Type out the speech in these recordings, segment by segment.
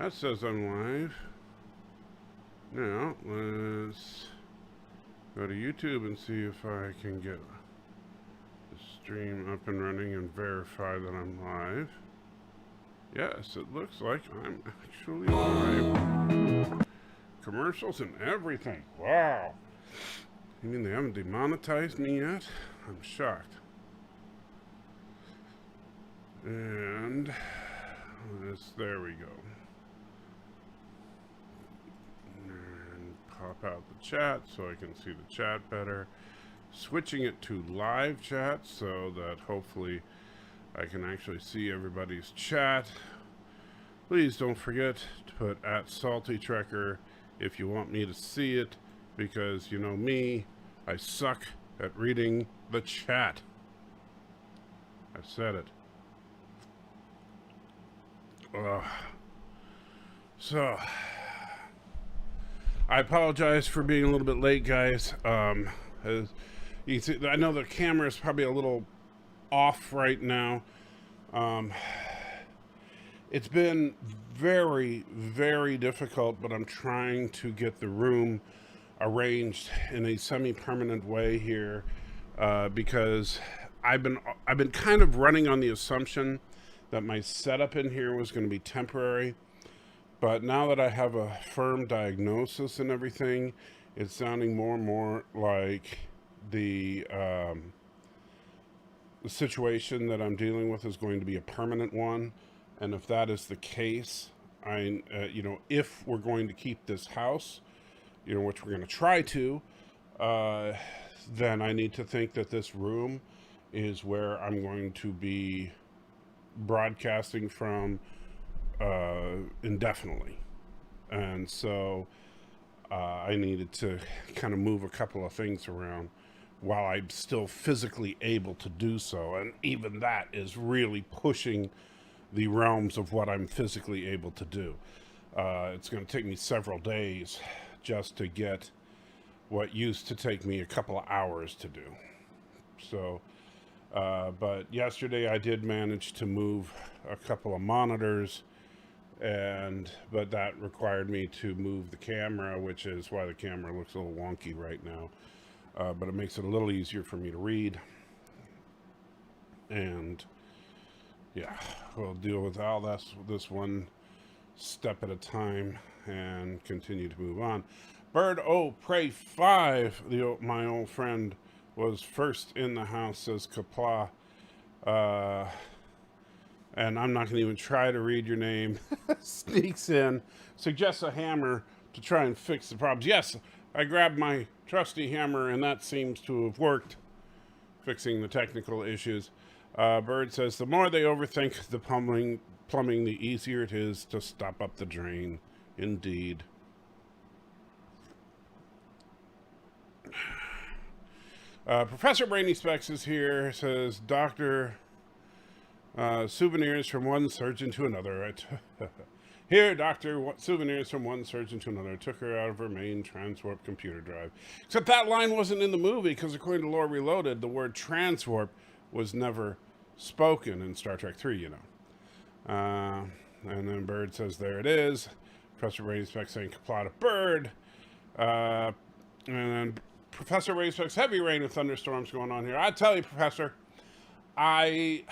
That says I'm live. Now, let's go to YouTube and see if I can get the stream up and running and verify that I'm live. Yes, it looks like I'm actually live. Commercials and everything. Wow. You mean they haven't demonetized me yet? I'm shocked. And there we go. And pop out the chat so I can see the chat better. Switching it to live chat so that hopefully I can actually see everybody's chat. Please don't forget to put @SaltyTrekker if you want me to see it, because you know me, I suck at reading the chat. I said it. So, I apologize for being a little bit late, guys. As you see, I know the camera is probably a little off right now. It's been very, very difficult, but I'm trying to get the room arranged in a semi-permanent way here, because I've been kind of running on the assumption that my setup in here was going to be temporary. But now that I have a firm diagnosis and everything, it's sounding more and more like the situation that I'm dealing with is going to be a permanent one. And if that is the case, if we're going to keep this house, which we're going to try to, then I need to think that this room is where I'm going to be broadcasting from indefinitely. And so I needed to kind of move a couple of things around while I'm still physically able to do so. And even that is really pushing the realms of what I'm physically able to do. It's going to take me several days just to get what used to take me a couple of hours to do. So but yesterday I did manage to move a couple of monitors, but that required me to move the camera, which is why the camera looks a little wonky right now. But it makes it a little easier for me to read. And yeah, we'll deal with all this one step at a time and continue to move on. Bird Pray 5, my old friend, was first in the house, says Kapla. And I'm not going to even try to read your name. Sneaks in, suggests a hammer to try and fix the problems. Yes, I grabbed my trusty hammer, and that seems to have worked, fixing the technical issues. Bird says, the more they overthink the plumbing, the easier it is to stop up the drain. Indeed. Professor Brainy Specs is here, says, Doctor, souvenirs from one surgeon to another. Here, Doctor, souvenirs from one surgeon to another. Took her out of her main transwarp computer drive. Except that line wasn't in the movie, because according to Lore Reloaded, the word transwarp was never spoken in Star Trek 3, And then Bird says, there it is. Professor Brainy Specs saying, Kaplata Bird. And then Professor Brainy Specs, heavy rain and thunderstorms going on here. I tell you, Professor, I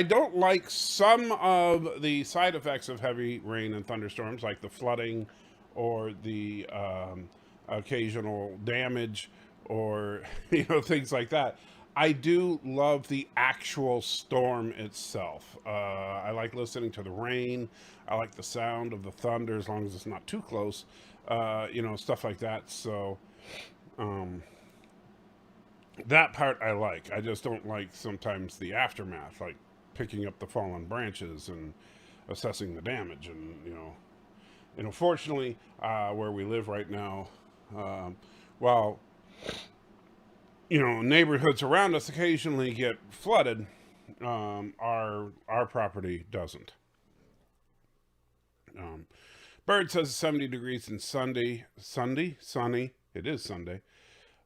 don't like some of the side effects of heavy rain and thunderstorms, like the flooding or the occasional damage or, things like that. I do love the actual storm itself. I like listening to the rain. I like the sound of the thunder, as long as it's not too close, stuff like that. So that part I like. I just don't like sometimes the aftermath, like picking up the fallen branches and assessing the damage. And unfortunately, where we live right now, neighborhoods around us occasionally get flooded, our property doesn't. Bird says 70 degrees and sunny. It is Sunday.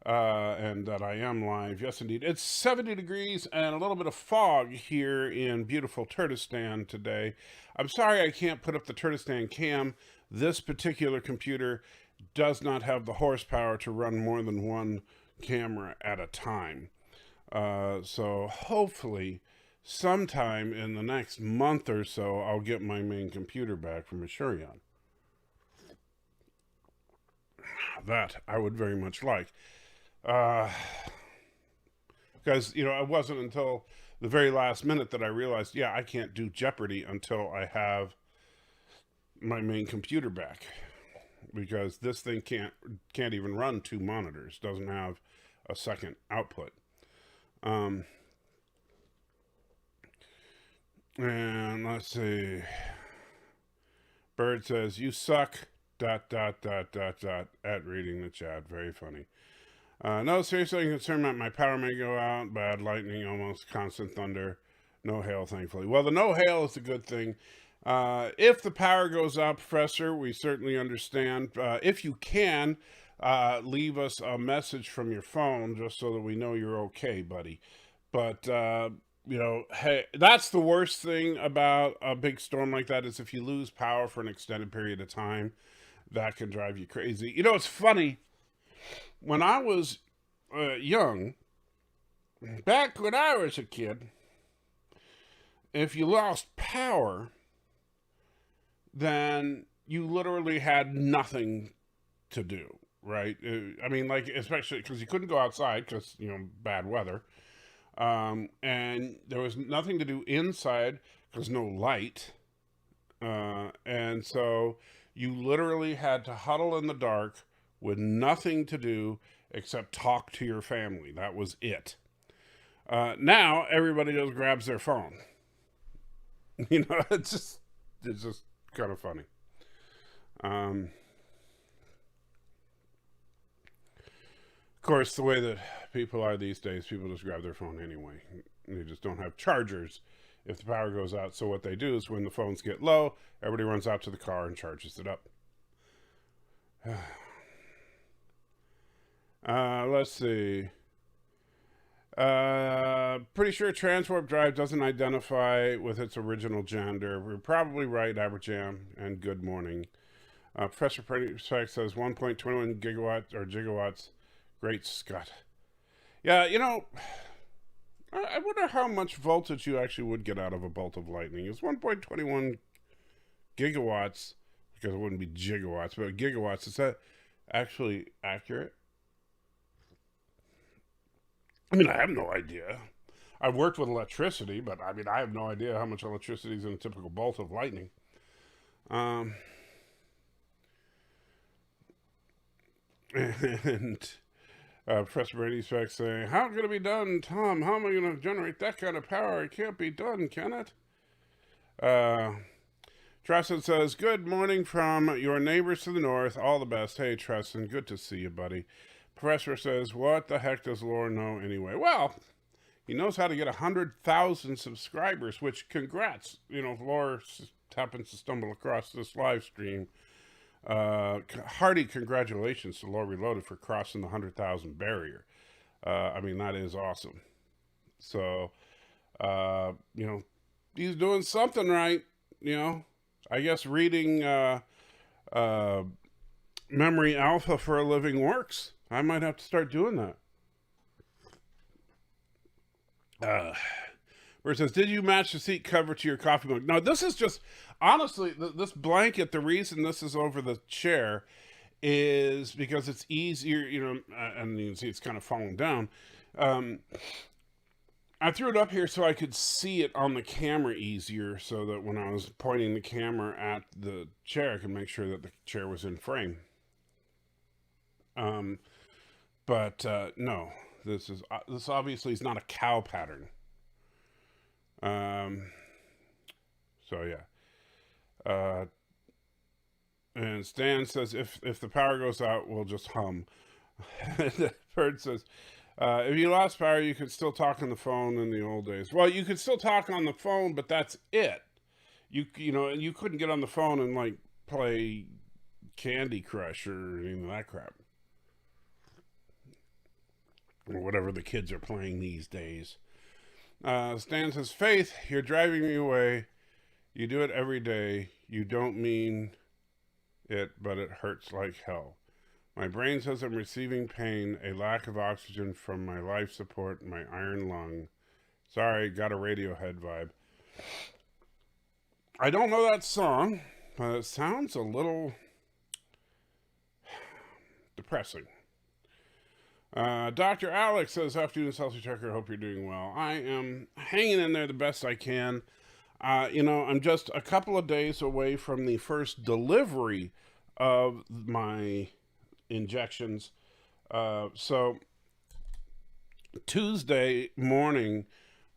and that I am live. Yes, indeed. It's 70 degrees and a little bit of fog here in beautiful Turkestan today. I'm sorry I can't put up the Turkestan cam. This particular computer does not have the horsepower to run more than one camera at a time. So hopefully sometime in the next month or so, I'll get my main computer back from Asurion. That I would very much like. Because, it wasn't until the very last minute that I realized, I can't do Jeopardy until I have my main computer back. Because this thing can't even run 2 monitors. Doesn't have a second output. And let's see. Bird says, "You suck, ... at reading the chat." Very funny. No, seriously, I'm concerned that my power may go out. Bad lightning, almost constant thunder. No hail, thankfully. Well, the no hail is a good thing. If the power goes out, Professor, we certainly understand. If you can, leave us a message from your phone just so that we know you're okay, buddy. But, hey, that's the worst thing about a big storm like that is if you lose power for an extended period of time, that can drive you crazy. It's funny. When I was young, back when I was a kid, if you lost power, then you literally had nothing to do, right? I mean, like, especially because you couldn't go outside because, bad weather. And there was nothing to do inside because no light. And so you literally had to huddle in the dark with nothing to do except talk to your family. That was it. Now everybody just grabs their phone. It's just kind of funny. Of course, the way that people are these days, people just grab their phone anyway. They just don't have chargers if the power goes out. So what they do is when the phones get low, everybody runs out to the car and charges it up. Let's see. Pretty sure Transwarp Drive doesn't identify with its original gender. We're probably right, Aberjam, and good morning. Professor Pretty says 1.21 gigawatts or gigawatts. Great Scott. Yeah, I wonder how much voltage you actually would get out of a bolt of lightning. It's 1.21 gigawatts, because it wouldn't be gigawatts, but gigawatts. Is that actually accurate? I mean, I have no idea. I've worked with electricity, but I have no idea how much electricity is in a typical bolt of lightning. And Professor Brady's back saying, "How can it be done, Tom? How am I going to generate that kind of power? It can't be done, can it?" Treston says, "Good morning from your neighbors to the north. All the best." Hey, Treston, good to see you, buddy. Professor says, "What the heck does Lore know anyway?" Well, he knows how to get 100,000 subscribers, which congrats. If Lore happens to stumble across this live stream, hearty congratulations to Lore Reloaded for crossing the 100,000 barrier. That is awesome. So, he's doing something right. I guess reading Memory Alpha for a living works. I might have to start doing that. Where it says, "Did you match the seat cover to your coffee mug?" No, this is just, honestly, this blanket, the reason this is over the chair is because it's easier, and you can see it's kind of falling down. I threw it up here so I could see it on the camera easier, so that when I was pointing the camera at the chair, I could make sure that the chair was in frame. But no, this obviously is not a cow pattern. So yeah. And Stan says, if the power goes out, we'll just hum. Bird says, if you lost power, you could still talk on the phone in the old days. Well, you could still talk on the phone, but that's it. You couldn't get on the phone and like play Candy Crush or any of that crap. or whatever the kids are playing these days. Stan says, Faith, you're driving me away. You do it every day. You don't mean it, but it hurts like hell. My brain says I'm receiving pain, a lack of oxygen from my life support, my iron lung. Sorry, got a Radiohead vibe. I don't know that song, but it sounds a little depressing. Dr. Alex says, afternoon, Chelsea Tucker, hope you're doing well. I am hanging in there the best I can. I'm just a couple of days away from the first delivery of my injections. So Tuesday morning,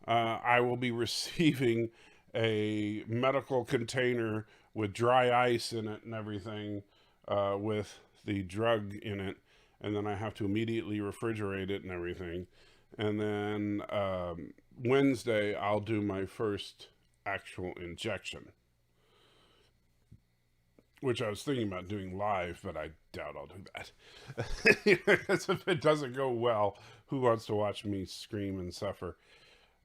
I will be receiving a medical container with dry ice in it and everything, with the drug in it. And then I have to immediately refrigerate it and everything. And then Wednesday, I'll do my first actual injection, which I was thinking about doing live, but I doubt I'll do that. Because if it doesn't go well, who wants to watch me scream and suffer?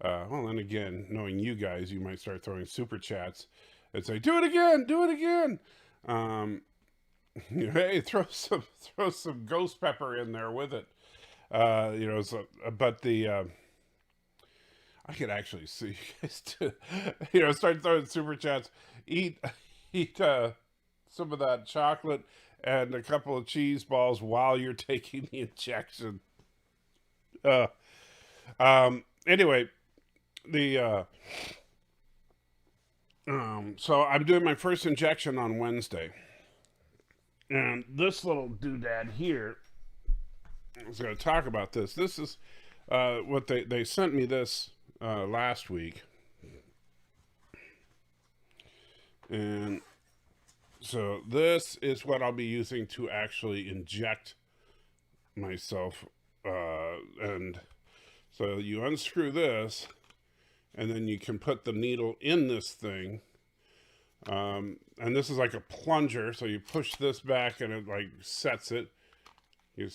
Well, then again, knowing you guys, you might start throwing super chats and say, "Do it again, do it again." Hey, throw some ghost pepper in there with it. I could actually see you guys to, start throwing super chats. Eat some of that chocolate and a couple of cheese balls while you're taking the injection. Anyway, so I'm doing my first injection on Wednesday. And this little doodad here, I was going to talk about this. This is what they sent me this last week. And so this is what I'll be using to actually inject myself. And so you unscrew this, and then you can put the needle in this thing. And this is like a plunger, so you push this back and it like sets it. You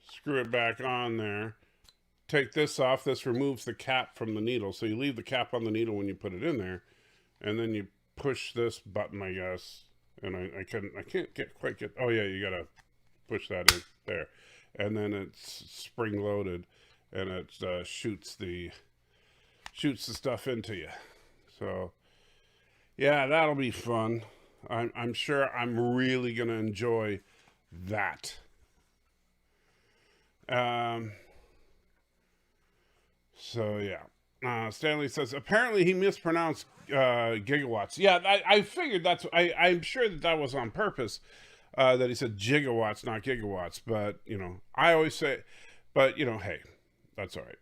screw it back on there. Take this off. This removes the cap from the needle. So you leave the cap on the needle when you put it in there, and then you push this button, I guess. And I can't quite get. Oh yeah, you gotta push that in there, and then it's spring loaded, and it shoots the stuff into you. So yeah, that'll be fun. I'm sure I'm really gonna enjoy that. So yeah, Stanley says apparently he mispronounced gigawatts. Yeah, I figured that's. I'm sure that was on purpose. That he said gigawatts, not gigawatts. But I always say, but hey, that's all right.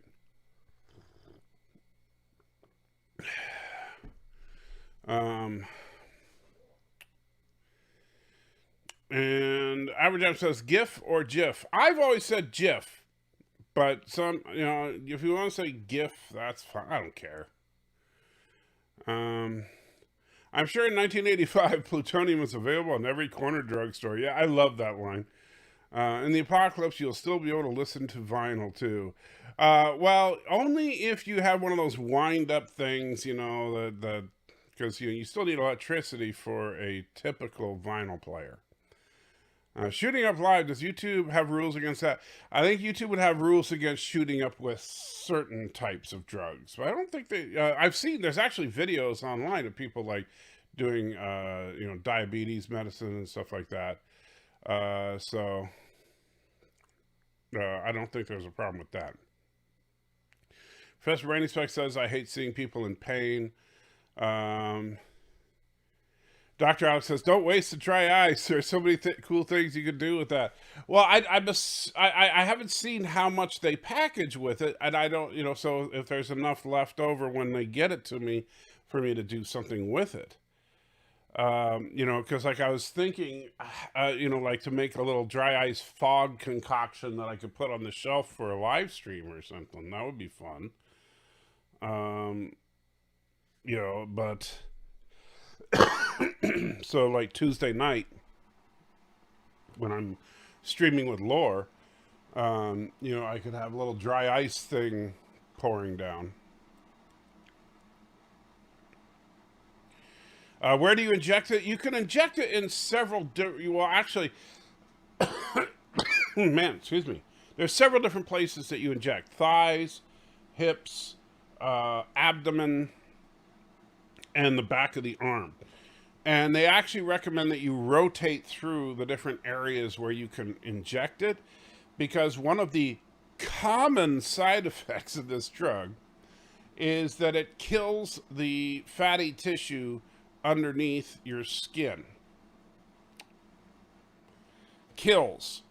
And Average says GIF or GIF. I've always said GIF, but some, if you want to say GIF, that's fine. I don't care. I'm sure in 1985, plutonium was available in every corner drugstore. Yeah, I love that line. In the apocalypse, you'll still be able to listen to vinyl too. Well, only if you have one of those wind-up things, because you still need electricity for a typical vinyl player. Shooting up live, does YouTube have rules against that? I think YouTube would have rules against shooting up with certain types of drugs. But I don't think I've seen, there's actually videos online of people like doing, diabetes medicine and stuff like that. So I don't think there's a problem with that. Professor Rainy Speck says, I hate seeing people in pain. Dr. Alex says, don't waste the dry ice. There's so many cool things you could do with that. Well, I haven't seen how much they package with it, and I don't, so if there's enough left over when they get it to me for me to do something with it. Because like I was thinking, like to make a little dry ice fog concoction that I could put on the shelf for a live stream or something. That would be fun. But so like Tuesday night when I'm streaming with Lore, You know, I could have a little dry ice thing pouring down. Where do you inject it? You can inject it in several well, actually, man, excuse me. There's several different places that you inject: thighs, hips, abdomen, and the back of the arm. And they actually recommend that you rotate through the different areas where you can inject it, because one of the common side effects of this drug is that it kills the fatty tissue underneath your skin. Kills.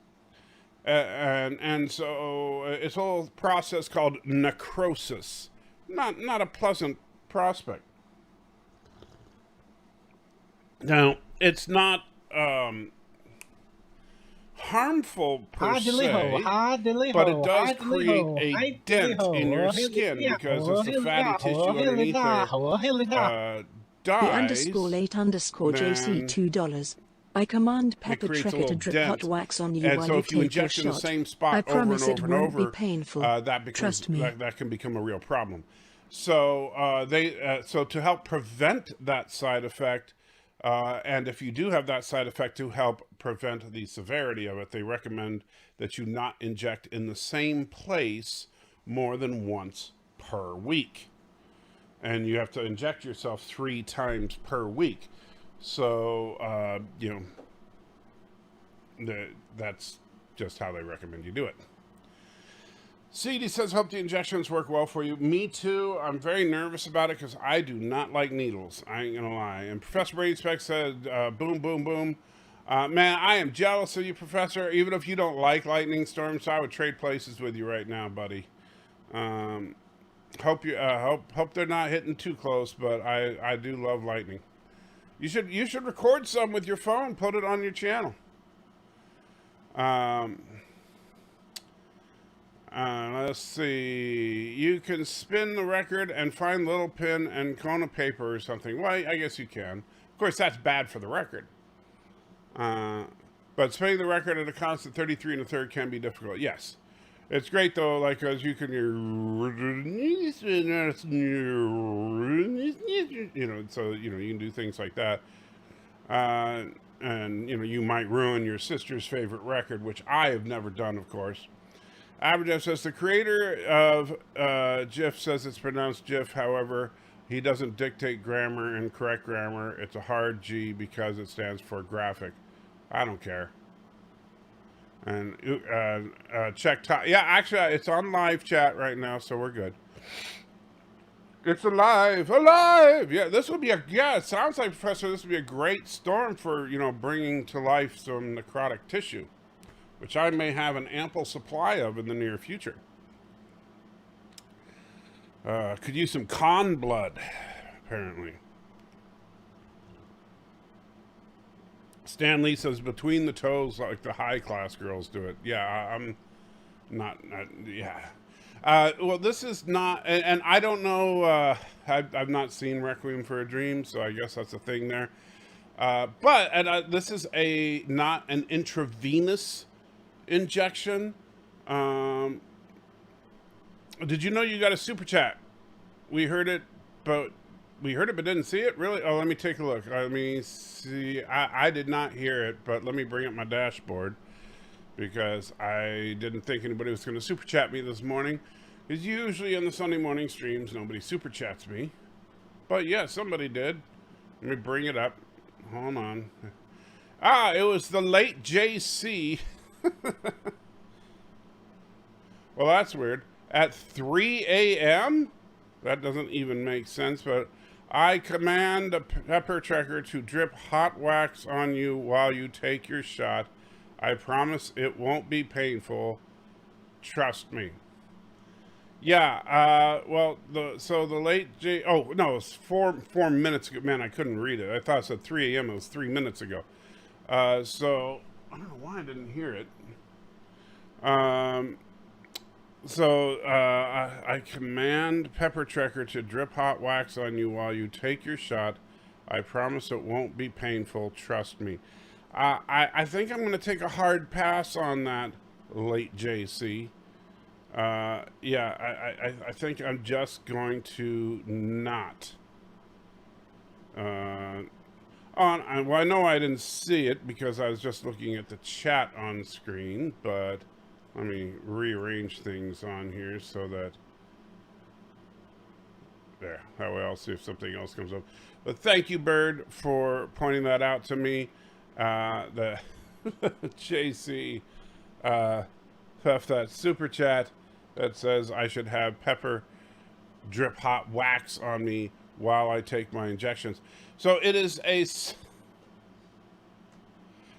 And so it's a whole process called necrosis. Not a pleasant prospect. Now, it's not harmful per se, but it does create a dent in your skin because as the fatty tissue underneath there dies, The _8_JC $2. I command Pepper Trekker to drip hot wax on you and while so you if you take your inject in the shot. same spot I over and promise over it and won't be over, painful. that becomes Trust me. that can become a real problem. So so to help prevent that side effect, and if you do have that side effect, to help prevent the severity of it, they recommend that you not inject in the same place more than once per week. And you have to inject yourself 3 times per week. So, you know, that's just how they recommend you do it. CD says, hope the injections work well for you. Me too. I'm very nervous about it because I do not like needles. I ain't going to lie. And Professor Brady Speck said, boom, boom, boom. Man, I am jealous of you, Professor. Even if you don't like lightning storms, I would trade places with you right now, buddy. Hope they're not hitting too close, but I do love lightning. You should record some with your phone, put it on your channel. Let's see. You can spin the record and find little pin and cone of paper or something. Well, I guess you can. Of course, that's bad for the record. But spinning the record at a constant 33 1/3 can be difficult. Yes. It's great though, like, because you can, you know, so, you know, you can do things like that. And, you know, you might ruin your sister's favorite record, which I have never done, of course. Aberdeen says the creator of GIF says it's pronounced GIF. However, he doesn't dictate grammar and correct grammar. It's a hard G because it stands for graphic. I don't care. And check time. Yeah, actually, it's on live chat right now, so we're good. It's alive. Yeah, this would be it sounds like, Professor, this would be a great storm for, you know, bringing to life some necrotic tissue, which I may have an ample supply of in the near future. Could use some con blood, apparently. Stan Lee says between the toes, like the high class girls do it. Yeah, I'm not yeah. Well, this is not, and I don't know. I've not seen Requiem for a Dream, so I guess that's a thing there. But this is not an intravenous injection. Did you know you got a super chat? We heard it, but didn't see it. Really? Oh, let me take a look. Let me see. I did not hear it, but let me bring up my dashboard because I didn't think anybody was going to super chat me this morning. Because usually on the Sunday morning streams, nobody super chats me. But yeah, somebody did. Let me bring it up. Hold on. It was the late JC. Well, that's weird. At 3 a.m.? That doesn't even make sense, but I command a Pepper Trekker to drip hot wax on you while you take your shot. I promise it won't be painful. Trust me. Yeah, well, the late J... Oh, no, it was 4 minutes ago. Man, I couldn't read it. I thought it said 3 a.m. It was 3 minutes ago. So, I don't know why I didn't hear it. I command Pepper Trekker to drip hot wax on you while you take your shot. I promise it won't be painful. Trust me. I think I'm going to take a hard pass on that late JC. Yeah, I think I'm just going to not. Well, I know I didn't see it because I was just looking at the chat on screen, but let me rearrange things on here so that there. That way I'll see if something else comes up. But thank you, Bird, for pointing that out to me. The JC left that super chat that says I should have pepper drip hot wax on me while I take my injections. So it is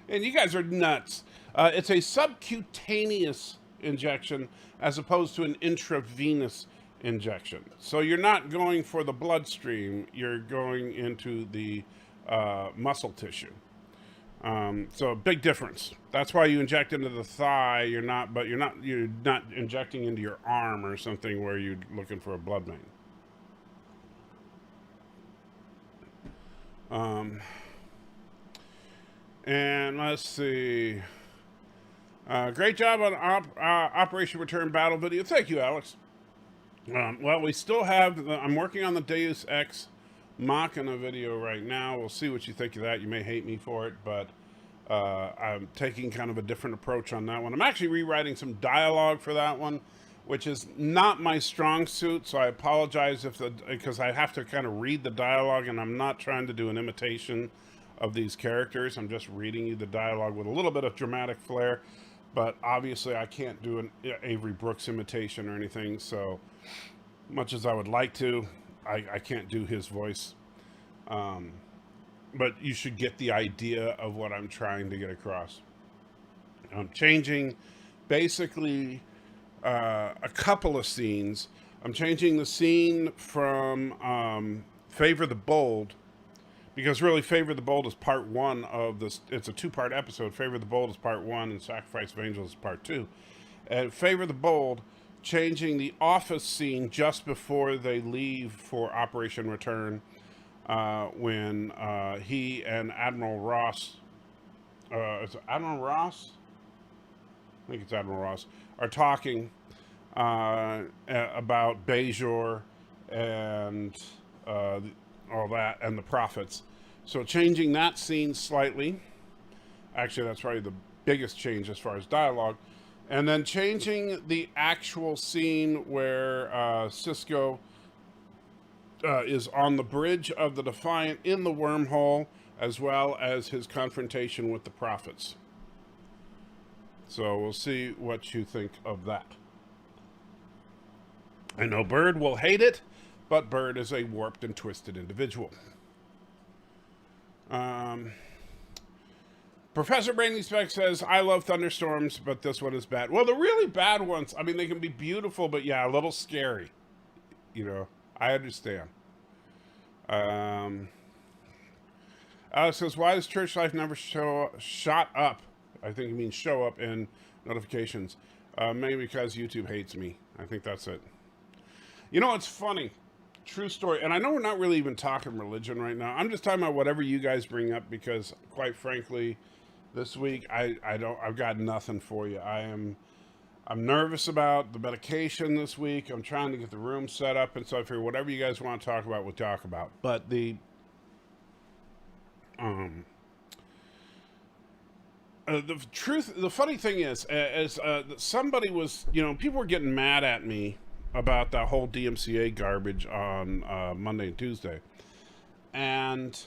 and you guys are nuts. It's a subcutaneous injection as opposed to an intravenous injection. So you're not going for the bloodstream, you're going into the muscle tissue. So a big difference. That's why you inject into the thigh. You're not injecting into your arm or something where you're looking for a blood vein. And let's see. Great job on Operation Return Battle video. Thank you, Alex. Well, we still have. I'm working on the Deus Ex Machina video right now. We'll see what you think of that. You may hate me for it, but I'm taking kind of a different approach on that one. I'm actually rewriting some dialogue for that one, which is not my strong suit, so I apologize because I have to kind of read the dialogue, and I'm not trying to do an imitation of these characters. I'm just reading you the dialogue with a little bit of dramatic flair, but obviously I can't do an Avery Brooks imitation or anything, so much as I would like to, I can't do his voice. But you should get the idea of what I'm trying to get across. I'm changing basically a couple of scenes. I'm changing the scene from Favor the Bold, because really Favor the Bold is part one of this. It's a two-part episode. Favor the Bold is part one and Sacrifice of Angels is part two. And Favor the Bold, changing the office scene just before they leave for Operation Return, when he and Admiral Ross, is it Admiral Ross? I think it's Admiral Ross, are talking about Bajor and all that, and the prophets. So changing that scene slightly. Actually, that's probably the biggest change as far as dialogue. And then changing the actual scene where Cisco is on the bridge of the Defiant in the wormhole, as well as his confrontation with the prophets. So we'll see what you think of that. I know Bird will hate it, but Bird is a warped and twisted individual. Professor Brainy Speck says, I love thunderstorms, but this one is bad. Well, the really bad ones, I mean, they can be beautiful, but yeah, a little scary. You know, I understand. Alex says, why does church life never shot up? I think it means show up in notifications. Maybe because YouTube hates me. I think that's it. You know, it's funny. True story. And I know we're not really even talking religion right now. I'm just talking about whatever you guys bring up, because quite frankly, this week I've got nothing for you. I'm nervous about the medication this week. I'm trying to get the room set up, and so I figure whatever you guys want to talk about, we'll talk about. But the funny thing is, somebody was, people were getting mad at me about that whole DMCA garbage on Monday and Tuesday. And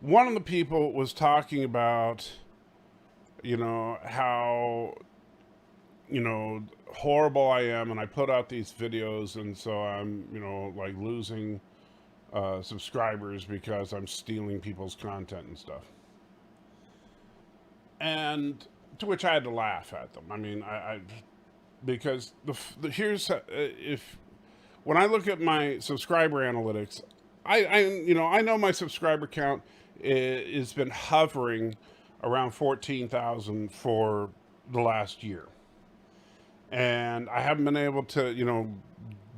one of the people was talking about, how, horrible I am, and I put out these videos, and so I'm, like losing subscribers because I'm stealing people's content and stuff. And to which I had to laugh at them. I mean, because here's when I look at my subscriber analytics, I know my subscriber count has been hovering around 14,000 for the last year, and I haven't been able to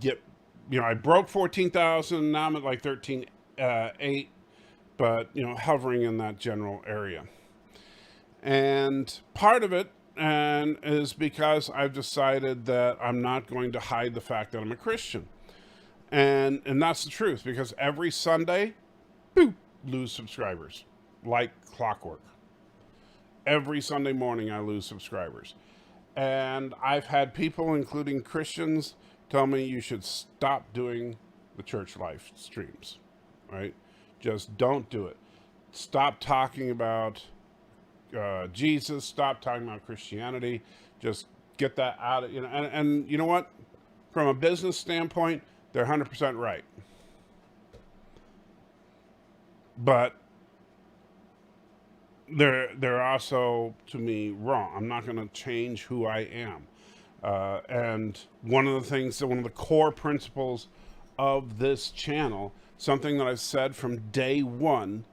get I broke 14,000. Now I'm at like 13.8, but hovering in that general area. And part of it and is because I've decided that I'm not going to hide the fact that I'm a Christian. And that's the truth, because every Sunday, boop, lose subscribers like clockwork. Every Sunday morning I lose subscribers. And I've had people, including Christians, tell me you should stop doing the church life streams, right? Just don't do it. Stop talking about Jesus. Stop talking about Christianity. Just get that out of, and you know what? From a business standpoint, they're 100% right. But they're also, to me, wrong. I'm not going to change who I am. And one of the core principles of this channel, something that I've said from day one,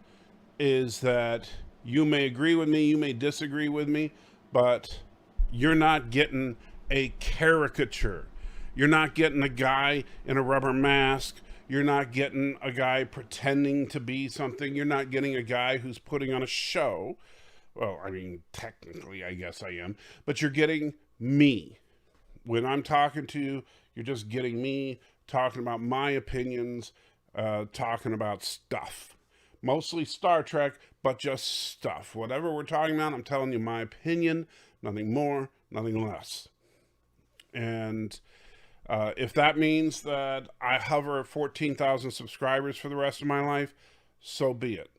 is that you may agree with me, you may disagree with me, but you're not getting a caricature. You're not getting a guy in a rubber mask. You're not getting a guy pretending to be something. You're not getting a guy who's putting on a show. Well, I mean, technically, I guess I am. But you're getting me. When I'm talking to you, you're just getting me talking about my opinions, talking about stuff. Mostly Star Trek, but just stuff. Whatever we're talking about, I'm telling you my opinion. Nothing more, nothing less. And if that means that I hover at 14,000 subscribers for the rest of my life, so be it.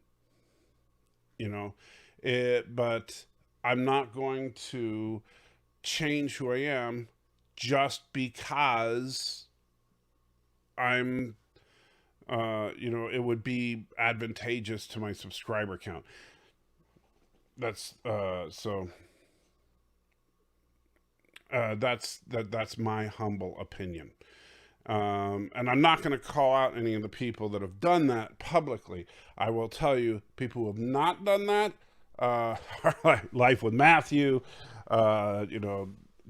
But I'm not going to change who I am just because I'm, it would be advantageous to my subscriber count. That's that's my humble opinion. And I'm not going to call out any of the people that have done that publicly. I will tell you, people who have not done that, Life with Matthew, John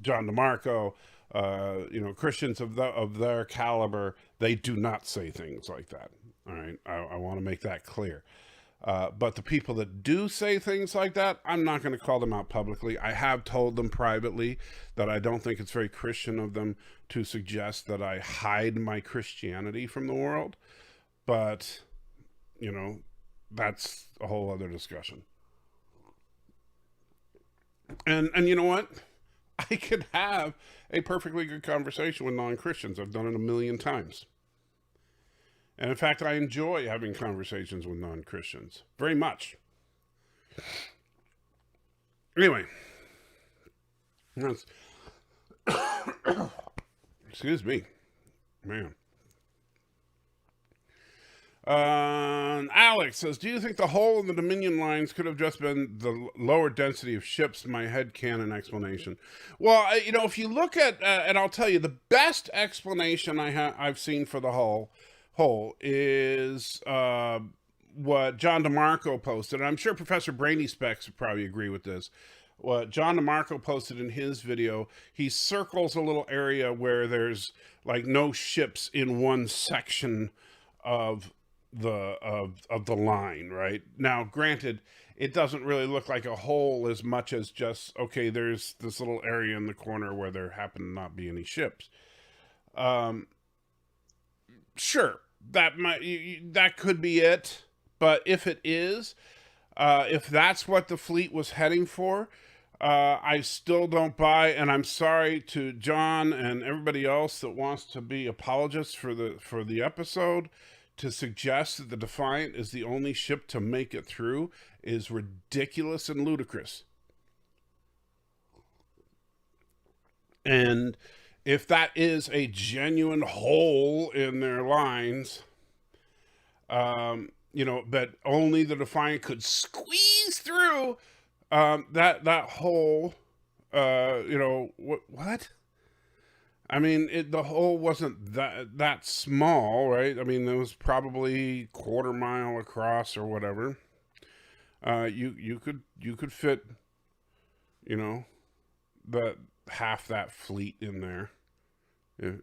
DeMarco, Christians of their caliber, they do not say things like that. All right. I want to make that clear. But the people that do say things like that, I'm not going to call them out publicly. I have told them privately that I don't think it's very Christian of them to suggest that I hide my Christianity from the world. But, that's a whole other discussion. And you know what? I could have a perfectly good conversation with non-Christians. I've done it a million times. And in fact, I enjoy having conversations with non-Christians very much. Anyway, excuse me, man. Alex says, do you think the hole in the Dominion lines could have just been the lower density of ships? My headcanon explanation. Well, if you look at, and I'll tell you, the best explanation I've seen for the hole is what John DeMarco posted. And I'm sure Professor Brainy Specs would probably agree with this. What John DeMarco posted in his video, he circles a little area where there's like no ships in one section of the line, right? Now, granted, it doesn't really look like a hole as much as just, okay, there's this little area in the corner where there happen to not be any ships. Sure, that could be it, but if it is, if that's what the fleet was heading for, I still don't buy, and I'm sorry to John and everybody else that wants to be apologists for the episode. To suggest that the Defiant is the only ship to make it through is ridiculous and ludicrous. And if that is a genuine hole in their lines, but only the Defiant could squeeze through that hole, what? I mean, the hole wasn't that small, right? I mean, it was probably quarter mile across or whatever. You could fit, that half that fleet in there.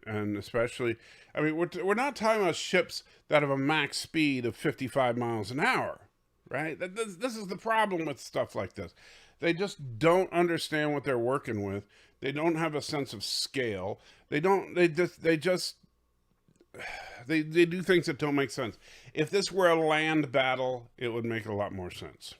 And especially, I mean, we're not talking about ships that have a max speed of 55 miles an hour, right? This is the problem with stuff like this. They just don't understand what they're working with. They don't have a sense of scale. They do things that don't make sense. If this were a land battle, it would make a lot more sense.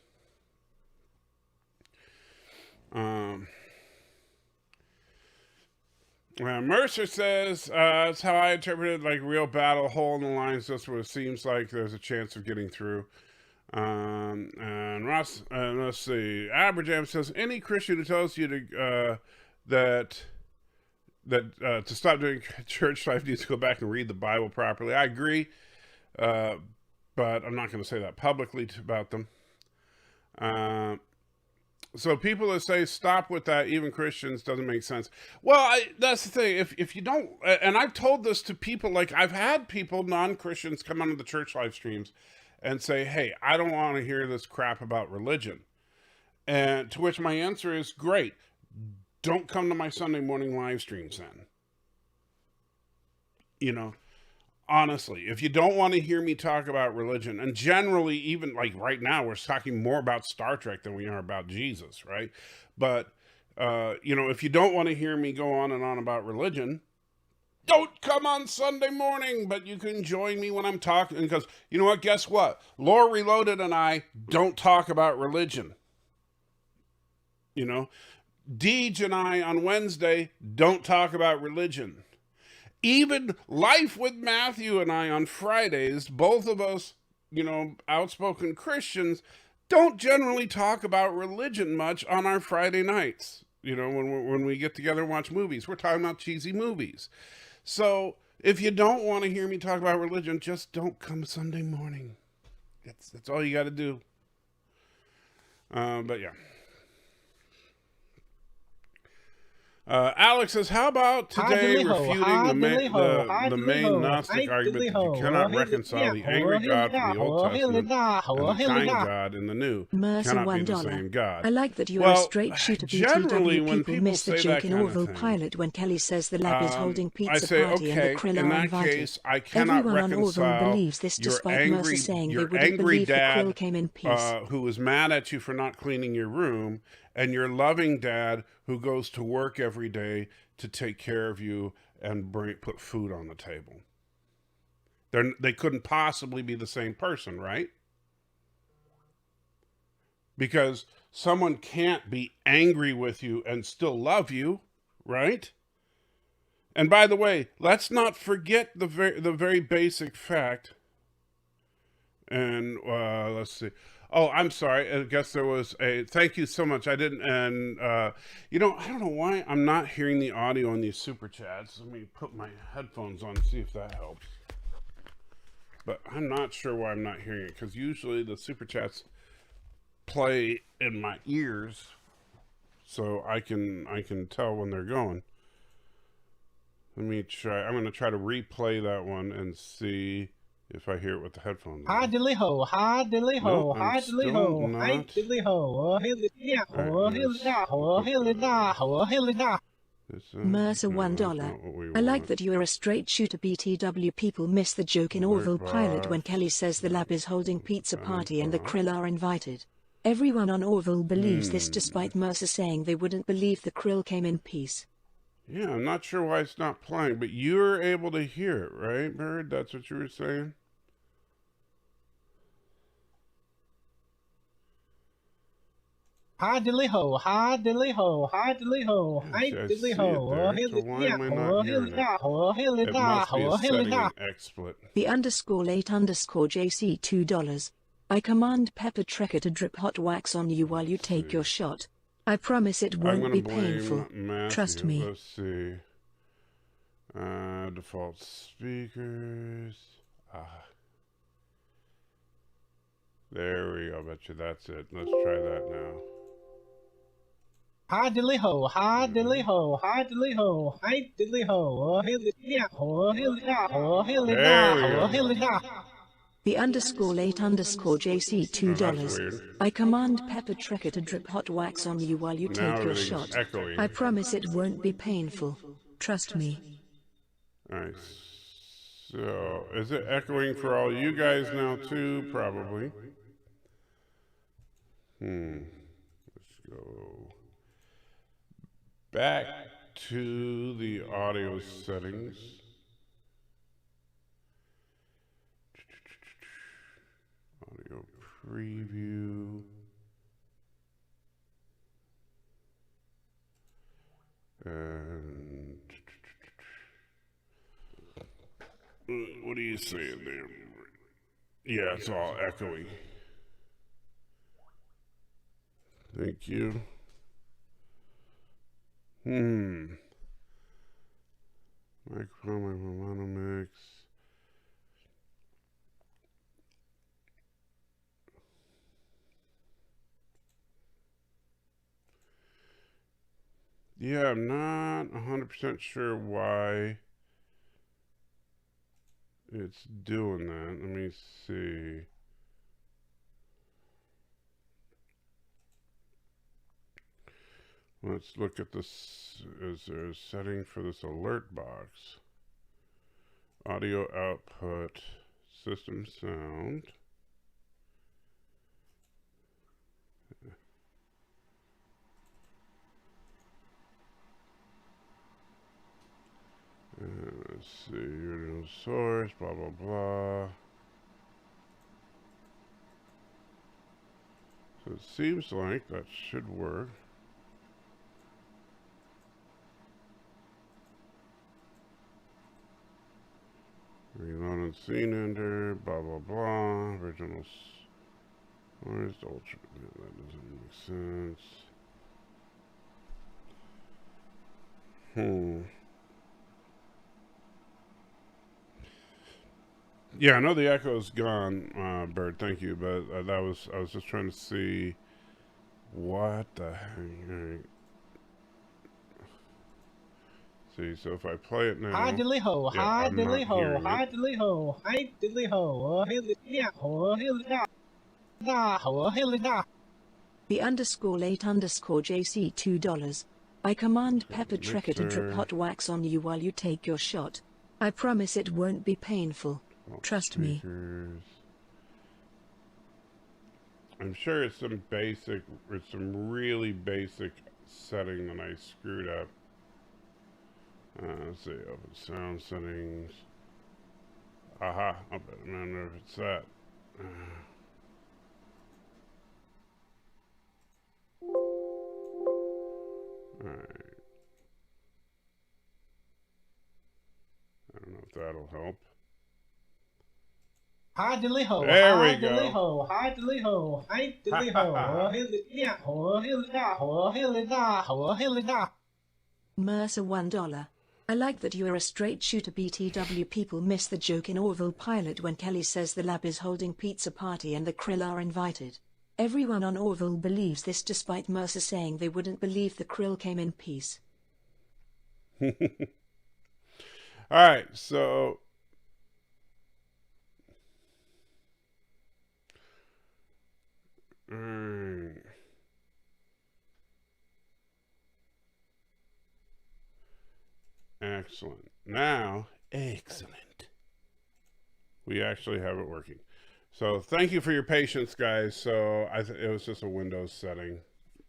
Mercer says, that's how I interpreted, like, real battle, hole in the lines, just what it seems like there's a chance of getting through. And Ross, let's see, Aberjam says, any Christian who tells you to to stop doing church life needs to go back and read the Bible properly. I agree, but I'm not going to say that publicly about them. So people that say stop with that, even Christians, doesn't make sense. Well, that's the thing. If you don't, and I've told this to people, like I've had people, non-Christians, come onto the church live streams and say, hey, I don't want to hear this crap about religion. And to which my answer is, great. Don't come to my Sunday morning live streams then. You know, honestly, if you don't want to hear me talk about religion, and generally, even like right now, we're talking more about Star Trek than we are about Jesus, right? But, you know, if you don't want to hear me go on and on about religion, don't come on Sunday morning, but you can join me when I'm talking, because you know what? Guess what? Lore Reloaded and I don't talk about religion. You know, Deej and I on Wednesday don't talk about religion. Even Life with Matthew and I on Fridays, both of us, you know, outspoken Christians, don't generally talk about religion much on our Friday nights. You know, when we get together and watch movies, we're talking about cheesy movies. So if you don't want to hear me talk about religion, just don't come Sunday morning. That's all you got to do. But yeah. Alex says, how about today refuting the main Gnostic argument that you cannot reconcile the angry God from the Old Testament and the kind God in the New cannot be the same God? I like that you're a straight shooter. Generally, BTW when people miss the joke in Orville Pilot when Kelly says the lab is holding pizza party and the krill are invited. Case, I cannot Everyone on Orville reconcile believes this, despite Mercer saying they your wouldn't angry believe the dad, krill came in peace. who was mad at you for not cleaning your room, and your loving dad who goes to work every day to take care of you and put food on the table. They couldn't possibly be the same person, right? Because someone can't be angry with you and still love you, right? And by the way, let's not forget the very basic fact. And let's see. Oh, I'm sorry. I guess there was thank you so much. I didn't, and, you know, I don't know why I'm not hearing the audio in these super chats. Let me put my headphones on and see if that helps. But I'm not sure why I'm not hearing it, because usually the super chats play in my ears, so I can tell when they're going. Let me try. I'm going to try to replay that one and see if I hear it with the headphones on. Hi diddly ho, hi diddly ho, hi diddly ho, hi diddly ho, hilly da, ho, hilly da, ho, hilly da, ho, hilly da. Mercer $1. I like that you're a straight shooter. BTW people miss the joke in Orville Pilot when Kelly says the lab is holding pizza party and the krill are invited. Everyone on Orville believes this, despite Mercer saying they wouldn't believe the krill came in peace. Yeah, I'm not sure why it's not playing, but you're able to hear it, right, Bird? That's what you were saying? Hi diddly ho, hi diddly ho, hi diddly ho, hi diddly ho, hilly da, ho, hilly da, ho, hilly da, ho, hilly da. The _8_JC $2. I command Pepper Trekker to drip hot wax on you while you take your shot. I promise it won't be painful. Trust me. Let's see. Default speakers. There we go. Bet you that's it. Let's try that now. Hi diddly ho, hi diddly ho, hi diddly ho, hi diddly ho, hilly da, ho, hilly da, ho, hilly da, ho, hilly da. The _8_JC $2. I command Pepper Trekker to drip hot wax on you while you take your shot. Echoing. I promise it won't be painful. Trust me. Alright. So, is it echoing for all you guys now too? Probably. Let's go back to the audio settings. Audio preview. And what are you saying there? Yeah, it's all echoey. Thank you. Microphone, mono mix. Yeah, I'm not 100% sure why it's doing that. Let me see. Let's look at this. Is there a setting for this alert box? Audio output, system sound. Let's see, original source, blah, blah, blah. So it seems like that should work. Reload and scene ender, blah, blah, blah. Original source, ultra. Yeah, that doesn't make sense. Yeah, I know the echo's gone, Bird. Thank you, but I was just trying to see what the heck. See, so if I play it now, Hi diddly ho, hi diddly ho, hi diddly ho, hi diddly ho, The _8_JC $2. I command Pepper Trekker to drip hot wax on you while you take your shot. I promise it won't be painful. Trust me. I'm sure it's some really basic setting that I screwed up. Let's see, open sound settings. Aha, I don't know if it's that. Alright. I don't know if that'll help. Hi diddly ho, there hi we go. diddly ho, hi diddly ho, hi diddly ho, Mercer $1. I like that you're a straight shooter. BTW people miss the joke in Orville pilot when Kelly says the lab is holding pizza party and the krill are invited. Everyone on Orville believes this despite Mercer saying they wouldn't believe the krill came in peace. Alright, so excellent. Now, excellent. We actually have it working. So thank you for your patience, guys. So it was just a Windows setting.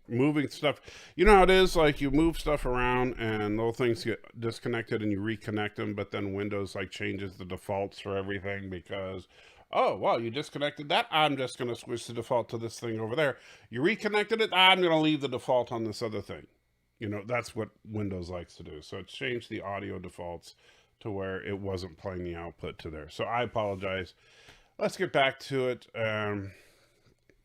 Moving stuff. You know how it is? Like you move stuff around and little things get disconnected and you reconnect them, but then Windows like changes the defaults for everything because, oh, wow, you disconnected that. I'm just going to switch the default to this thing over there. You reconnected it. I'm going to leave the default on this other thing. You know, that's what Windows likes to do. So it changed the audio defaults to where it wasn't playing the output to there. So I apologize. Let's get back to it.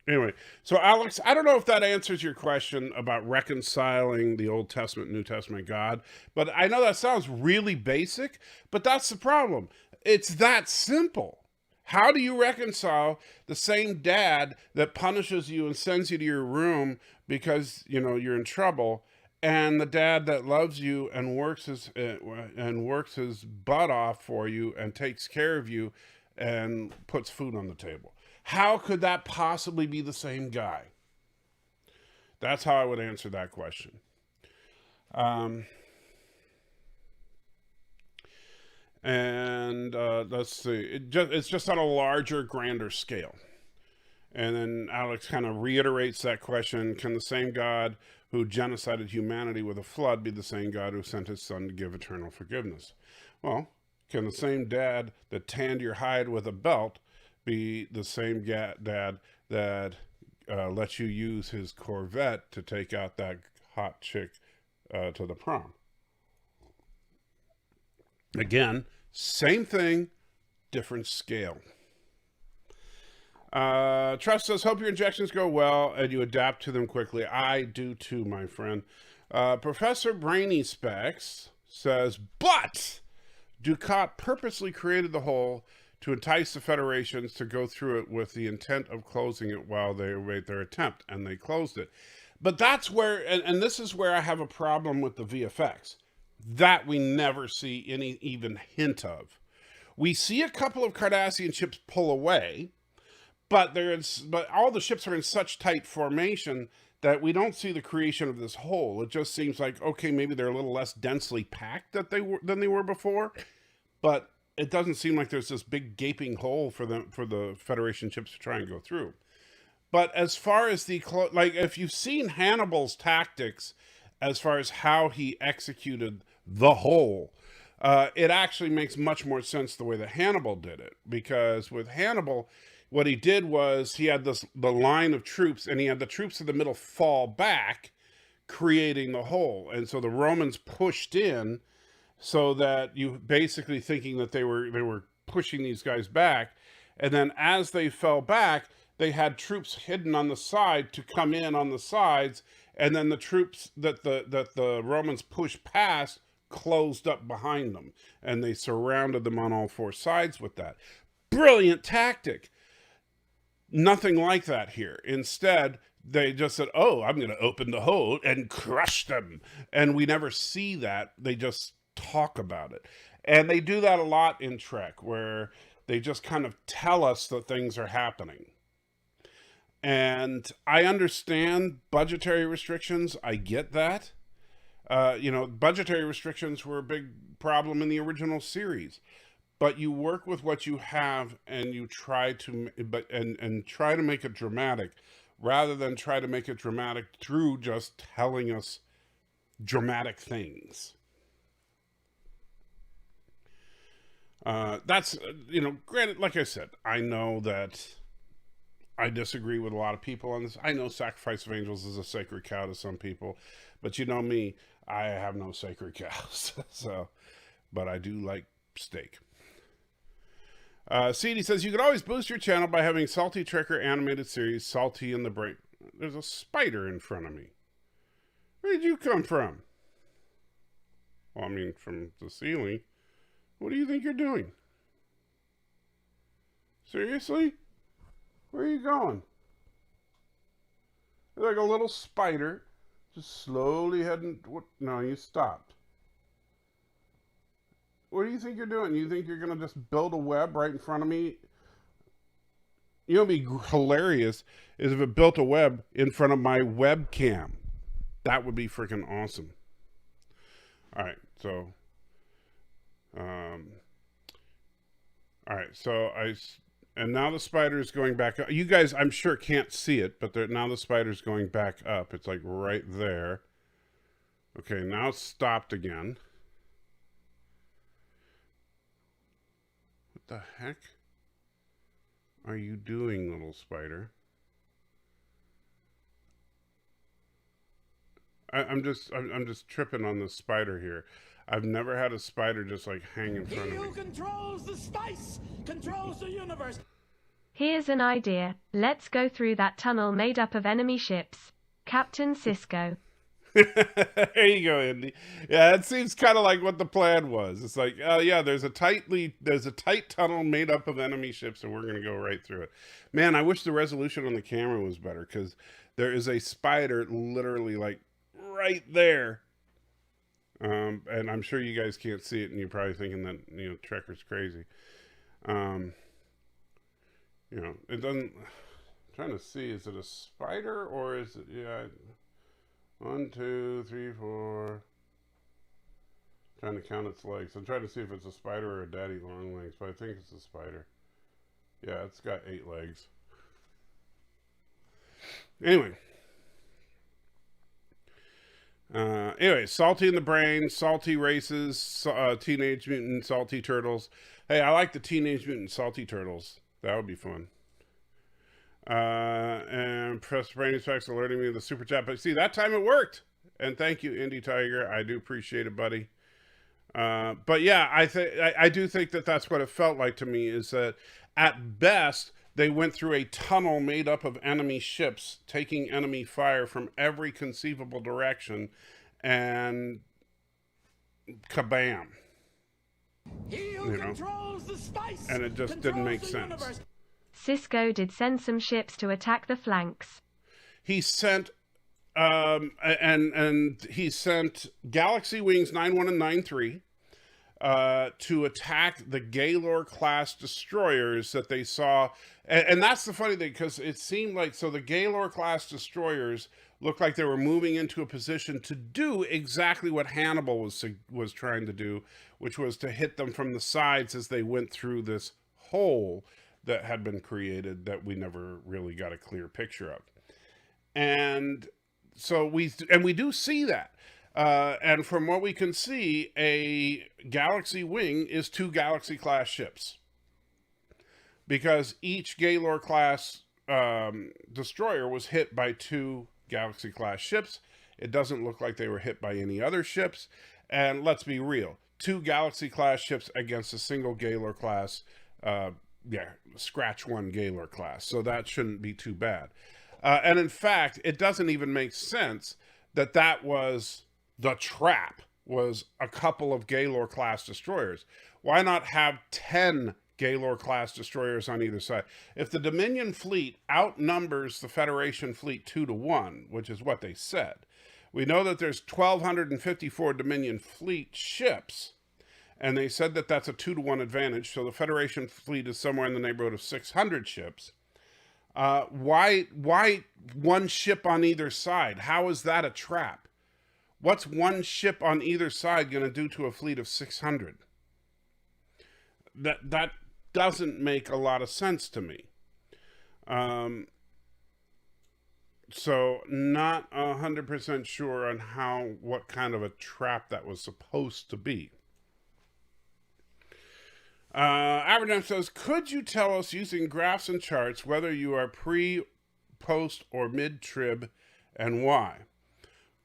Anyway, so Alex, I don't know if that answers your question about reconciling the Old Testament, New Testament God, but I know that sounds really basic, but that's the problem. It's that simple. How do you reconcile the same dad that punishes you and sends you to your room because, you know, you're in trouble, and the dad that loves you and works his butt off for you and takes care of you and puts food on the table? How could that possibly be the same guy? That's how I would answer that question. Let's see. It's just on a larger, grander scale. And then Alex kind of reiterates that question: can the same God who genocided humanity with a flood be the same God who sent his son to give eternal forgiveness? Well, can the same dad that tanned your hide with a belt be the same dad that lets you use his Corvette to take out that hot chick to the prom? Again, same thing, different scale. Trust says, hope your injections go well and you adapt to them quickly. I do too, my friend. Professor Brainy Specs says, but Ducat purposely created the hole to entice the federations to go through it with the intent of closing it while they await their attempt, and they closed it. But that's where, and this is where I have a problem with the VFX. That we never see any even hint of. We see a couple of Cardassian ships pull away, but all the ships are in such tight formation that we don't see the creation of this hole. It just seems like, okay, maybe they're a little less densely packed than they were before, but it doesn't seem like there's this big gaping hole for the Federation ships to try and go through. But as far as if you've seen Hannibal's tactics, as far as how he executed the hole, it actually makes much more sense the way that Hannibal did it. Because with Hannibal, what he did was he had the line of troops, and he had the troops in the middle fall back, creating the hole. And so the Romans pushed in, so that you basically thinking that they were pushing these guys back. And then as they fell back, they had troops hidden on the side to come in on the sides, and then the troops that the Romans pushed past closed up behind them, and they surrounded them on all four sides with that. Brilliant tactic. Nothing like that here. Instead, they just said, oh, I'm going to open the hole and crush them. And we never see that. They just talk about it. And they do that a lot in Trek, where they just kind of tell us that things are happening. And I understand budgetary restrictions. I get that. Budgetary restrictions were a big problem in the original series. But you work with what you have, and you try to try to make it dramatic, rather than try to make it dramatic through just telling us dramatic things. That's, granted, like I said, I know that I disagree with a lot of people on this. I know Sacrifice of Angels is a sacred cow to some people, but you know me, I have no sacred cows. But I do like steak. CD says, you could always boost your channel by having Salty Trekker animated series, Salty in the Brain. There's a spider in front of me. Where did you come from? Well, I mean, from the ceiling. What do you think you're doing? Seriously? Where are you going? You're like a little spider, just slowly heading... No, you stopped. What do you think you're doing? You think you're going to just build a web right in front of me? You know what would be hilarious is if it built a web in front of my webcam. That would be freaking awesome. All right, so... all right, so and now the spider is going back up. You guys, I'm sure, can't see it, but now the spider's going back up. It's like right there. Okay, now it's stopped again. What the heck are you doing, little spider? I'm just tripping on the spider here. I've never had a spider just like hang in front of me. He who controls the space controls the universe. Here's an idea. Let's go through that tunnel made up of enemy ships. Captain Sisko. There you go, Andy. Yeah, it seems kind of like what the plan was. It's like, oh yeah, there's a tight tunnel made up of enemy ships, and we're gonna go right through it. Man, I wish the resolution on the camera was better, because there is a spider literally like right there. And I'm sure you guys can't see it, and you're probably thinking that, Trekker's crazy. It doesn't... I'm trying to see, is it a spider, or is it... Yeah, 1, 2, 3, 4... Trying to count its legs. I'm trying to see if it's a spider or a daddy long legs, but I think it's a spider. Yeah, it's got 8 legs. Anyway. Anyway, Salty in the Brain, Salty Races, Teenage Mutant Salty Turtles. Hey, I like the Teenage Mutant Salty Turtles. That would be fun. And Professor Brainy Specs alerting me of the super chat. But see, that time it worked. And thank you, Indie Tiger. I do appreciate it, buddy. But yeah, I do think that that's what it felt like to me, is that at best they went through a tunnel made up of enemy ships, taking enemy fire from every conceivable direction, and kabam. He who controls the spice and it just didn't make sense. Universe. Cisco did send some ships to attack the flanks. He sent and he sent Galaxy Wings 9-1 and 9-3 to attack the Gaylord class destroyers that they saw. And that's the funny thing, because it seemed like, so the Gaylord class destroyers looked like they were moving into a position to do exactly what Hannibal was trying to do, which was to hit them from the sides as they went through this hole that had been created that we never really got a clear picture of. And so we do see that. And from what we can see, a Galaxy Wing is 2 Galaxy class ships, because each Gaylord class destroyer was hit by 2 Galaxy class ships. It doesn't look like they were hit by any other ships. And let's be real, 2 Galaxy class ships against a single Gaylord class, scratch 1 Gaylord class. So that shouldn't be too bad. And in fact, it doesn't even make sense that was the trap, was a couple of Gaylord class destroyers. Why not have 10 Gaylord class destroyers on either side? If the Dominion fleet outnumbers the Federation fleet 2-1, which is what they said, we know that there's 1,254 Dominion fleet ships, and they said that that's a 2-1 advantage, so the Federation fleet is somewhere in the neighborhood of 600 ships. Why one ship on either side? How is that a trap? What's one ship on either side going to do to a fleet of 600? That doesn't make a lot of sense to me. So not 100% sure on what kind of a trap that was supposed to be. Aberdam says, could you tell us, using graphs and charts, whether you are pre, post, or mid-trib, and why?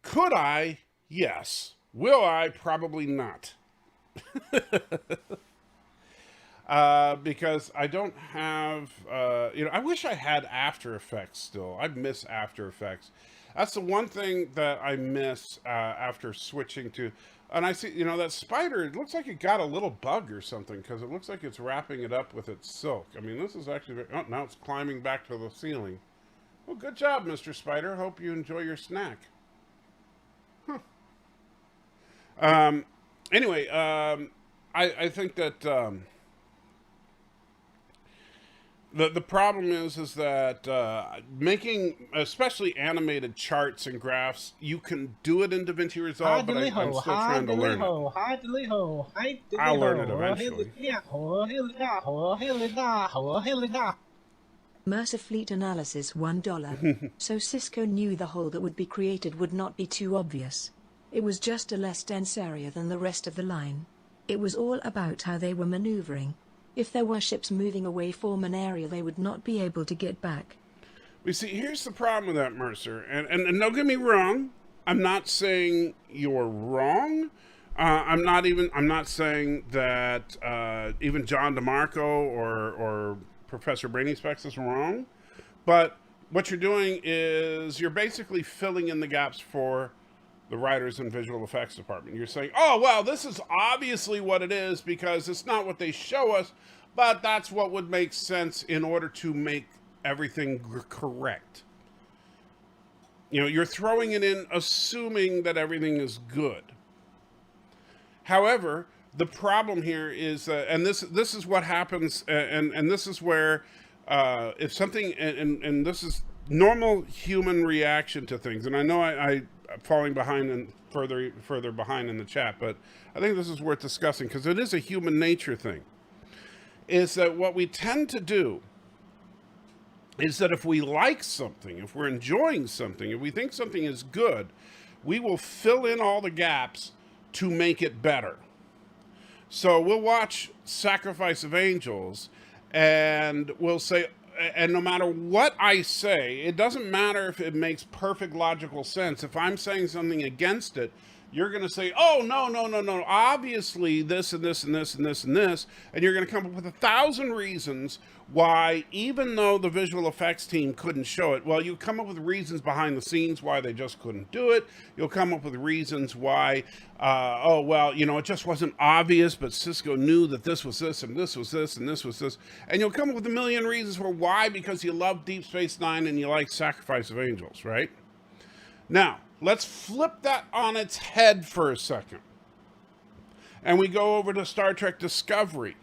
Could I? Yes. Will I? Probably not. Because I don't have, I wish I had After Effects still. I miss After Effects. That's the one thing that I miss after switching to. And I see, that spider, it looks like it got a little bug or something, because it looks like it's wrapping it up with its silk. I mean, this is actually, now it's climbing back to the ceiling. Well, good job, Mr. Spider. Hope you enjoy your snack. Anyway, I think that the problem is that making, especially animated charts and graphs, you can do it in DaVinci Resolve, but I'm still trying to learn it. I'll learn it eventually. Mercer Fleet Analysis $1. So Cisco knew the hole that would be created would not be too obvious. It was just a less dense area than the rest of the line. It was all about how they were maneuvering. If there were ships moving away from an area, they would not be able to get back. We see, here's the problem with that, Mercer. And don't get me wrong. I'm not saying you're wrong. I'm not saying that even John DeMarco or Professor Brainy Specs is wrong. But what you're doing is you're basically filling in the gaps for the writers and visual effects department. You're saying, oh, well, this is obviously what it is because it's not what they show us, but that's what would make sense in order to make everything correct. You're throwing it in assuming that everything is good. However, the problem here is, and this is what happens, and this is where if something, and this is normal human reaction to things, and I know I'm falling behind and further behind in the chat, but I think this is worth discussing because it is a human nature thing, is that what we tend to do is that if we like something, if we're enjoying something, if we think something is good, we will fill in all the gaps to make it better. So we'll watch Sacrifice of Angels and we'll say, and no matter what I say, it doesn't matter if it makes perfect logical sense. If I'm saying something against it, you're going to say, oh, no. Obviously, this and this and this and this and this. And you're going to come up with 1,000 reasons why, even though the visual effects team couldn't show it, well, you come up with reasons behind the scenes why they just couldn't do it. You'll come up with reasons why, it just wasn't obvious, but Cisco knew that this was this and this was this and this was this. And you'll come up with a million reasons for why, because you love Deep Space Nine and you like Sacrifice of Angels, right? Now, let's flip that on its head for a second. And we go over to Star Trek Discovery.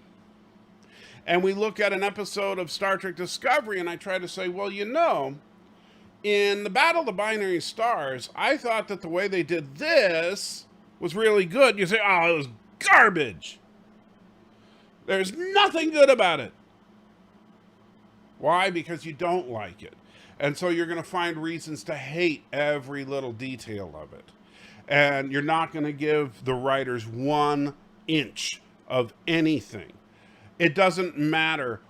And we look at an episode of Star Trek Discovery, and I try to say, well, in the Battle of the Binary Stars, I thought that the way they did this was really good. You say, oh, it was garbage. There's nothing good about it. Why? Because you don't like it. And so you're going to find reasons to hate every little detail of it. And you're not going to give the writers 1 inch of anything. It doesn't matter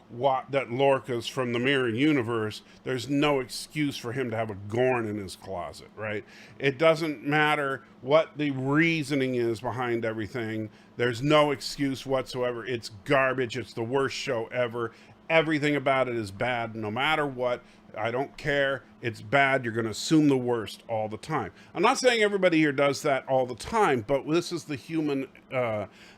that Lorca's from the Mirror Universe. There's no excuse for him to have a Gorn in his closet, right? It doesn't matter what the reasoning is behind everything. There's no excuse whatsoever. It's garbage. It's the worst show ever. Everything about it is bad, no matter what. I don't care. It's bad. You're going to assume the worst all the time. I'm not saying everybody here does that all the time, but this is the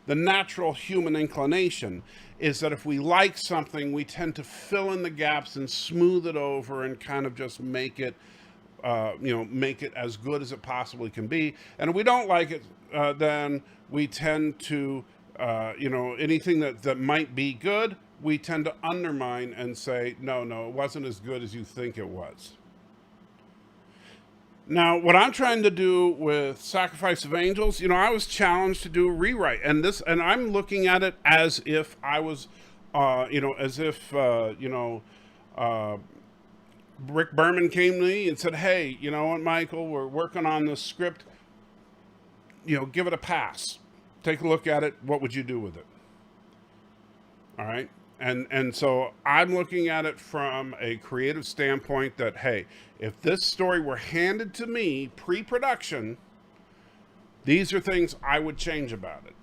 natural human inclination, is that if we like something, we tend to fill in the gaps and smooth it over and kind of just make it as good as it possibly can be. And if we don't like it, then we tend to, anything that might be good, we tend to undermine and say, no, it wasn't as good as you think it was. Now, what I'm trying to do with Sacrifice of Angels, I was challenged to do a rewrite, and I'm looking at it as if I was, Rick Berman came to me and said, hey, you know what, Michael, we're working on this script, give it a pass. Take a look at it. What would you do with it? All right. And so I'm looking at it from a creative standpoint that, hey, if this story were handed to me pre-production, these are things I would change about it.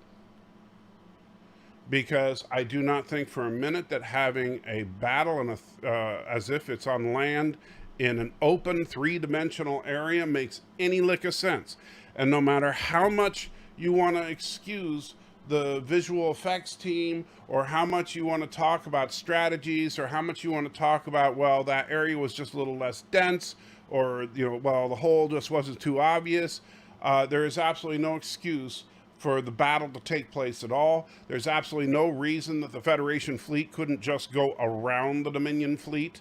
Because I do not think for a minute that having a battle as if it's on land in an open 3-dimensional area makes any lick of sense. And no matter how much you want to excuse the visual effects team, or how much you want to talk about strategies, or how much you want to talk about, well, that area was just a little less dense, or, the hole just wasn't too obvious. There is absolutely no excuse for the battle to take place at all. There's absolutely no reason that the Federation fleet couldn't just go around the Dominion fleet.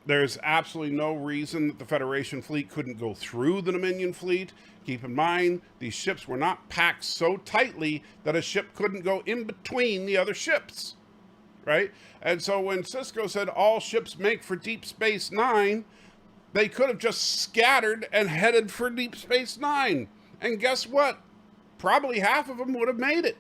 There's absolutely no reason that the Federation fleet couldn't go through the Dominion fleet. Keep in mind, these ships were not packed so tightly that a ship couldn't go in between the other ships, right? And so when Cisco said all ships make for Deep Space Nine, they could have just scattered and headed for Deep Space Nine. And guess what? Probably half of them would have made it.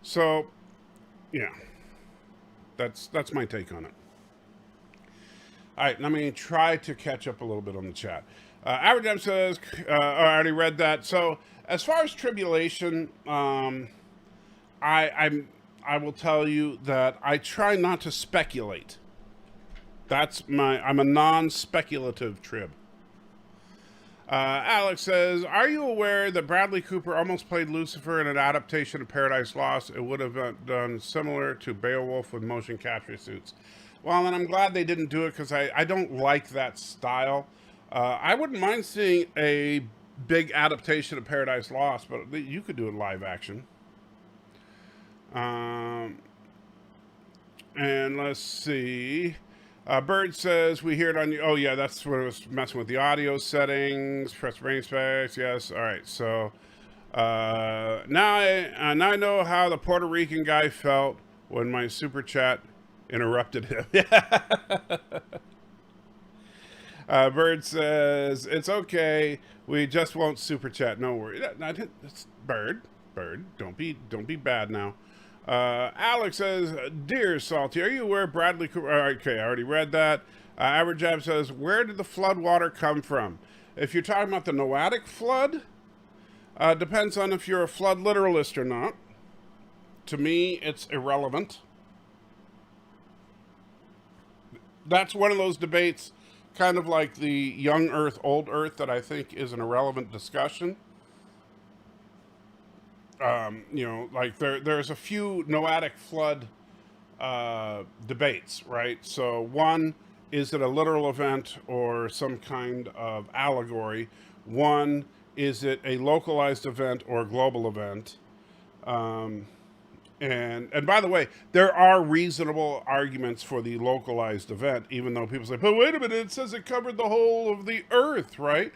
So, yeah, that's my take on it. All right, let me try to catch up a little bit on the chat. Average M says, I already read that. So, as far as tribulation, I will tell you that I try not to speculate. I'm a non-speculative trib. Alex says, are you aware that Bradley Cooper almost played Lucifer in an adaptation of Paradise Lost? It would have done similar to Beowulf with motion capture suits. Well, and I'm glad they didn't do it because I don't like that style. I wouldn't mind seeing a big adaptation of Paradise Lost, but you could do it live action. And let's see. Bird says, we hear it on you. Oh, yeah, that's what I was messing with the audio settings. Press brain space. Yes. All right. So, Now I know how the Puerto Rican guy felt when my super chat interrupted him. Bird says, it's okay. We just won't super chat. No worry. Bird, don't be bad now. Alex says, dear Salty, are you aware Bradley Cooper? Okay, I already read that. Average Jab says, where did the flood water come from? If you're talking about the Noatic flood, depends on if you're a flood literalist or not. To me, it's irrelevant. That's one of those debates, kind of like the young Earth, old Earth, that I think is an irrelevant discussion. Like there's a few Noatic flood debates, right? So one, is it a literal event or some kind of allegory? One, is it a localized event or a global event? And by the way, there are reasonable arguments for the localized event, even though people say, but wait a minute, it says it covered the whole of the Earth, right?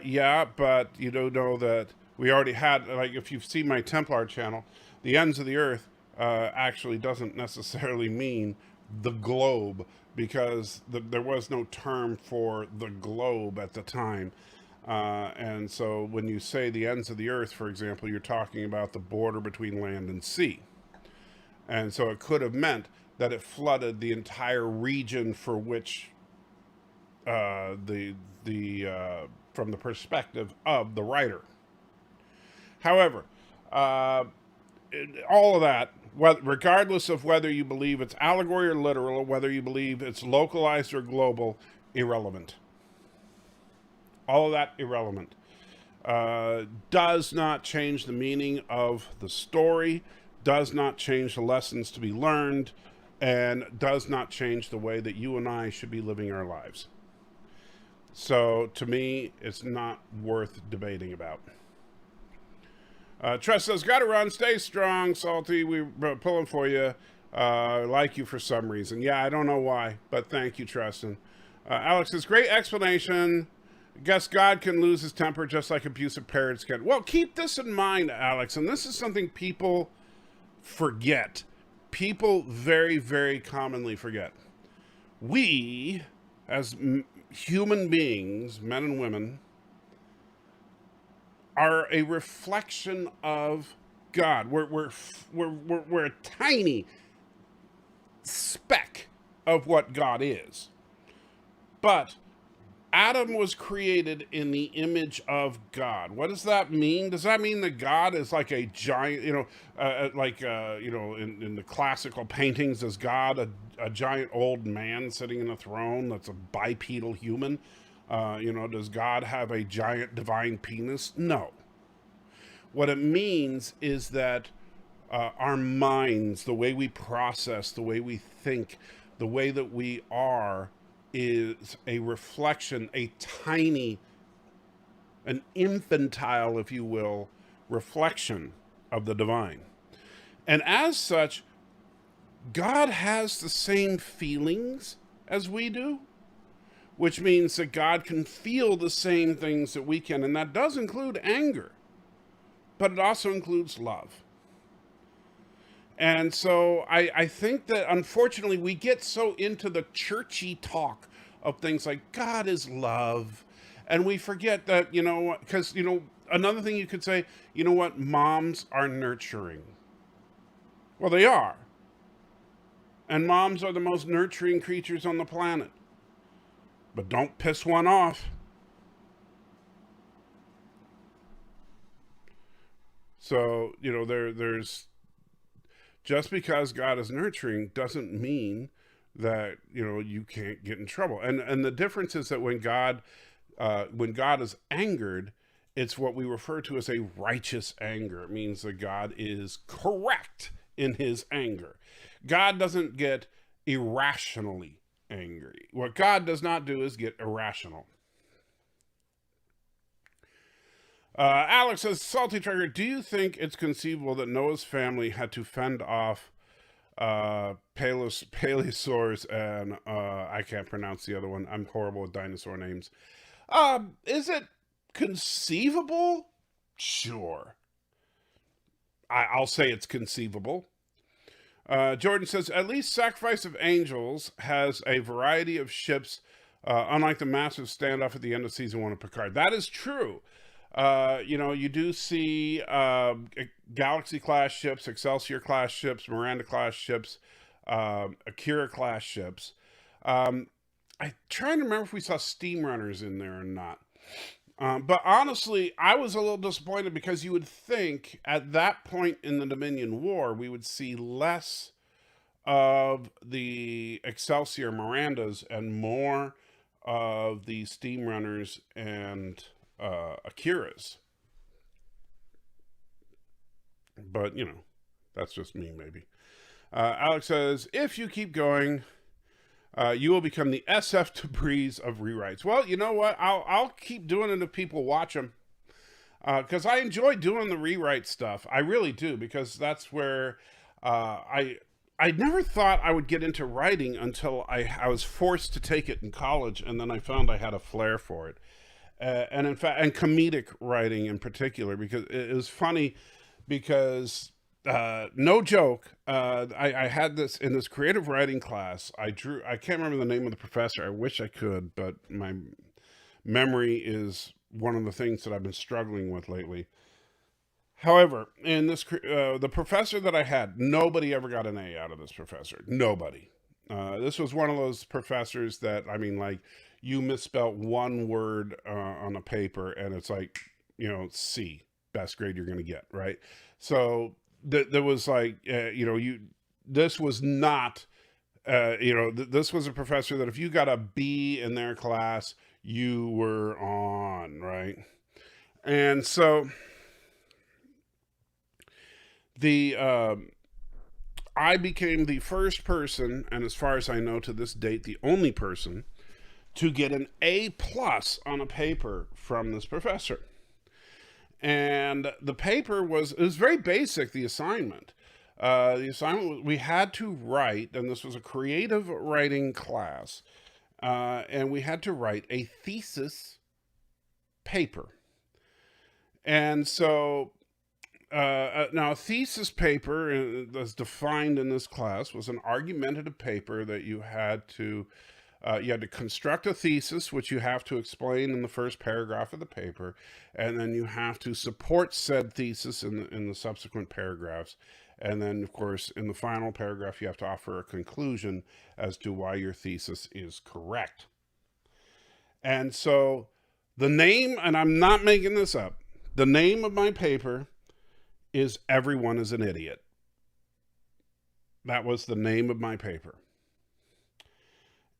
Yeah, but you don't know that we already had, like, if you've seen my Templar channel, the ends of the Earth actually doesn't necessarily mean the globe, because there was no term for the globe at the time. And so when you say the ends of the Earth, for example, you're talking about the border between land and sea. And so it could have meant that it flooded the entire region for which from the perspective of the writer. However, all of that, regardless of whether you believe it's allegory or literal, or whether you believe it's localized or global, irrelevant. All of that irrelevant. Does not change the meaning of the story, does not change the lessons to be learned, and does not change the way that you and I should be living our lives. So to me, it's not worth debating about. Tress says, gotta run, stay strong, Salty, we're pulling for you. Like you for some reason. Yeah, I don't know why, but thank you, Tristan. Alex says, great explanation. Guess God can lose his temper just like abusive parents can. Well, keep this in mind, Alex, and this is something people forget. People very, very commonly forget. We, as human beings, men and women, are a reflection of God. We're a tiny speck of what God is. But Adam was created in the image of God. What does that mean? Does that mean that God is like a giant, in the classical paintings, is God a giant old man sitting in a throne that's a bipedal human? Does God have a giant divine penis? No. What it means is that our minds, the way we process, the way we think, the way that we are, is a reflection, an infantile, if you will, reflection of the divine. And as such, God has the same feelings as we do, which means that God can feel the same things that we can, and that does include anger, but it also includes love. And so I think that, unfortunately, we get so into the churchy talk of things like God is love, and we forget that, because, another thing you could say, moms are nurturing. Well, they are. And moms are the most nurturing creatures on the planet. But don't piss one off. So, there's, just because God is nurturing doesn't mean that, you can't get in trouble. And the difference is that when God is angered, it's what we refer to as a righteous anger. It means that God is correct in his anger. God doesn't get irrationally angry. What God does not do is get irrational. Alex says, Salty Trigger, do you think it's conceivable that Noah's family had to fend off Paleosaurs and I can't pronounce the other one. I'm horrible with dinosaur names. Is it conceivable? Sure. I'll say it's conceivable. Jordan says, at least Sacrifice of Angels has a variety of ships, unlike the massive standoff at the end of season 1 of Picard. That is true. You do see Galaxy-class ships, Excelsior-class ships, Miranda-class ships, Akira-class ships. I'm trying to remember if we saw steam runners in there or not. But honestly, I was a little disappointed because you would think at that point in the Dominion War, we would see less of the Excelsior Mirandas and more of the steam runners and Akiras. But, that's just me, maybe. Alex says, if you keep going, you will become the SF Debris of rewrites. Well, you know what? I'll keep doing it if people watch them. Because I enjoy doing the rewrite stuff. I really do, because that's where I never thought I would get into writing until I was forced to take it in college, and then I found I had a flair for it. And in fact, and comedic writing in particular, because it was funny because... no joke. I had this in this creative writing class. I can't remember the name of the professor. I wish I could, but my memory is one of the things that I've been struggling with lately. However, in this, the professor that I had, nobody ever got an A out of this professor. Nobody. This was one of those professors that, you misspelled one word on a paper and it's like, C, best grade you're going to get, right? So there was this was not, this was a professor that if you got a B in their class, you were on, right? And so I became the first person, and as far as I know to this date, the only person to get an A+ on a paper from this professor. And the paper was very basic, the assignment. The assignment, we had to write, and this was a creative writing class, and we had to write a thesis paper. And so, now a thesis paper, as defined in this class, was an argumentative paper that you had to construct a thesis, which you have to explain in the first paragraph of the paper, and then you have to support said thesis in the subsequent paragraphs. And then, of course, in the final paragraph, you have to offer a conclusion as to why your thesis is correct. And so the name, and I'm not making this up, the name of my paper is Everyone is an Idiot. That was the name of my paper.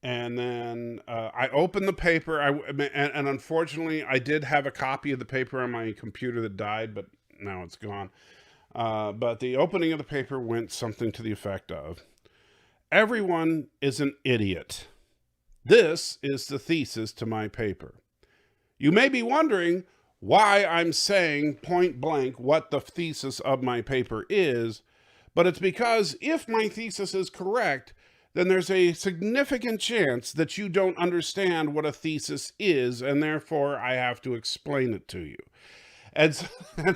And then I opened the paper, and unfortunately, I did have a copy of the paper on my computer that died, but now it's gone. But the opening of the paper went something to the effect of, everyone is an idiot. This is the thesis to my paper. You may be wondering why I'm saying point blank what the thesis of my paper is, but it's because if my thesis is correct, then there's a significant chance that you don't understand what a thesis is, and therefore I have to explain it to you. And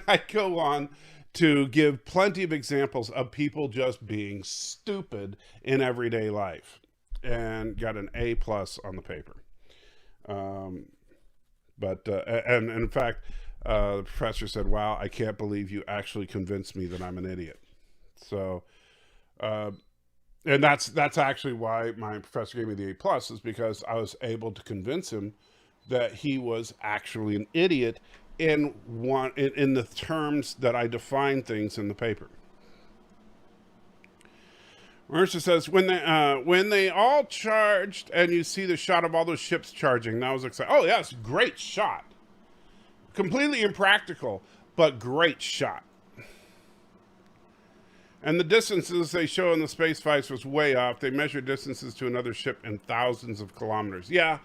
I go on to give plenty of examples of people just being stupid in everyday life, and got an A+ on the paper. And in fact, the professor said, wow, I can't believe you actually convinced me that I'm an idiot. So, and that's actually why my professor gave me the A+, is because I was able to convince him that he was actually an idiot in the terms that I define things in the paper. Marcia says, when they all charged and you see the shot of all those ships charging, and I was excited. Oh, yes, great shot. Completely impractical, but great shot. And the distances they show in the space fights was way off. They measure distances to another ship in thousands of kilometers. Yeah.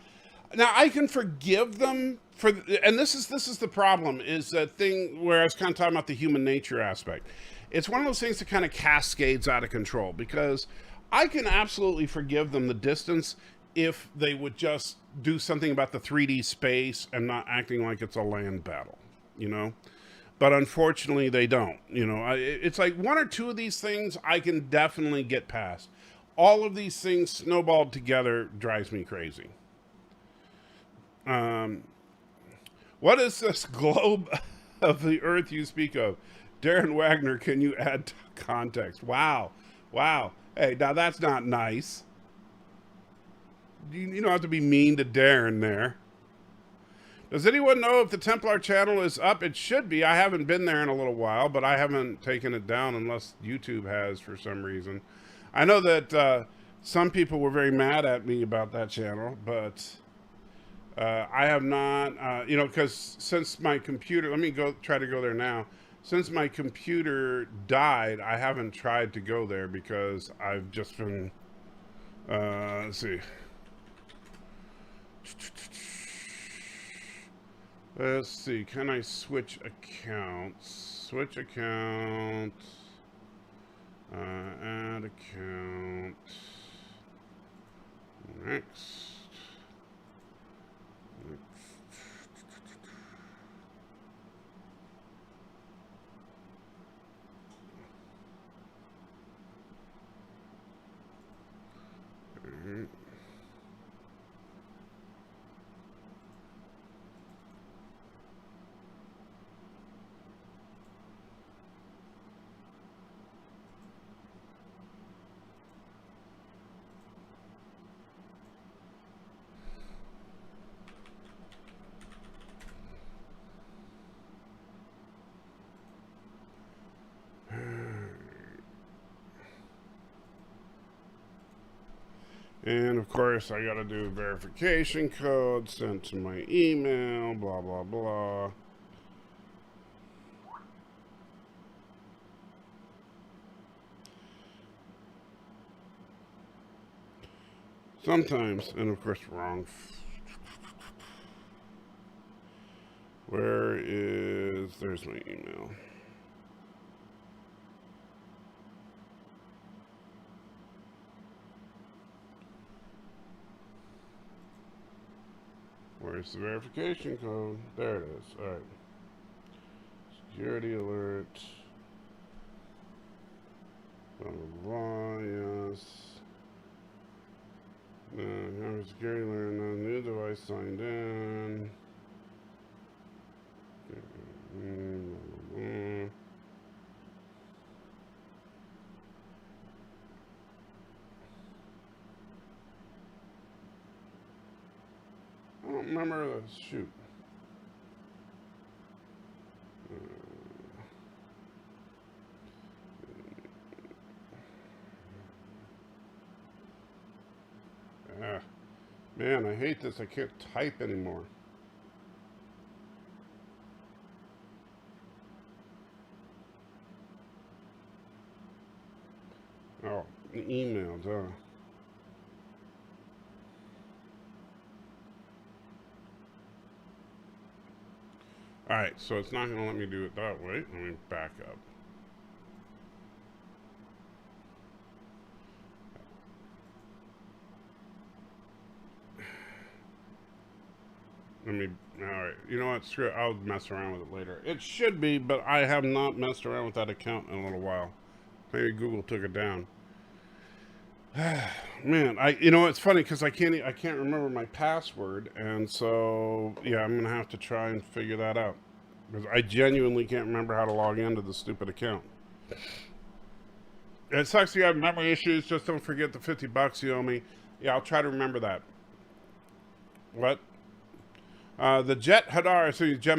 Now, I can forgive them and this is the problem, is that thing where I was kind of talking about the human nature aspect. It's one of those things that kind of cascades out of control, because I can absolutely forgive them the distance if they would just do something about the 3D space and not acting like it's a land battle, But unfortunately, they don't. You know, it's like one or two of these things I can definitely get past. All of these things snowballed together drives me crazy. What is this globe of the earth you speak of? Darren Wagner, can you add context? Wow. Hey, now that's not nice. You don't have to be mean to Darren there. Does anyone know if the Templar channel is up? It should be. I haven't been there in a little while, but I haven't taken it down unless YouTube has for some reason. I know that some people were very mad at me about that channel, but I have not, because since my computer, let me try to go there now. Since my computer died, I haven't tried to go there because I've just been, let's see. Let's see, can I switch accounts? Switch account. Add account. Next. And of course, I gotta do verification code sent to my email, blah, blah, blah. Sometimes, and of course, wrong. There's my email. Where's the verification code? There it is. All right. Security alert. Blah, blah, blah. Yes. No, security alert. No new device signed in. I don't remember the shoot. Man, I hate this. I can't type anymore. Oh, an email, duh. Alright, so it's not going to let me do it that way. Let me back up. Alright, you know what, screw it, I'll mess around with it later. It should be, but I have not messed around with that account in a little while. Maybe Google took it down. Man, it's funny because I can't remember my password, and so yeah, I'm gonna have to try and figure that out because I genuinely can't remember how to log into the stupid account. It sucks you have memory issues. Just don't forget the $50 you owe me. Yeah, I'll try to remember that. What? The Jem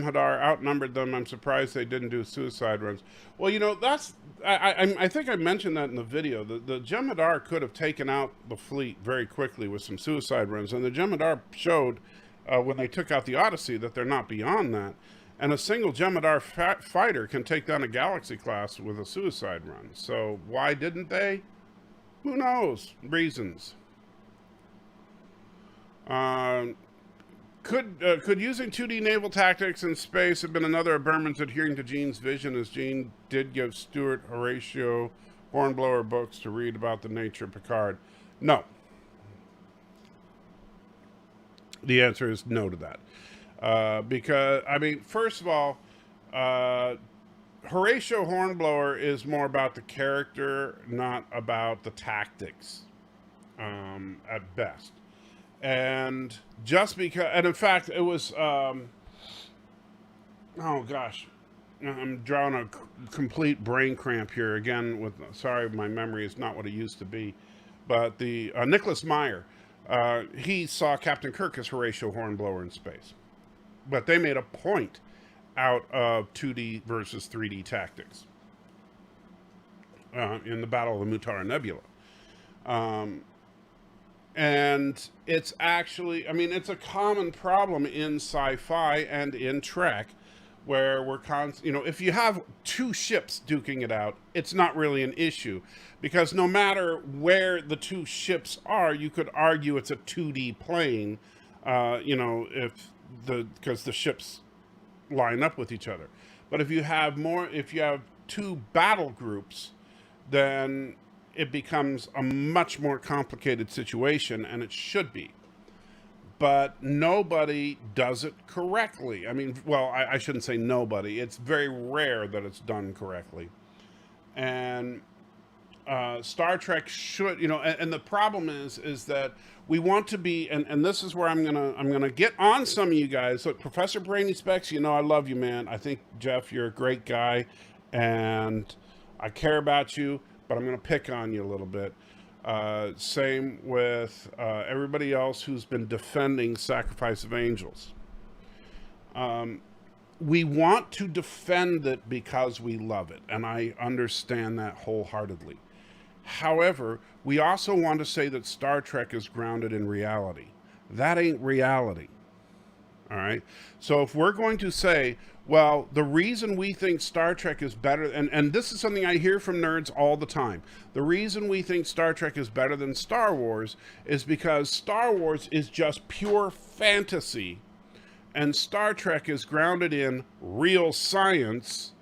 Hadar outnumbered them. I'm surprised they didn't do suicide runs. Well, that's I think I mentioned that in the video. The Jem Hadar could have taken out the fleet very quickly with some suicide runs, and the Jem Hadar showed when they took out the Odyssey that they're not beyond that. And a single Jem Hadar fighter can take down a Galaxy class with a suicide run. So why didn't they? Who knows? Reasons. Could using 2D naval tactics in space have been another of Berman's adhering to Gene's vision, as Gene did give Stuart Horatio Hornblower books to read about the nature of Picard? No. The answer is no to that. Because, first of all, Horatio Hornblower is more about the character, not about the tactics, at best. And just because, and in fact, it was, oh gosh, I'm drawing a complete brain cramp here again. Sorry, my memory is not what it used to be. But the Nicholas Meyer, he saw Captain Kirk as Horatio Hornblower in space. But they made a point out of 2D versus 3D tactics in the Battle of the Mutara Nebula. And it's actually, I mean, it's a common problem in sci-fi and in Trek, where we're if you have two ships duking it out, it's not really an issue, because no matter where the two ships are, you could argue it's a 2D plane, because the ships line up with each other. But if you have two battle groups, then it becomes a much more complicated situation, and it should be. But nobody does it correctly. I mean, well, I shouldn't say nobody. It's very rare that it's done correctly. And Star Trek should, and the problem is that we want to be, and this is where I'm gonna get on some of you guys. Look, Professor Brainy Specs, I love you, man. I think, Jeff, you're a great guy, and I care about you, but I'm gonna pick on you a little bit. Same with everybody else who's been defending Sacrifice of Angels. We want to defend it because we love it, and I understand that wholeheartedly. However, we also want to say that Star Trek is grounded in reality. That ain't reality. All right? So if we're going to say, well, the reason we think Star Trek is better, and this is something I hear from nerds all the time, the reason we think Star Trek is better than Star Wars is because Star Wars is just pure fantasy, and Star Trek is grounded in real science.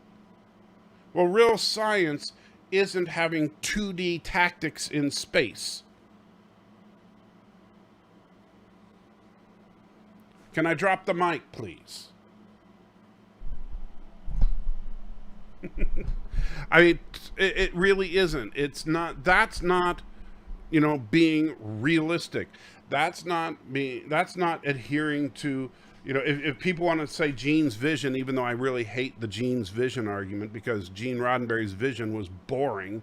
Well, real science isn't having 2D tactics in space. Can I drop the mic, please? I mean, it really isn't. It's not. That's not, being realistic. That's not adhering to, if people want to say Gene's vision, even though I really hate the Gene's vision argument, because Gene Roddenberry's vision was boring.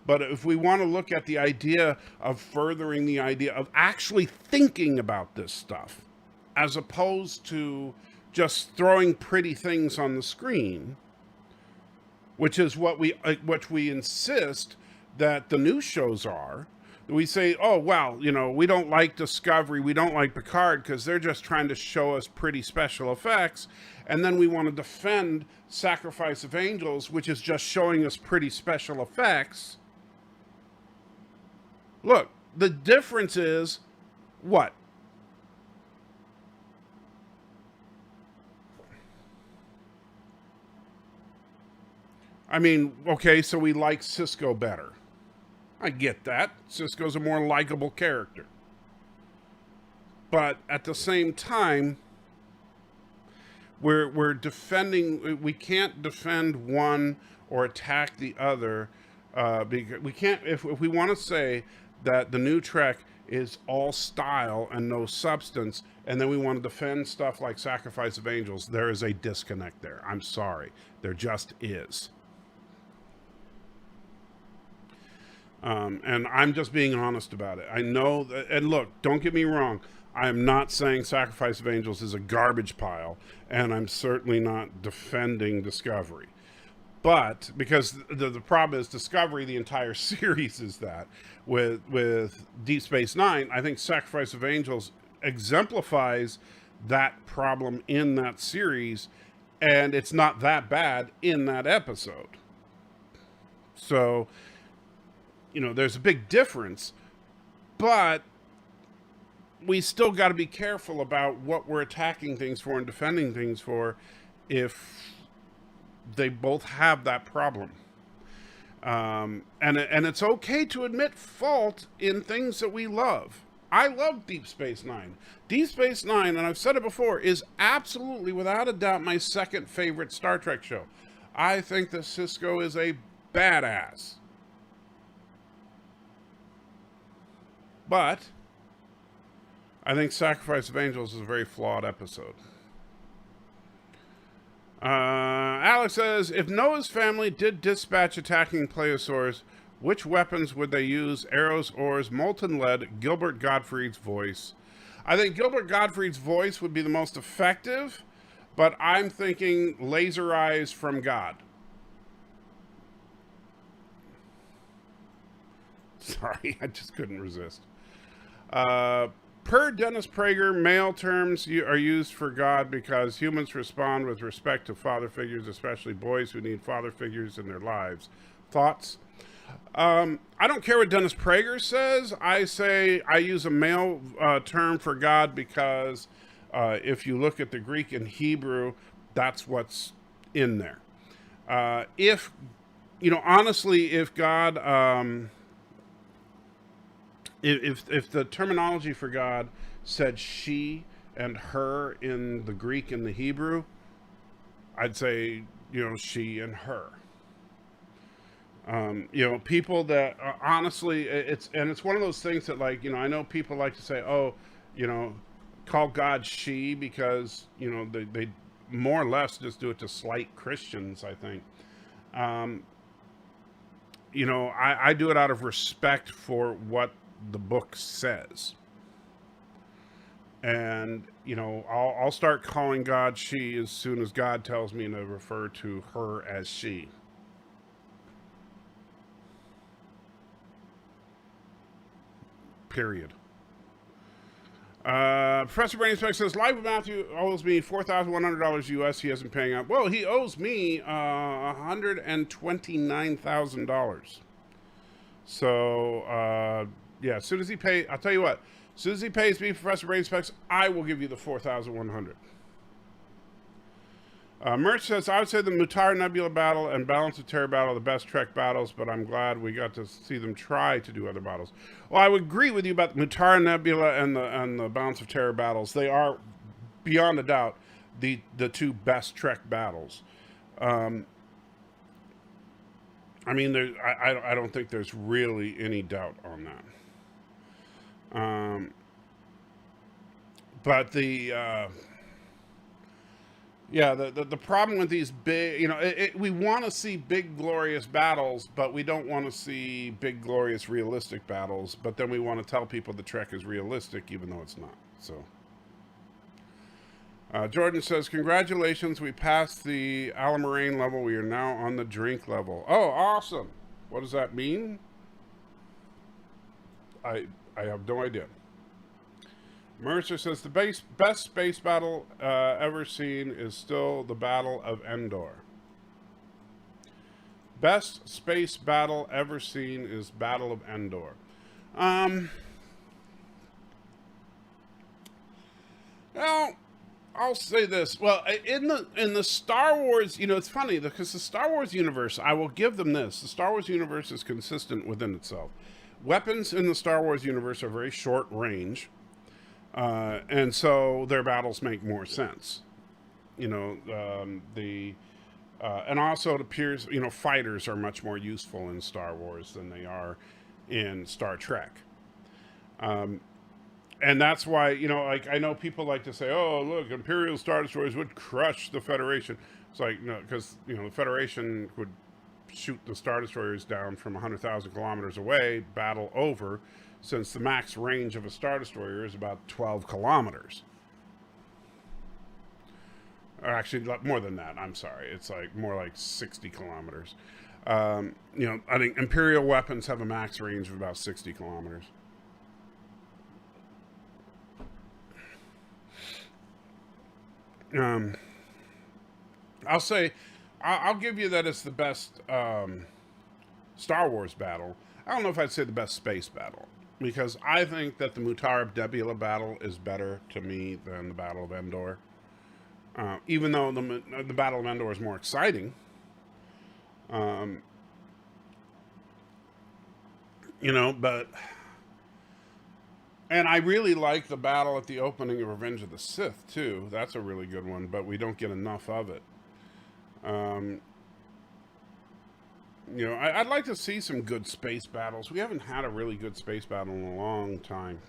But if we want to look at the idea of furthering the idea of actually thinking about this stuff, as opposed to just throwing pretty things on the screen, which is what we insist that the new shows are. We say, oh, well, we don't like Discovery, we don't like Picard because they're just trying to show us pretty special effects. And then we want to defend Sacrifice of Angels, which is just showing us pretty special effects. Look, the difference is what? I mean, okay, so we like Cisco better. I get that. Cisco's a more likable character. But at the same time, we're defending, we can't defend one or attack the other. Because we can't, if we want to say that the new Trek is all style and no substance, and then we want to defend stuff like Sacrifice of Angels, there is a disconnect there. I'm sorry. There just is. And I'm just being honest about it. I know that, and look, don't get me wrong. I am not saying Sacrifice of Angels is a garbage pile, and I'm certainly not defending Discovery. But, because the problem is Discovery, the entire series is that. With Deep Space Nine, I think Sacrifice of Angels exemplifies that problem in that series, and it's not that bad in that episode. So, there's a big difference, but we still got to be careful about what we're attacking things for and defending things for if they both have that problem. And it's okay to admit fault in things that we love. I love Deep Space Nine. Deep Space Nine, and I've said it before, is absolutely, without a doubt, my second favorite Star Trek show. I think that Sisko is a badass. But I think Sacrifice of Angels is a very flawed episode. Alex says, if Noah's family did dispatch attacking plesiosaurs, which weapons would they use? Arrows, oars, molten lead, Gilbert Gottfried's voice. I think Gilbert Gottfried's voice would be the most effective, but I'm thinking laser eyes from God. Sorry, I just couldn't resist. Per Dennis Prager, male terms are used for God because humans respond with respect to father figures, especially boys who need father figures in their lives. Thoughts? I don't care what Dennis Prager says. I say I use a male term for God because if you look at the Greek and Hebrew, that's what's in there. If, honestly, if God... If the terminology for God said she and her in the Greek and the Hebrew, I'd say, she and her. People that honestly, it's one of those things that, like, I know people like to say, call God she because, they more or less just do it to slight Christians, I think. I do it out of respect for what the book says. And, I'll start calling God she as soon as God tells me to refer to her as she. Period. Professor Brainy Speck says, Live with Matthew owes me $4,100 US. He isn't paying up. Well, he owes me $129,000. So, yeah, as soon as he pays, I'll tell you what, as soon as he pays me, Professor Brainy Specs, I will give you the $4,100. Merch says, I would say the Mutara Nebula battle and Balance of Terror battle are the best Trek battles, but I'm glad we got to see them try to do other battles. Well, I would agree with you about the Mutara Nebula and the Balance of Terror battles. They are, beyond a doubt, the two best Trek battles. I mean, I don't think there's really any doubt on that. But the problem with these big, we want to see big glorious battles, but we don't want to see big glorious realistic battles. But then we want to tell people the Trek is realistic, even though it's not. So, Jordan says, congratulations, we passed the Alamarine level. We are now on the drink level. Oh, awesome. What does that mean? I have no idea. Mercer says the best space battle ever seen is still the Battle of Endor. Best space battle ever seen is Battle of Endor. Well, I'll say this. Well, in the Star Wars, it's funny because the Star Wars universe, I will give them this. The Star Wars universe is consistent within itself. Weapons in the Star Wars universe are very short range, and so their battles make more sense. And also it appears, fighters are much more useful in Star Wars than they are in Star Trek. And that's why, I know people like to say, oh, look, Imperial Star Destroyers would crush the Federation. It's like, no, because, the Federation would shoot the Star Destroyers down from 100,000 kilometers away, battle over, since the max range of a Star Destroyer is about 12 kilometers. Or actually, more than that, I'm sorry. It's more like 60 kilometers. I think Imperial weapons have a max range of about 60 kilometers. I'll say, I'll give you that it's the best Star Wars battle. I don't know if I'd say the best space battle, because I think that the Mutara Nebula battle is better to me than the Battle of Endor. Even though the Battle of Endor is more exciting. But... And I really like the battle at the opening of Revenge of the Sith, too. That's a really good one, but we don't get enough of it. You know, I'd like to see some good space battles. We haven't had a really good space battle in a long time.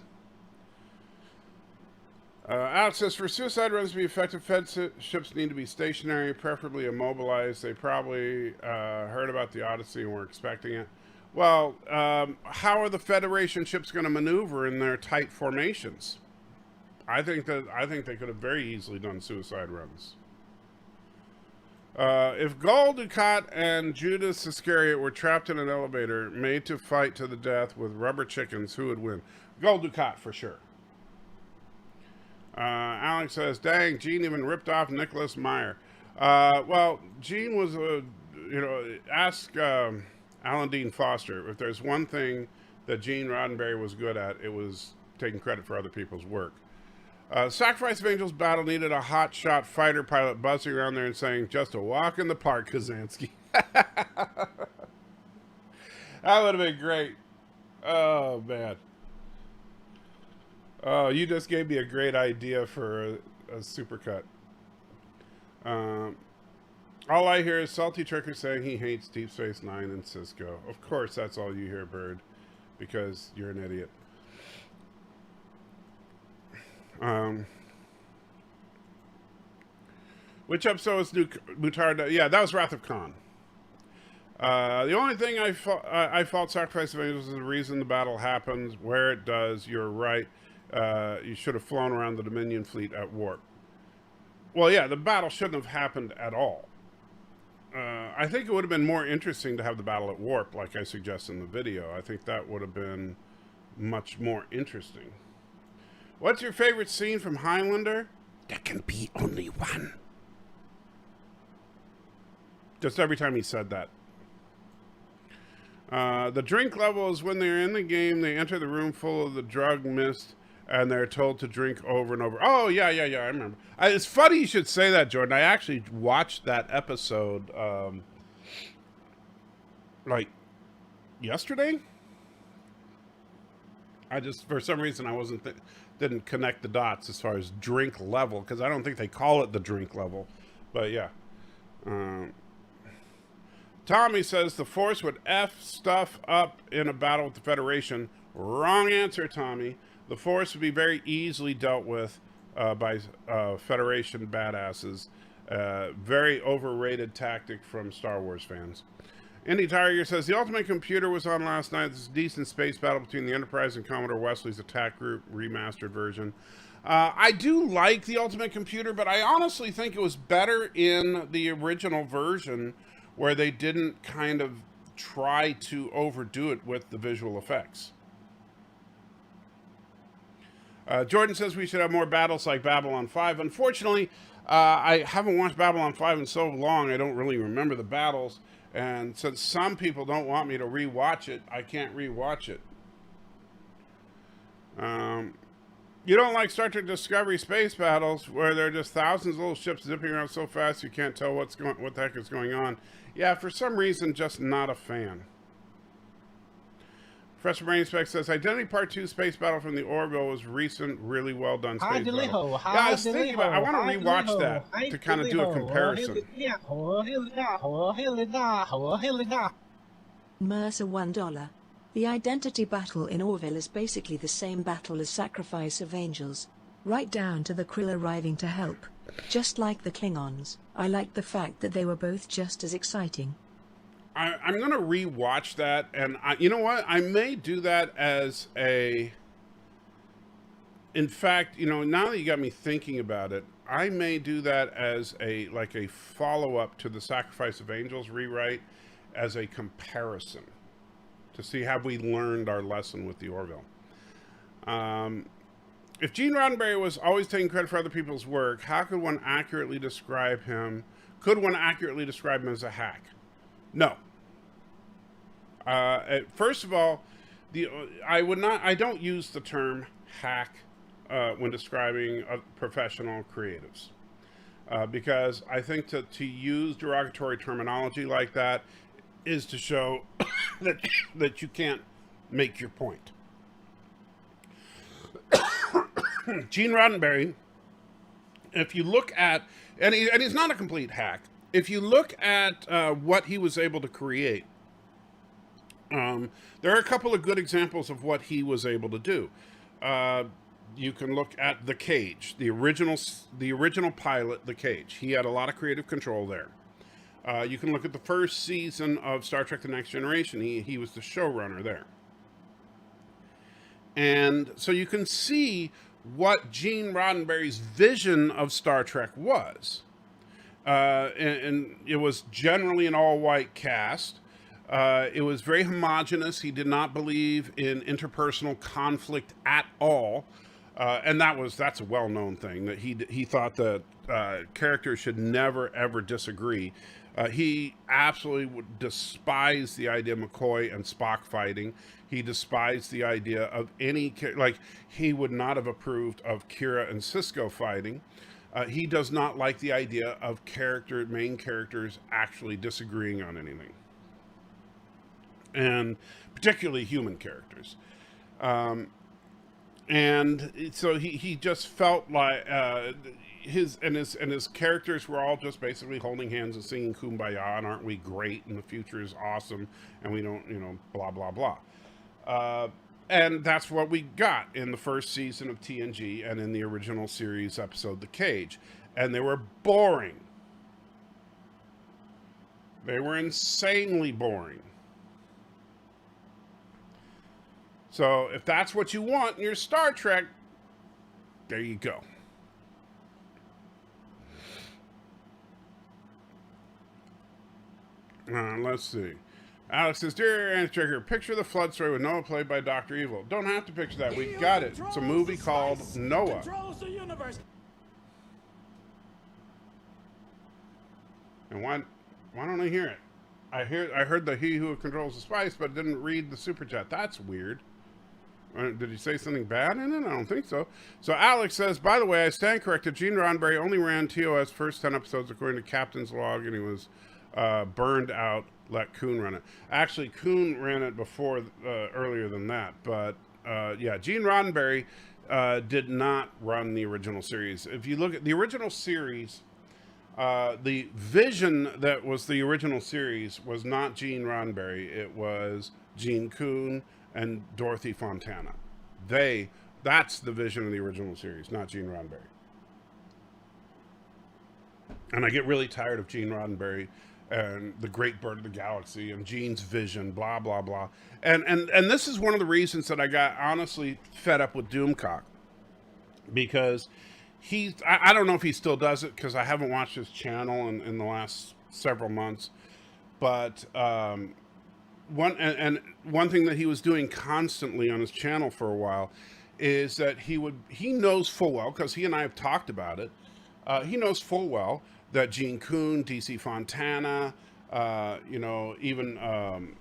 Alex says, for suicide runs to be effective, Fed ships need to be stationary, preferably immobilized. They probably heard about the Odyssey and were expecting it. Well, how are the Federation ships going to maneuver in their tight formations? I think they could have very easily done suicide runs. If Gul Dukat and Judas Iscariot were trapped in an elevator made to fight to the death with rubber chickens, who would win? Gul Dukat for sure. Alex says, dang, Gene even ripped off Nicholas Meyer. Well, Gene was ask Alan Dean Foster. If there's one thing that Gene Roddenberry was good at, it was taking credit for other people's work. Sacrifice of Angels battle needed a hotshot fighter pilot buzzing around there and saying, just a walk in the park, Kazansky. That would have been great. Oh, man. Oh, you just gave me a great idea for a supercut. All I hear is Salty Tricker saying he hates Deep Space Nine and Cisco. Of course, that's all you hear, Bird, because you're an idiot. Which episode was Mutarda? Yeah, that was Wrath of Khan. The only thing I fault Sacrifice of Angels is the reason the battle happens where it does. You're right. You should have flown around the Dominion fleet at warp. Well, yeah, the battle shouldn't have happened at all. I think it would have been more interesting to have the battle at warp, like I suggest in the video. I think that would have been much more interesting. What's your favorite scene from Highlander? There can be only one. Just every time he said that. The drink level is when they're in the game, they enter the room full of the drug mist, and they're told to drink over and over. Oh, yeah, I remember. It's funny you should say that, Jordan. I actually watched that episode, like, yesterday. I just, for some reason, I didn't connect the dots as far as drink level, because I don't think they call it the drink level. But, yeah. Tommy says the Force would F stuff up in a battle with the Federation. Wrong answer, Tommy. The Force would be very easily dealt with by Federation badasses. Very overrated tactic from Star Wars fans. Indy Tiger says the Ultimate Computer was on last night. This is a decent space battle between the Enterprise and Commodore Wesley's attack group remastered version. I do like the Ultimate Computer, but I honestly think it was better in the original version, where they didn't kind of try to overdo it with the visual effects. Jordan says we should have more battles like Babylon 5. Unfortunately, I haven't watched Babylon 5 in so long, I don't really remember the battles. And since some people don't want me to rewatch it, I can't rewatch it. You don't like Star Trek Discovery space battles where there are just thousands of little ships zipping around so fast you can't tell what the heck is going on. Yeah, for some reason, just not a fan. Professor Brainspec says, Identity Part 2 space battle from the Orville was recent, really well done space battle. Yeah, I was thinking about I want to rewatch that to kind of do a comparison. Mercer $1. The Identity battle in Orville is basically the same battle as Sacrifice of Angels, right down to the Krill arriving to help. Just like the Klingons, I liked the fact that they were both just as exciting. I'm going to re-watch that, and you know what? I may do that as a... In fact, you know, now that you got me thinking about it, I may do that as a follow-up to the Sacrifice of Angels rewrite as a comparison to see have we learned our lesson with the Orville. If Gene Roddenberry was always taking credit for other people's work, how could one accurately describe him? Could one accurately describe him as a hack? No. First of all, I don't use the term hack when describing professional creatives, because I think to use derogatory terminology like that is to show that you can't make your point. Gene Roddenberry, if you look at, and he's not a complete hack, if you look at what he was able to create There are a couple of good examples of what he was able to do. You can look at The Cage, the original pilot, The Cage. He had a lot of creative control there. You can look at the first season of Star Trek The Next Generation. He was the showrunner there. And so you can see what Gene Roddenberry's vision of Star Trek was. And it was generally an all-white cast. It was very homogenous. He did not believe in interpersonal conflict at all. And that's a well-known thing, that he thought that characters should never, ever disagree. He absolutely would despise the idea of McCoy and Spock fighting. He despised the idea of he would not have approved of Kira and Sisko fighting. He does not like the idea of main characters actually disagreeing on anything. And particularly human characters. And so he just felt like his characters were all just basically holding hands and singing Kumbaya, and aren't we great, and the future is awesome, and we don't, blah, blah, blah. And that's what we got in the first season of TNG and in the original series episode, The Cage. And they were boring. They were insanely boring. So if that's what you want in your Star Trek, there you go. Let's see. Alex says, "Dear Anti-Trekker, picture the flood story with Noah played by Dr. Evil." Don't have to picture that. We got it. It's a movie called Noah. And why don't I hear it? I heard the He Who Controls the Spice, but didn't read the super chat. That's weird. Did he say something bad in it? I don't think so. So Alex says, "By the way, I stand corrected. Gene Roddenberry only ran TOS first 10 episodes according to Captain's log, and he was burned out. Let Kuhn run it." Actually, Kuhn ran it before, earlier than that. But yeah, Gene Roddenberry did not run the original series. If you look at the original series, the vision that was the original series was not Gene Roddenberry. It was Gene Kuhn and Dorothy Fontana. That's the vision of the original series, not Gene Roddenberry. And I get really tired of Gene Roddenberry and the Great Bird of the Galaxy and Gene's vision, blah, blah, blah. And this is one of the reasons that I got honestly fed up with Doomcock. Because I don't know if he still does it, because I haven't watched his channel in the last several months. But one thing that he was doing constantly on his channel for a while is that he knows full well, because he and I have talked about it, he knows full well that Gene Kuhn, DC Fontana, even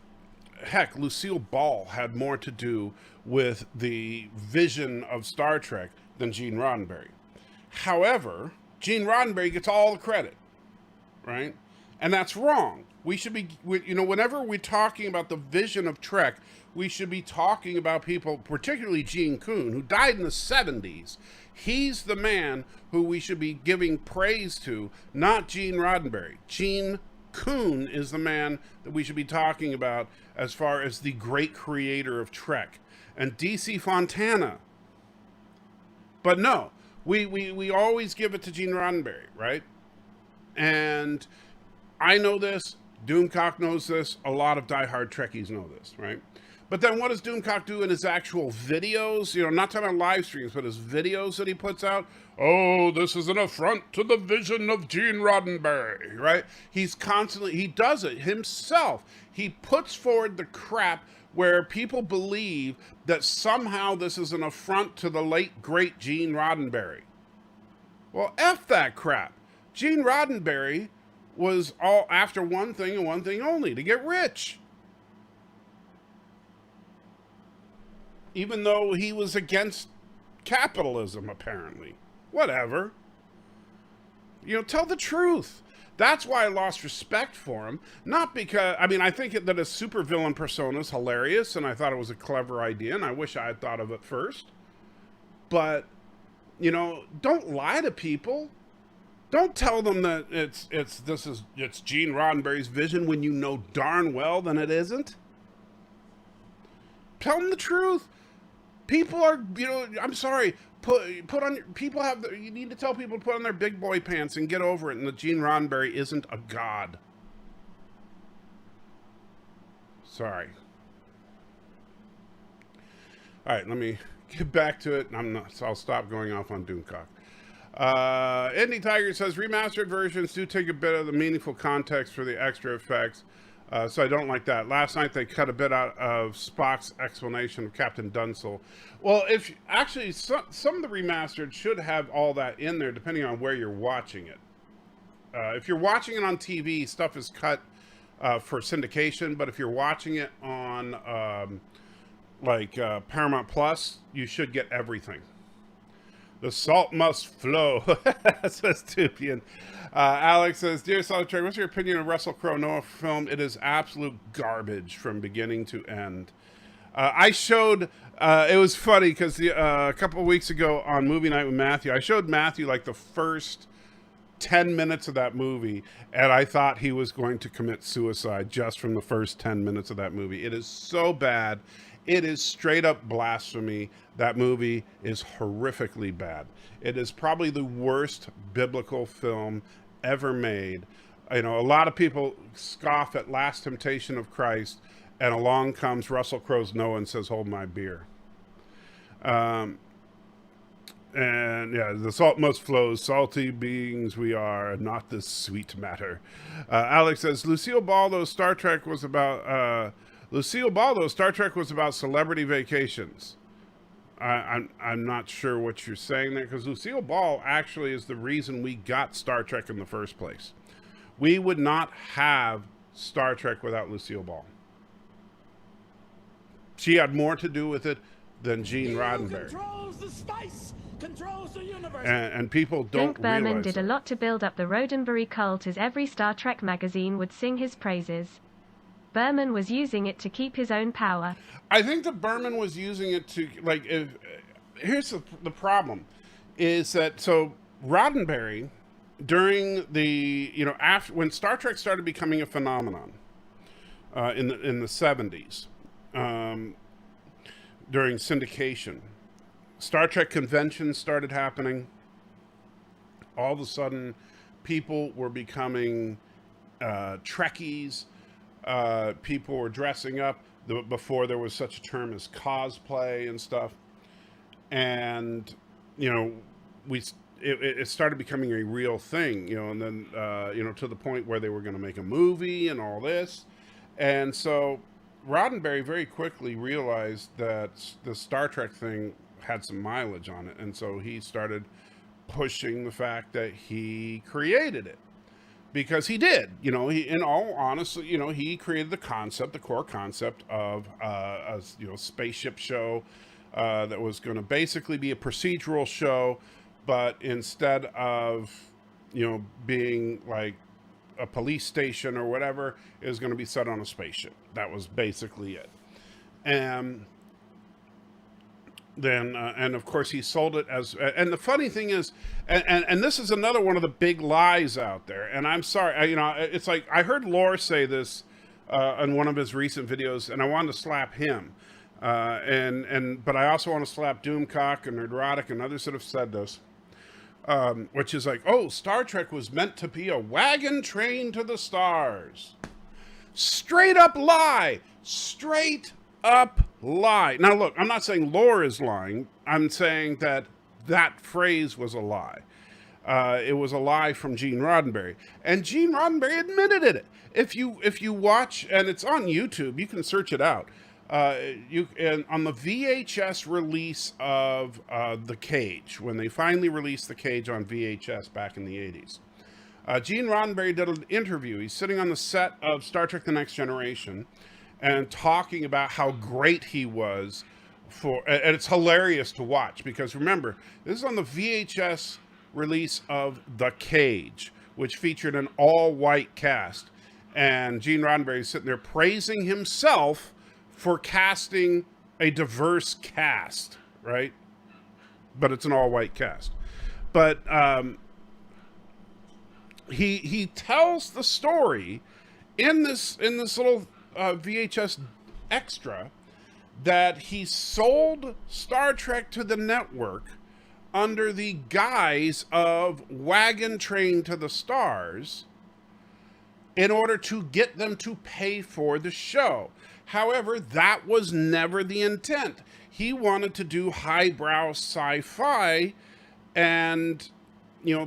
heck, Lucille Ball had more to do with the vision of Star Trek than Gene Roddenberry. However, Gene Roddenberry gets all the credit, right? And that's wrong. We should be, whenever we're talking about the vision of Trek, we should be talking about people, particularly Gene Kuhn, who died in the 70s. He's the man who we should be giving praise to, not Gene Roddenberry. Gene Kuhn is the man that we should be talking about as far as the great creator of Trek. And DC Fontana. But no, we always give it to Gene Roddenberry, right? And I know this, Doomcock knows this, a lot of diehard Trekkies know this, right? But then what does Doomcock do in his actual videos? Not talking about live streams, but his videos that he puts out. "Oh, this is an affront to the vision of Gene Roddenberry," right? He does it himself. He puts forward the crap where people believe that somehow this is an affront to the late, great Gene Roddenberry. Well, F that crap. Gene Roddenberry was all after one thing and one thing only, to get rich. Even though he was against capitalism, apparently. Whatever. Tell the truth. That's why I lost respect for him. Not because, I think that his supervillain persona is hilarious, and I thought it was a clever idea, and I wish I had thought of it first. But, don't lie to people. Don't tell them that it's Gene Roddenberry's vision when you know darn well that it isn't. tell them the truth. People are, I'm sorry. Put on people have. You need to tell people to put on their big boy pants and get over it. And that Gene Roddenberry isn't a god. Sorry. All right, let me get back to it. I'll stop going off on Doomcock. Indy Tiger says remastered versions do take a bit of the meaningful context for the extra effects. So I don't like that. Last night they cut a bit out of Spock's explanation of Captain Dunsel. Well, if actually some of the remastered should have all that in there, depending on where you're watching it. If you're watching it on TV, stuff is cut for syndication. But if you're watching it on Paramount Plus, you should get everything. The salt must flow, says Tupian. Alex says, Dear Solid Trek, what's your opinion of Russell Crowe Noah film? It is absolute garbage from beginning to end. I showed, it was funny because a couple of weeks ago on Movie Night with Matthew, I showed Matthew like the first 10 minutes of that movie, and I thought he was going to commit suicide just from the first 10 minutes of that movie. It is so bad. It is straight up blasphemy. That movie is horrifically bad. It is probably the worst biblical film ever made. A lot of people scoff at Last Temptation of Christ, and along comes Russell Crowe's Noah and says, hold my beer. And yeah, the salt must flow, salty beings we are, not this sweet matter. Alex says, Lucille Ball's Star Trek was about celebrity vacations. I'm not sure what you're saying there, because Lucille Ball actually is the reason we got Star Trek in the first place. We would not have Star Trek without Lucille Ball. She had more to do with it than Gene Roddenberry. Controls the spice, controls the universe. And people don't realize Berman did a lot to build up the Roddenberry cult, as every Star Trek magazine would sing his praises. Berman was using it to keep his own power. I think that Berman was using it to, here's the problem, is that, so Roddenberry, during the, after, when Star Trek started becoming a phenomenon, in the 70s, during syndication, Star Trek conventions started happening. All of a sudden, people were becoming Trekkies. People were dressing up before there was such a term as cosplay and stuff. And, it started becoming a real thing, and then, to the point where they were going to make a movie and all this. And so Roddenberry very quickly realized that the Star Trek thing had some mileage on it. And so he started pushing the fact that he created it. Because he did, in all honesty, he created the core concept of a spaceship show that was going to basically be a procedural show, but instead of, being like a police station or whatever, it was going to be set on a spaceship. That was basically it. And then, and of course he sold it as, and the funny thing is, and this is another one of the big lies out there, and I'm sorry, it's like, I heard Lore say this in one of his recent videos, and I wanted to slap him, but I also want to slap Doomcock and Nerdrotic and others that have said this, which is like, oh, Star Trek was meant to be a wagon train to the stars. Straight up lie. Straight up lie. Now look, I'm not saying Lore is lying. I'm saying that phrase was a lie. It was a lie from Gene Roddenberry, and Gene Roddenberry admitted it. If you watch, and it's on YouTube, you can search it out. And on the VHS release of The Cage, when they finally released The Cage on VHS back in the 80s, Gene Roddenberry did an interview. He's sitting on the set of Star Trek: The Next Generation, and talking about how great he was and it's hilarious to watch, because remember, this is on the VHS release of The Cage, which featured an all-white cast, and Gene Roddenberry is sitting there praising himself for casting a diverse cast, right? But it's an all-white cast. But he tells the story in this little VHS extra that he sold Star Trek to the network under the guise of Wagon Train to the Stars in order to get them to pay for the show. However, that was never the intent. He wanted to do highbrow sci-fi, and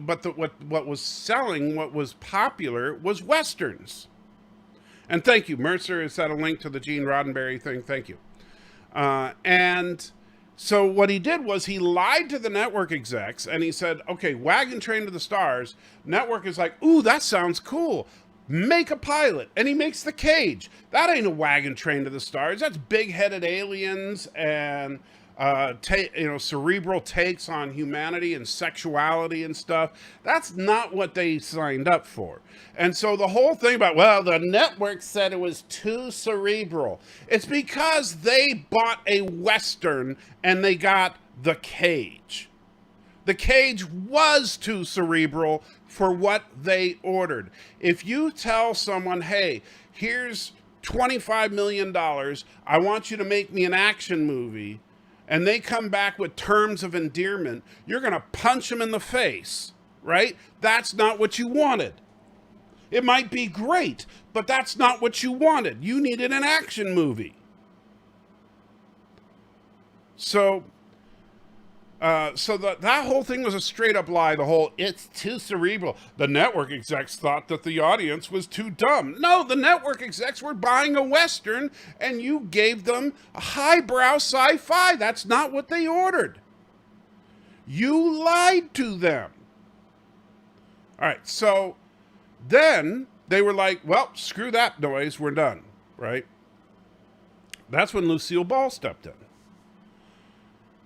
but what was selling, what was popular, was westerns. And thank you, Mercer has set a link to the Gene Roddenberry thing. Thank you. And so what he did was he lied to the network execs, and he said, okay, Wagon Train to the Stars. Network is like, ooh, that sounds cool. Make a pilot. And he makes The Cage. That ain't a Wagon Train to the Stars. That's big-headed aliens and cerebral takes on humanity and sexuality and stuff. That's not what they signed up for. And so the whole thing about, well, the network said it was too cerebral. It's because they bought a Western and they got The Cage. The Cage was too cerebral for what they ordered. If you tell someone, hey, here's $25 million, I want you to make me an action movie, and they come back with terms of endearment, you're going to punch them in the face, right? That's not what you wanted. It might be great, but that's not what you wanted. You needed an action movie. So that whole thing was a straight up lie. The whole, it's too cerebral. The network execs thought that the audience was too dumb. No, the network execs were buying a Western and you gave them a highbrow sci-fi. That's not what they ordered. You lied to them. All right, so then they were like, well, screw that noise. We're done, right? That's when Lucille Ball stepped in.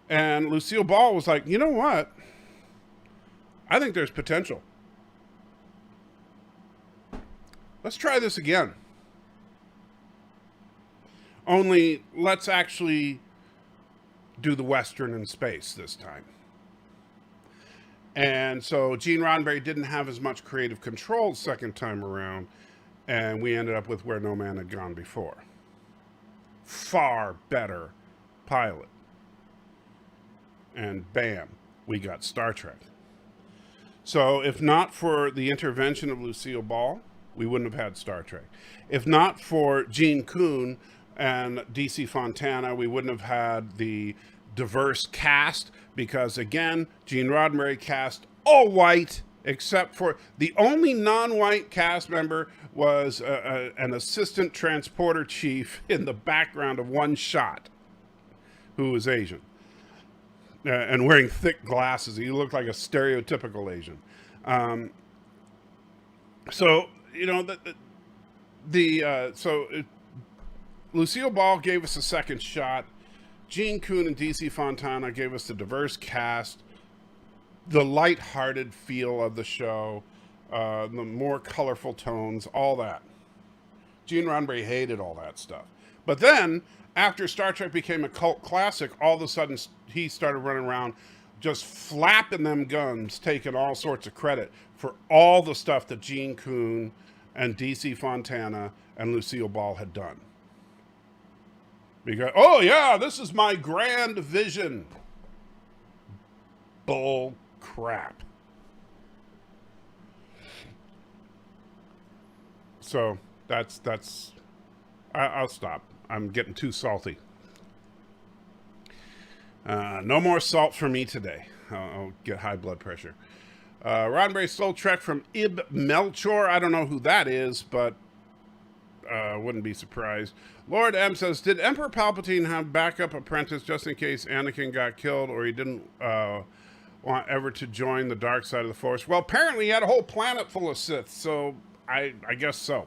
And Lucille Ball was like, you know what? I think there's potential. Let's try this again. Only let's actually do the Western in space this time. And so Gene Roddenberry didn't have as much creative control the second time around, and we ended up with Where No Man Had Gone Before. Far better pilot. And bam, we got Star Trek. So if not for the intervention of Lucille Ball, we wouldn't have had Star Trek. If not for Gene Coon and D.C. Fontana, we wouldn't have had the diverse cast, because again, Gene Roddenberry cast all white, except for the only non-white cast member was an assistant transporter chief in the background of one shot who was Asian. And wearing thick glasses. He looked like a stereotypical Asian. Lucille Ball gave us a second shot. Gene Coon and D.C. Fontana gave us the diverse cast, the lighthearted feel of the show, the more colorful tones, all that. Gene Roddenberry hated all that stuff. But then, after Star Trek became a cult classic, all of a sudden he started running around just flapping them guns, taking all sorts of credit for all the stuff that Gene Coon and D.C. Fontana and Lucille Ball had done. Because, oh yeah, this is my grand vision. Bull crap. So I'll stop. I'm getting too salty. No more salt for me today. I'll get high blood pressure. Roddenberry stole Trek from Ib Melchior. I don't know who that is, but wouldn't be surprised. Lord M says, did Emperor Palpatine have backup apprentice just in case Anakin got killed or he didn't want ever to join the dark side of the Force? Well, apparently he had a whole planet full of Sith, so I guess so.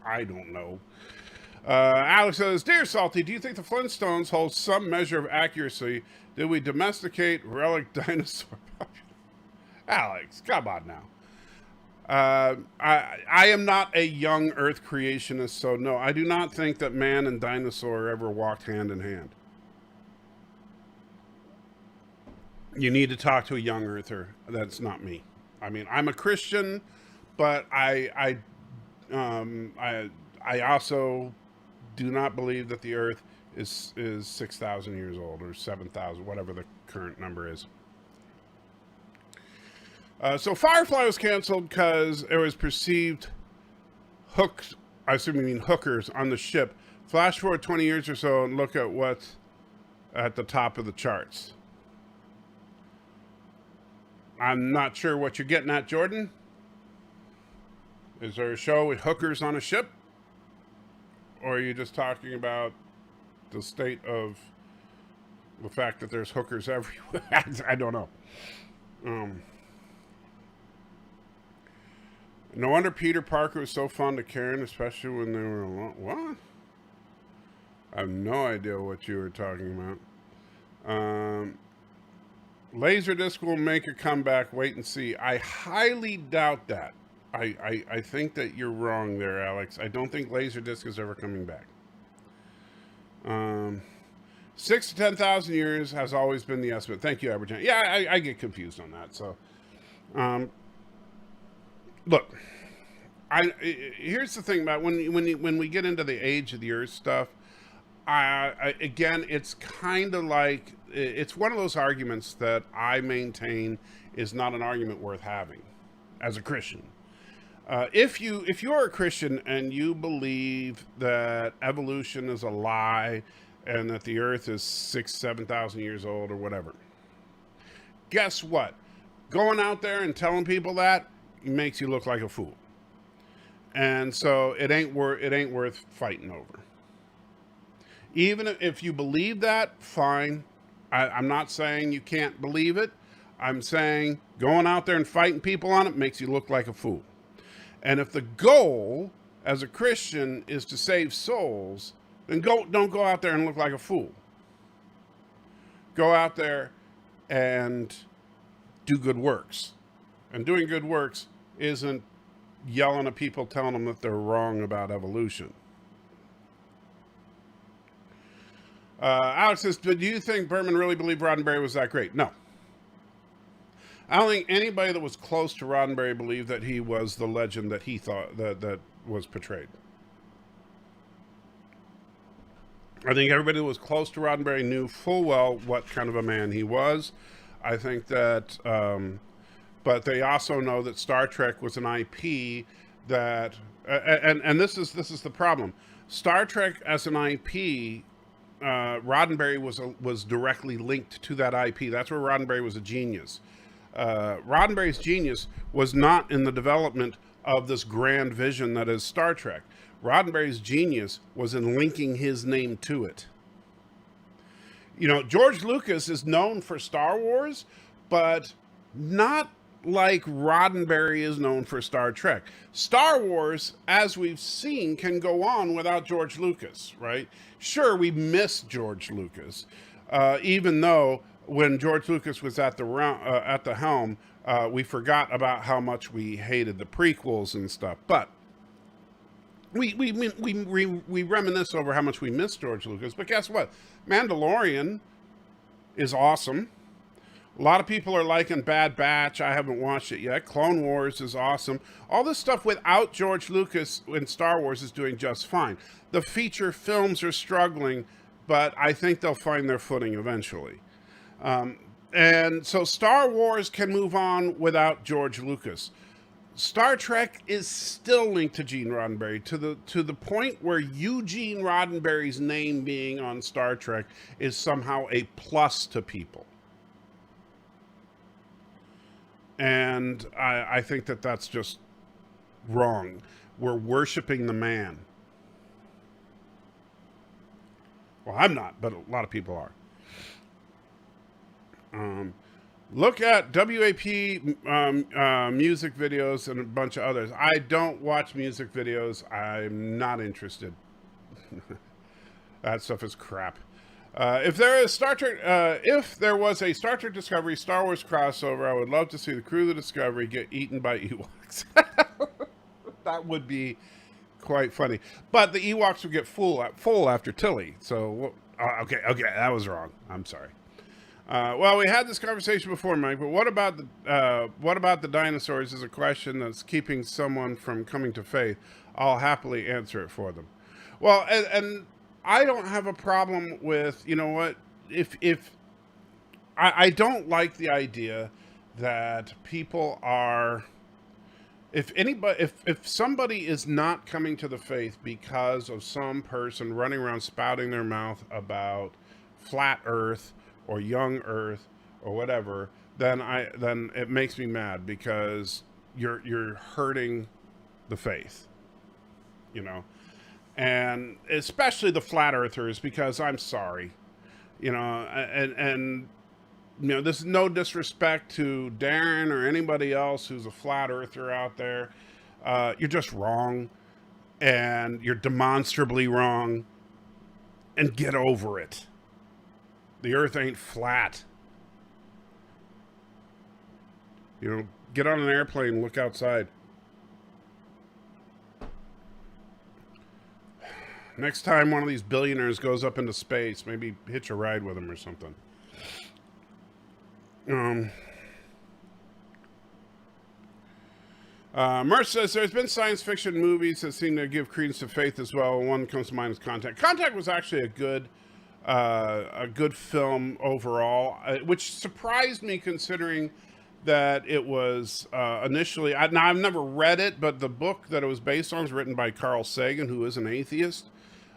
I don't know. Alex says, Dear Salty, do you think the Flintstones hold some measure of accuracy? Did we domesticate relic dinosaur population? Alex, come on now. I am not a young Earth creationist, so no, I do not think that man and dinosaur ever walked hand in hand. You need to talk to a young Earther. That's not me. I mean, I'm a Christian, but I also do not believe that the Earth is 6,000 years old or 7,000, whatever the current number is. So Firefly was canceled because it was perceived hooks, I assume you mean hookers, on the ship. Flash forward 20 years or so and look at what's at the top of the charts. I'm not sure what you're getting at, Jordan. Is there a show with hookers on a ship? Or are you just talking about the state of the fact that there's hookers everywhere? I don't know. No wonder Peter Parker was so fond of Karen, especially when they were alone. What? I have no idea what you were talking about. Laserdisc will make a comeback. Wait and see. I highly doubt that. I think that you're wrong there, Alex. I don't think Laserdisc is ever coming back. 6 to 10,000 years has always been the estimate. Thank you, Aberjan. Yeah, I get confused on that. So, look, here's the thing about when we get into the age of the Earth stuff. Again, it's kind of like, it's one of those arguments that I maintain is not an argument worth having as a Christian. If you're a Christian and you believe that evolution is a lie and that the Earth is 7,000 years old or whatever, guess what? Going out there and telling people that makes you look like a fool. And so it ain't worth fighting over. Even if you believe that, fine. I'm not saying you can't believe it. I'm saying going out there and fighting people on it makes you look like a fool. And if the goal as a Christian is to save souls, then don't go out there and look like a fool. Go out there and do good works. And doing good works isn't yelling at people telling them that they're wrong about evolution. Alex says, do you think Berman really believed Roddenberry was that great? No. I don't think anybody that was close to Roddenberry believed that he was the legend that he thought that was portrayed. I think everybody that was close to Roddenberry knew full well what kind of a man he was. I think that, but they also know that Star Trek was an IP that, and this is the problem. Star Trek as an IP, Roddenberry was directly linked to that IP. That's where Roddenberry was a genius. Roddenberry's genius was not in the development of this grand vision that is Star Trek. Roddenberry's genius was in linking his name to it. You know, George Lucas is known for Star Wars, but not like Roddenberry is known for Star Trek. Star Wars, as we've seen, can go on without George Lucas, right? Sure, we miss George Lucas, even though when George Lucas was at the helm, we forgot about how much we hated the prequels and stuff. But we reminisce over how much we miss George Lucas. But guess what? Mandalorian is awesome. A lot of people are liking Bad Batch. I haven't watched it yet. Clone Wars is awesome. All this stuff without George Lucas in Star Wars is doing just fine. The feature films are struggling, but I think they'll find their footing eventually. And so Star Wars can move on without George Lucas. Star Trek is still linked to Gene Roddenberry to the point where Eugene Roddenberry's name being on Star Trek is somehow a plus to people. And I think that that's just wrong. We're worshiping the man. Well, I'm not, but a lot of people are. Look at WAP music videos and a bunch of others. I don't watch music videos. I'm not interested. That stuff is crap. If there was a Star Trek Discovery Star Wars crossover, I would love to see the crew of the Discovery get eaten by Ewoks. That would be quite funny. But the Ewoks would get full after Tilly. So okay, that was wrong. I'm sorry. Well, we had this conversation before, Mike. But what about the dinosaurs? Is a question that's keeping someone from coming to faith. I'll happily answer it for them. Well, and I don't have a problem with, you know what, if I don't like the idea that people are, if somebody is not coming to the faith because of some person running around spouting their mouth about flat Earth or young Earth or whatever, then it makes me mad, because you're hurting the faith, you know, and especially the flat earthers, because I'm sorry, you know, and you know, this is no disrespect to Darren or anybody else who's a flat earther out there. You're just wrong, and you're demonstrably wrong, and get over it. The earth ain't flat. You know, get on an airplane, look outside. Next time one of these billionaires goes up into space, maybe hitch a ride with him or something. Merce says there's been science fiction movies that seem to give credence to faith as well. One comes to mind is Contact. Contact was actually a good film overall, which surprised me, considering that it was initially. Now, I've never read it, but the book that it was based on is written by Carl Sagan, who is an atheist.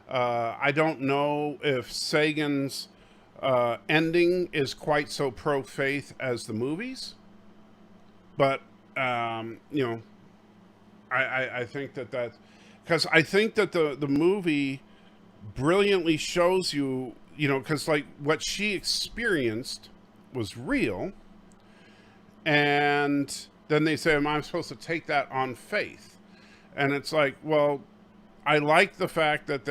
I don't know if Sagan's ending is quite so pro-faith as the movies, but you know, I think that because I think that the movie brilliantly shows you, you know, because like what she experienced was real, and then they say, am I supposed to take that on faith? And it's like, well, I like the fact that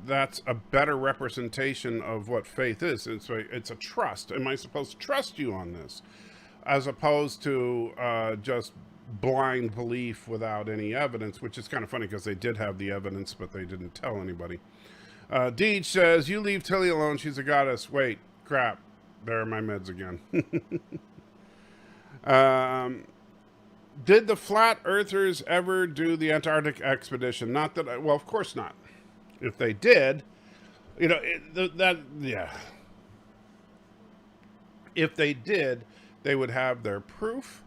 that's a better representation of what faith is. It's a trust. Am I supposed to trust you on this, as opposed to just blind belief without any evidence? Which is kind of funny, because they did have the evidence, but they didn't tell anybody. Deej says, you leave Tilly alone. She's a goddess. Wait, crap. There are my meds again. Did the flat earthers ever do the Antarctic expedition? Not that well, of course not. If they did, you know, yeah. If they did, they would have their proof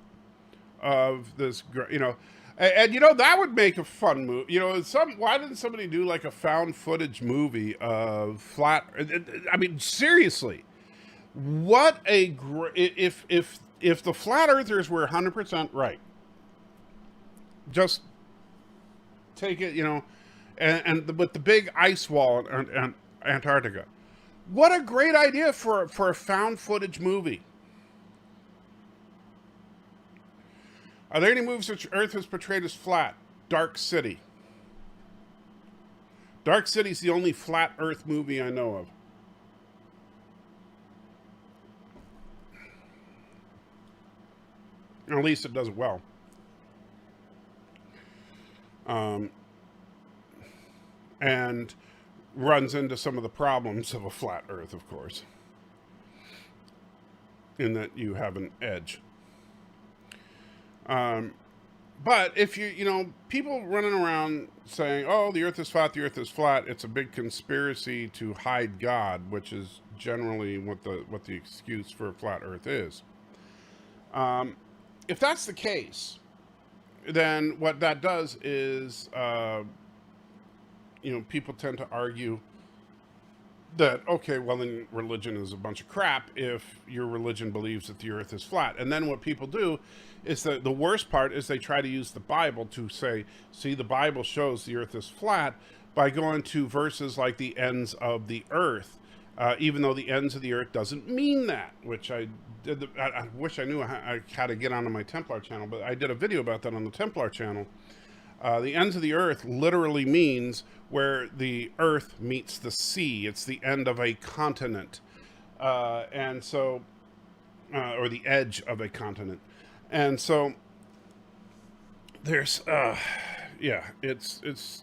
of this, you know, and you know, that would make a fun movie. You know, why didn't somebody do like a found footage movie of flat? I mean, seriously, what a if the flat earthers were 100% right, just take it, you know, and with the big ice wall in Antarctica, what a great idea for a found footage movie. Are there any movies which Earth has portrayed as flat? Dark City. Dark City's the only flat Earth movie I know of. At least it does it well. And runs into some of the problems of a flat Earth, of course, in that you have an edge. But if you know, people running around saying, oh, the Earth is flat, the Earth is flat, it's a big conspiracy to hide God, which is generally what the excuse for a flat Earth is. If that's the case, then what that does is, you know, people tend to argue that, okay, well, then religion is a bunch of crap if your religion believes that the Earth is flat. And then what people do is that the worst part is they try to use the Bible to say, see, the Bible shows the Earth is flat, by going to verses like the ends of the earth, even though the ends of the earth doesn't mean that, which I wish I knew how to get onto my Templar channel, but I did a video about that on the Templar channel. The ends of the earth literally means where the earth meets the sea. It's the end of a continent. And so, or the edge of a continent. And so there's, yeah, it's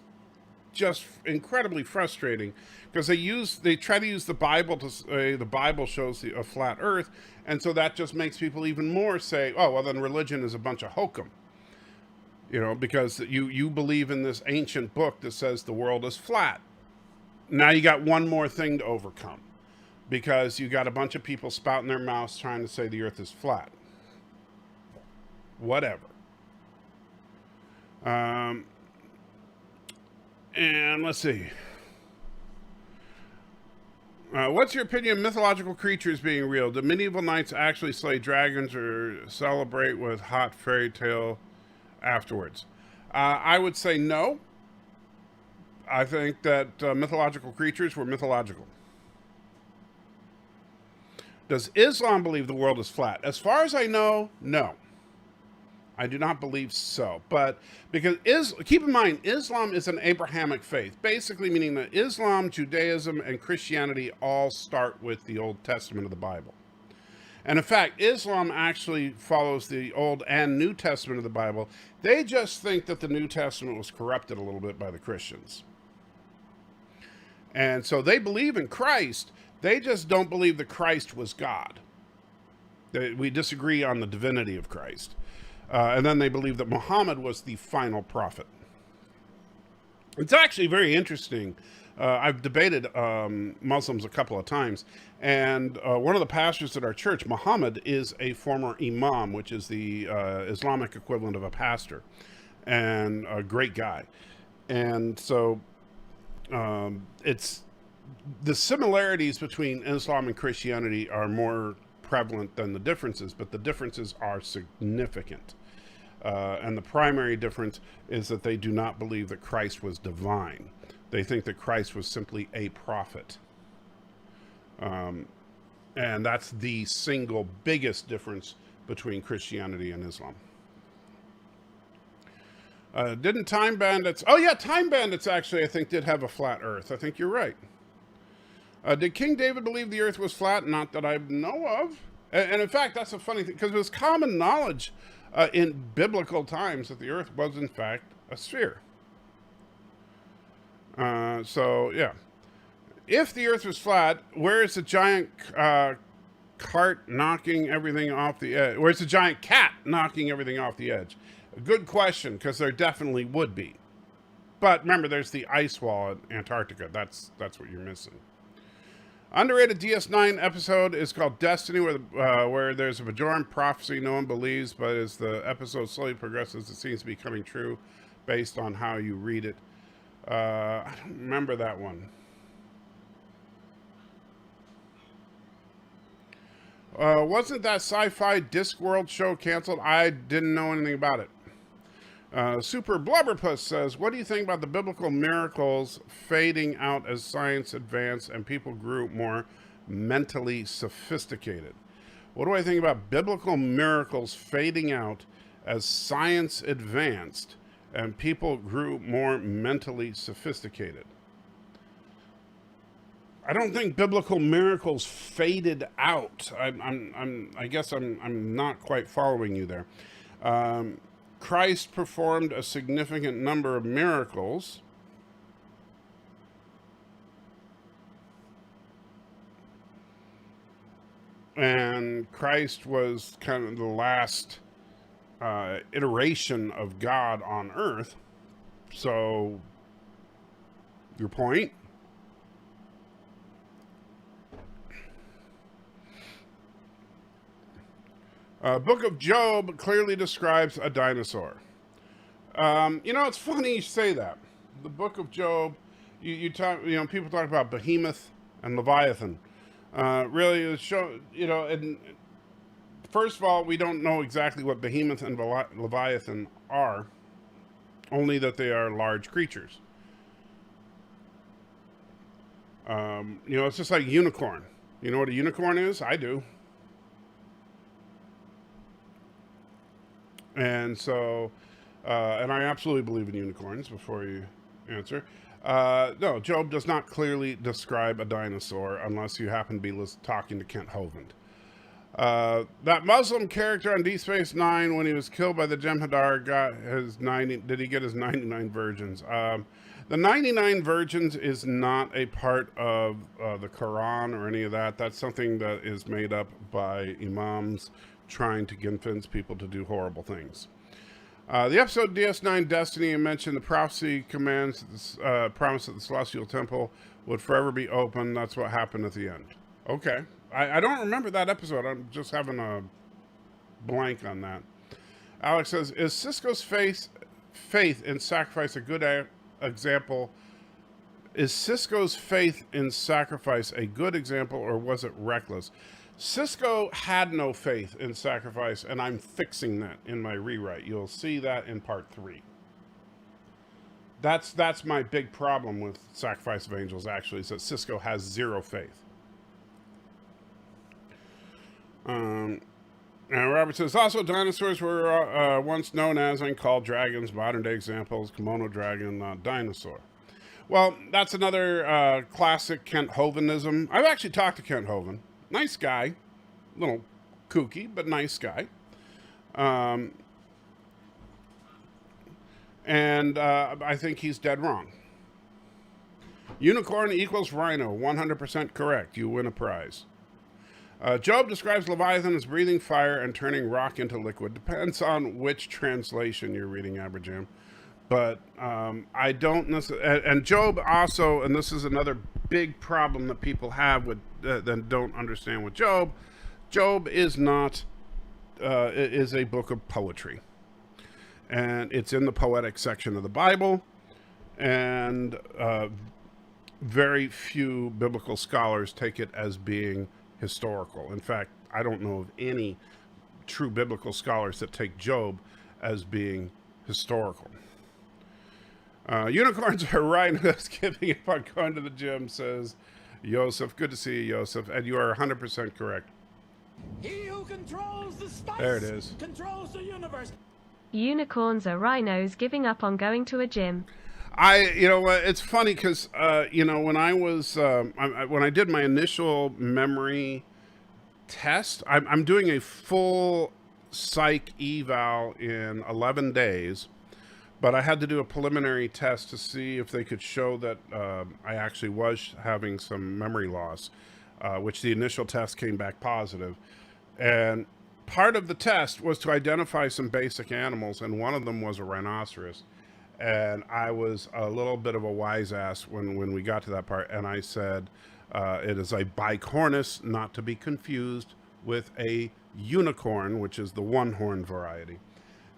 just incredibly frustrating, because they try to use the Bible to say the Bible shows a flat earth. And so that just makes people even more say, oh, well, then religion is a bunch of hokum. You know, because you believe in this ancient book that says the world is flat. Now you got one more thing to overcome, because you got a bunch of people spouting their mouths trying to say the earth is flat. Whatever. And let's see. What's your opinion of mythological creatures being real? Do medieval knights actually slay dragons or celebrate with hot fairy tale afterwards? I would say no. I think that mythological creatures were mythological. Does Islam believe the world is flat? As far as I know, no. I do not believe so. But because keep in mind, Islam is an Abrahamic faith, basically meaning that Islam, Judaism, and Christianity all start with the Old Testament of the Bible. And in fact, Islam actually follows the Old and New Testament of the Bible. They just think that the New Testament was corrupted a little bit by the Christians. And so they believe in Christ. They just don't believe that Christ was God. We disagree on the divinity of Christ. And then they believe that Muhammad was the final prophet. It's actually very interesting. I've debated Muslims a couple of times, and one of the pastors at our church, Muhammad, is a former imam, which is the Islamic equivalent of a pastor, and a great guy. And so it's the similarities between Islam and Christianity are more prevalent than the differences, but the differences are significant. And the primary difference is that they do not believe that Christ was divine. They think that Christ was simply a prophet. And that's the single biggest difference between Christianity and Islam. Didn't Time Bandits... Oh, yeah, Time Bandits actually, I think, did have a flat earth. I think you're right. Did King David believe the earth was flat? Not that I know of. And in fact, that's a funny thing, because it was common knowledge in biblical times that the earth was, in fact, a sphere. So, yeah. If the earth was flat, where is the giant cart knocking everything off the edge? Where's the giant cat knocking everything off the edge? A good question, because there definitely would be. But remember, there's the ice wall in Antarctica. That's what you're missing. Underrated DS9 episode is called Destiny, where there's a Bajoran prophecy no one believes, but as the episode slowly progresses, it seems to be coming true based on how you read it. I don't remember that one. Wasn't that sci-fi Discworld show canceled? I didn't know anything about it. Super Blubberpuss says, what do you think about the biblical miracles fading out as science advanced and people grew more mentally sophisticated? What do I think about biblical miracles fading out as science advanced and people grew more mentally sophisticated? I don't think biblical miracles faded out. I guess I'm not quite following you there. Christ performed a significant number of miracles. And Christ was kind of the last iteration of God on earth. So, your point? Book of Job clearly describes a dinosaur. It's funny you say that. The Book of Job, people talk about Behemoth and Leviathan. Really, and first of all, we don't know exactly what Behemoth and Leviathan are, only that they are large creatures. It's just like unicorn. You know what a unicorn is? I do. And so, and I absolutely believe in unicorns, before you answer. No, Job does not clearly describe a dinosaur unless you happen to be talking to Kent Hovind. That Muslim character on Deep Space Nine, when he was killed by the Jem'Hadar, got his 90. Did he get his 99 virgins? The 99 virgins is not a part of the Quran or any of that. That's something that is made up by imams trying to convince people to do horrible things. The episode DS9 Destiny mentioned the prophecy commands promise that the Celestial Temple would forever be open. That's what happened at the end. Okay. I don't remember that episode. I'm just having a blank on that. Alex says, is Cisco's faith in sacrifice a good example? Is Cisco's faith in sacrifice a good example, or was it reckless? Cisco had no faith in sacrifice, and I'm fixing that in my rewrite. You'll see that in part 3. That's my big problem with Sacrifice of Angels, actually, is that Cisco has zero faith. And Robert says, also dinosaurs were once known as and called dragons. Modern day examples, kimono dragon, not dinosaur. Well, that's another classic Kent Hovinism. I've actually talked to Kent Hovind. Nice guy. A little kooky, but nice guy. And I think he's dead wrong. Unicorn equals rhino. 100% correct. You win a prize. Job describes Leviathan as breathing fire and turning rock into liquid. Depends on which translation you're reading, Aberjam. But I don't necessarily... And Job also, and this is another big problem that people have with that don't understand with Job. Job is not... is a book of poetry. And it's in the poetic section of the Bible. And very few biblical scholars take it as being historical. In fact, I don't know of any true biblical scholars that take Job as being historical. Unicorns are rhinos giving up on going to the gym, says Yosef. Good to see you, Yosef. And you are 100% correct. He who controls the spice there it is. Controls the universe. Unicorns are rhinos giving up on going to a gym. You know what? It's funny because, when I was, when I did my initial memory test, I'm doing a full psych eval in 11 days, but I had to do a preliminary test to see if they could show that I actually was having some memory loss, which the initial test came back positive. And part of the test was to identify some basic animals, and one of them was a rhinoceros. And I was a little bit of a wise ass when we got to that part, and I said it is a bicornis, not to be confused with a unicorn, which is the one-horn variety.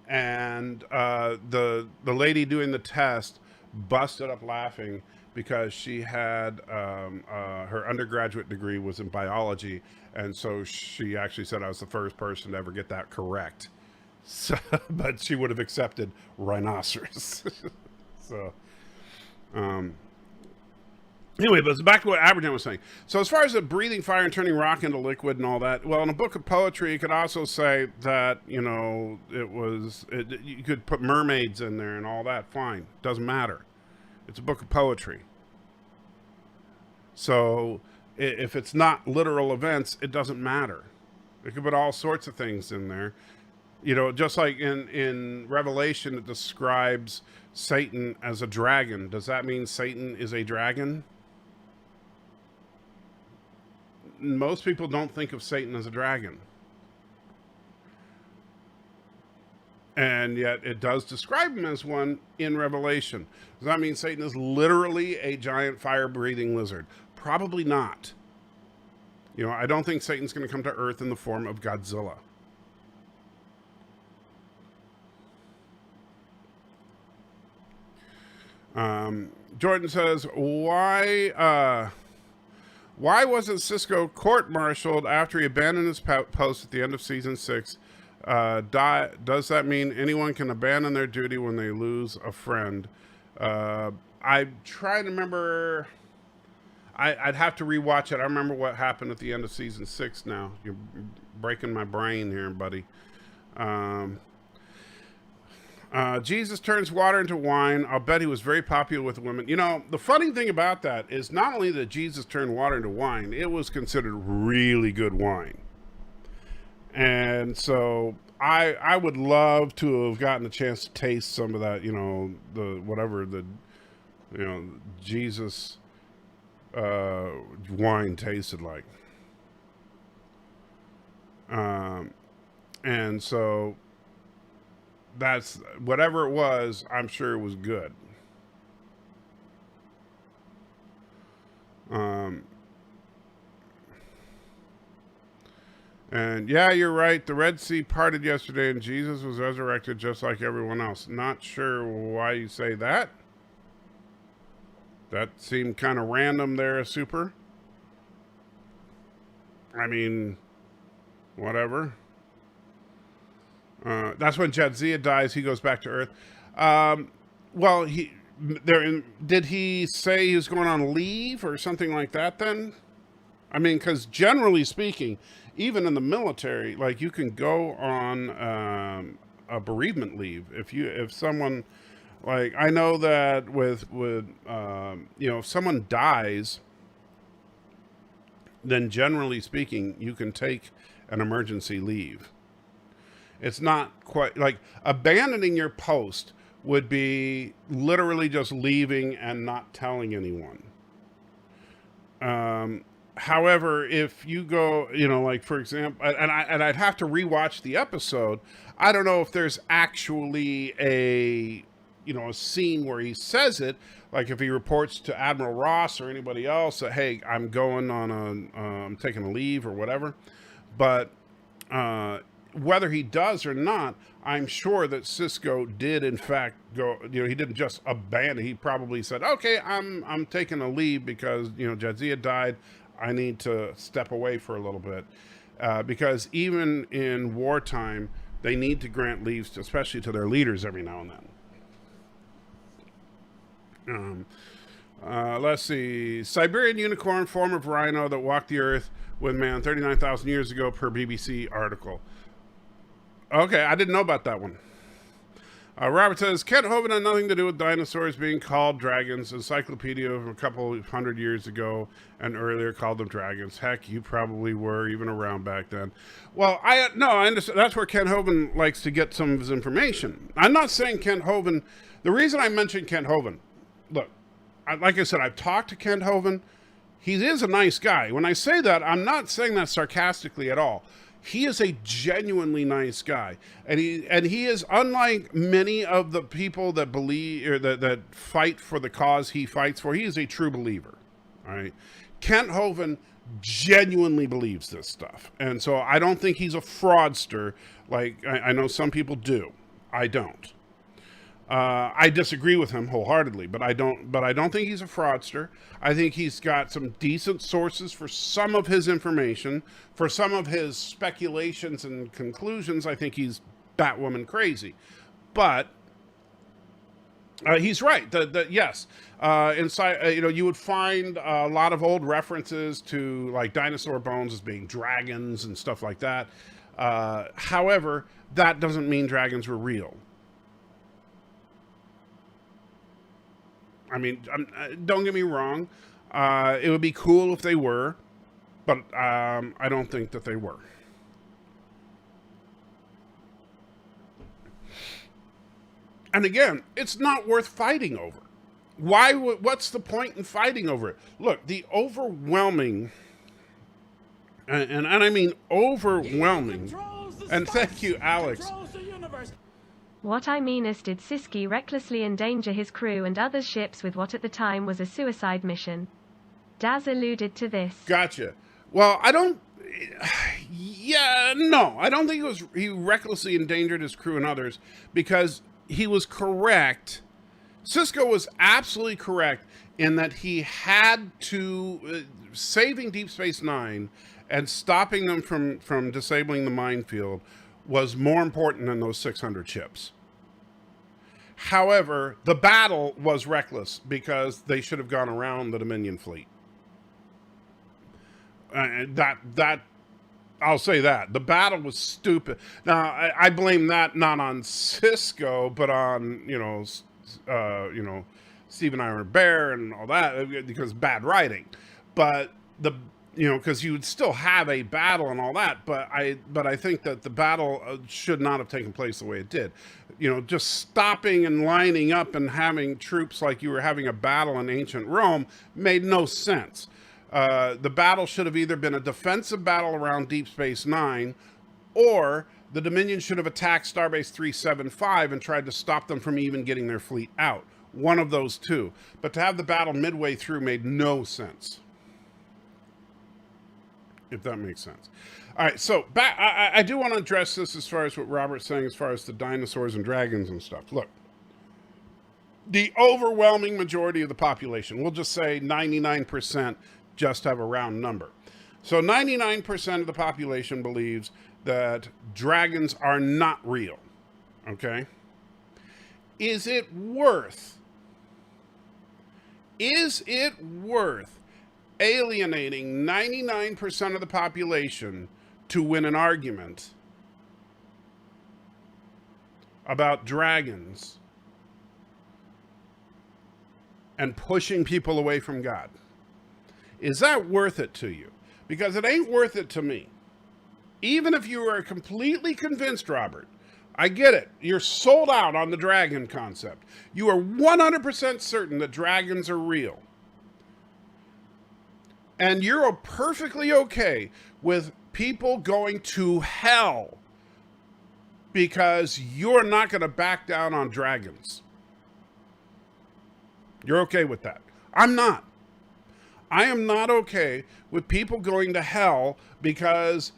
And the lady doing the test busted up laughing because she had her undergraduate degree was in biology, and so she actually said I was the first person to ever get that correct. So, but she would have accepted rhinoceros. So, anyway, but back to what Aberjam was saying. So as far as the breathing fire and turning rock into liquid and all that, well, in a book of poetry, you could also say that, you could put mermaids in there and all that. Fine. Doesn't matter. It's a book of poetry. So if it's not literal events, it doesn't matter. It could put all sorts of things in there. Just like in Revelation, it describes Satan as a dragon. Does that mean Satan is a dragon? Most people don't think of Satan as a dragon. And yet it does describe him as one in Revelation. Does that mean Satan is literally a giant fire-breathing lizard? Probably not. I don't think Satan's going to come to Earth in the form of Godzilla. Jordan says, why wasn't Cisco court-martialed after he abandoned his post at the end of season 6? Does that mean anyone can abandon their duty when they lose a friend? I'm trying to remember. I'd have to rewatch it. I remember what happened at the end of season 6 now. You're breaking my brain here, buddy. Jesus turns water into wine. I'll bet he was very popular with women. The funny thing about that is not only that Jesus turned water into wine, it was considered really good wine. And so I would love to have gotten a chance to taste some of that, Jesus wine tasted like. And so that's whatever it was, I'm sure it was good. And yeah, you're right. The Red Sea parted yesterday and Jesus was resurrected just like everyone else. Not sure why you say that. That seemed kind of random there, Super. I mean, whatever. That's when Jadzia dies. He goes back to Earth. Well, did he say he was going on leave or something like that then? I mean, because generally speaking, even in the military, like you can go on a bereavement leave if someone, like I know that with if someone dies, then generally speaking, you can take an emergency leave. It's not quite like abandoning your post would be literally just leaving and not telling anyone. However, if you go, like for example, and I'd have to rewatch the episode. I don't know if there's actually a scene where he says it, like if he reports to Admiral Ross or anybody else that, hey, I'm going on I'm taking a leave or whatever. But whether he does or not, I'm sure that Cisco did in fact go, he didn't just abandon. He probably said, okay, I'm taking a leave because, Jadzia died. I need to step away for a little bit. Because even in wartime, they need to grant leaves, especially to their leaders every now and then. Let's see. Siberian unicorn, form of rhino that walked the earth with man 39,000 years ago per BBC article. Okay, I didn't know about that one. Robert says, Kent Hovind had nothing to do with dinosaurs being called dragons. Encyclopedia from a couple hundred years ago and earlier called them dragons. Heck, you probably were even around back then. Well, I understand. That's where Kent Hovind likes to get some of his information. I'm not saying Kent Hovind. The reason I mentioned Kent Hovind, look, like I said, I've talked to Kent Hovind. He is a nice guy. When I say that, I'm not saying that sarcastically at all. He is a genuinely nice guy, and he is unlike many of the people that believe or that fight for the cause he fights for. He is a true believer. All right, Kent Hovind genuinely believes this stuff, and so I don't think he's a fraudster. Like I know some people do. I don't. I disagree with him wholeheartedly, but I don't think he's a fraudster. I think he's got some decent sources for some of his information. For some of his speculations and conclusions, I think he's Batwoman crazy. But he's right. Yes, inside, you would find a lot of old references to like dinosaur bones as being dragons and stuff like that. However, that doesn't mean dragons were real. I mean, don't get me wrong. It would be cool if they were, but I don't think that they were. And again, it's not worth fighting over. What's the point in fighting over it? Look, the overwhelming, and I mean overwhelming, and thank you, Alex. What I mean is, did Siski recklessly endanger his crew and other ships with what at the time was a suicide mission? Daz alluded to this. Gotcha. Well, I don't think he recklessly endangered his crew and others, because he was correct. Cisco was absolutely correct in that he had to, saving Deep Space Nine and stopping them from disabling the minefield was more important than those 600 ships. However, the battle was reckless because they should have gone around the Dominion fleet. I'll say that. The battle was stupid. Now, I blame that not on Cisco, but on, Stephen Iron Bear and all that, because bad writing. But because you would still have a battle and all that, but I think that the battle should not have taken place the way it did. Just stopping and lining up and having troops like you were having a battle in ancient Rome made no sense. The battle should have either been a defensive battle around Deep Space Nine, or the Dominion should have attacked Starbase 375 and tried to stop them from even getting their fleet out. One of those two. But to have the battle midway through made no sense. if that makes sense. All right, so back, I do want to address this as far as what Robert's saying, as far as the dinosaurs and dragons and stuff. Look, the overwhelming majority of the population, we'll just say 99%, just have a round number. So 99% of the population believes that dragons are not real, okay? Is it worth alienating 99% of the population to win an argument about dragons and pushing people away from God? Is that worth it to you? Because it ain't worth it to me. Even if you are completely convinced, Robert, I get it. You're sold out on the dragon concept. You are 100% certain that dragons are real. And you're perfectly okay with people going to hell because you're not going to back down on dragons. You're okay with that. I'm not. I am not okay with people going to hell because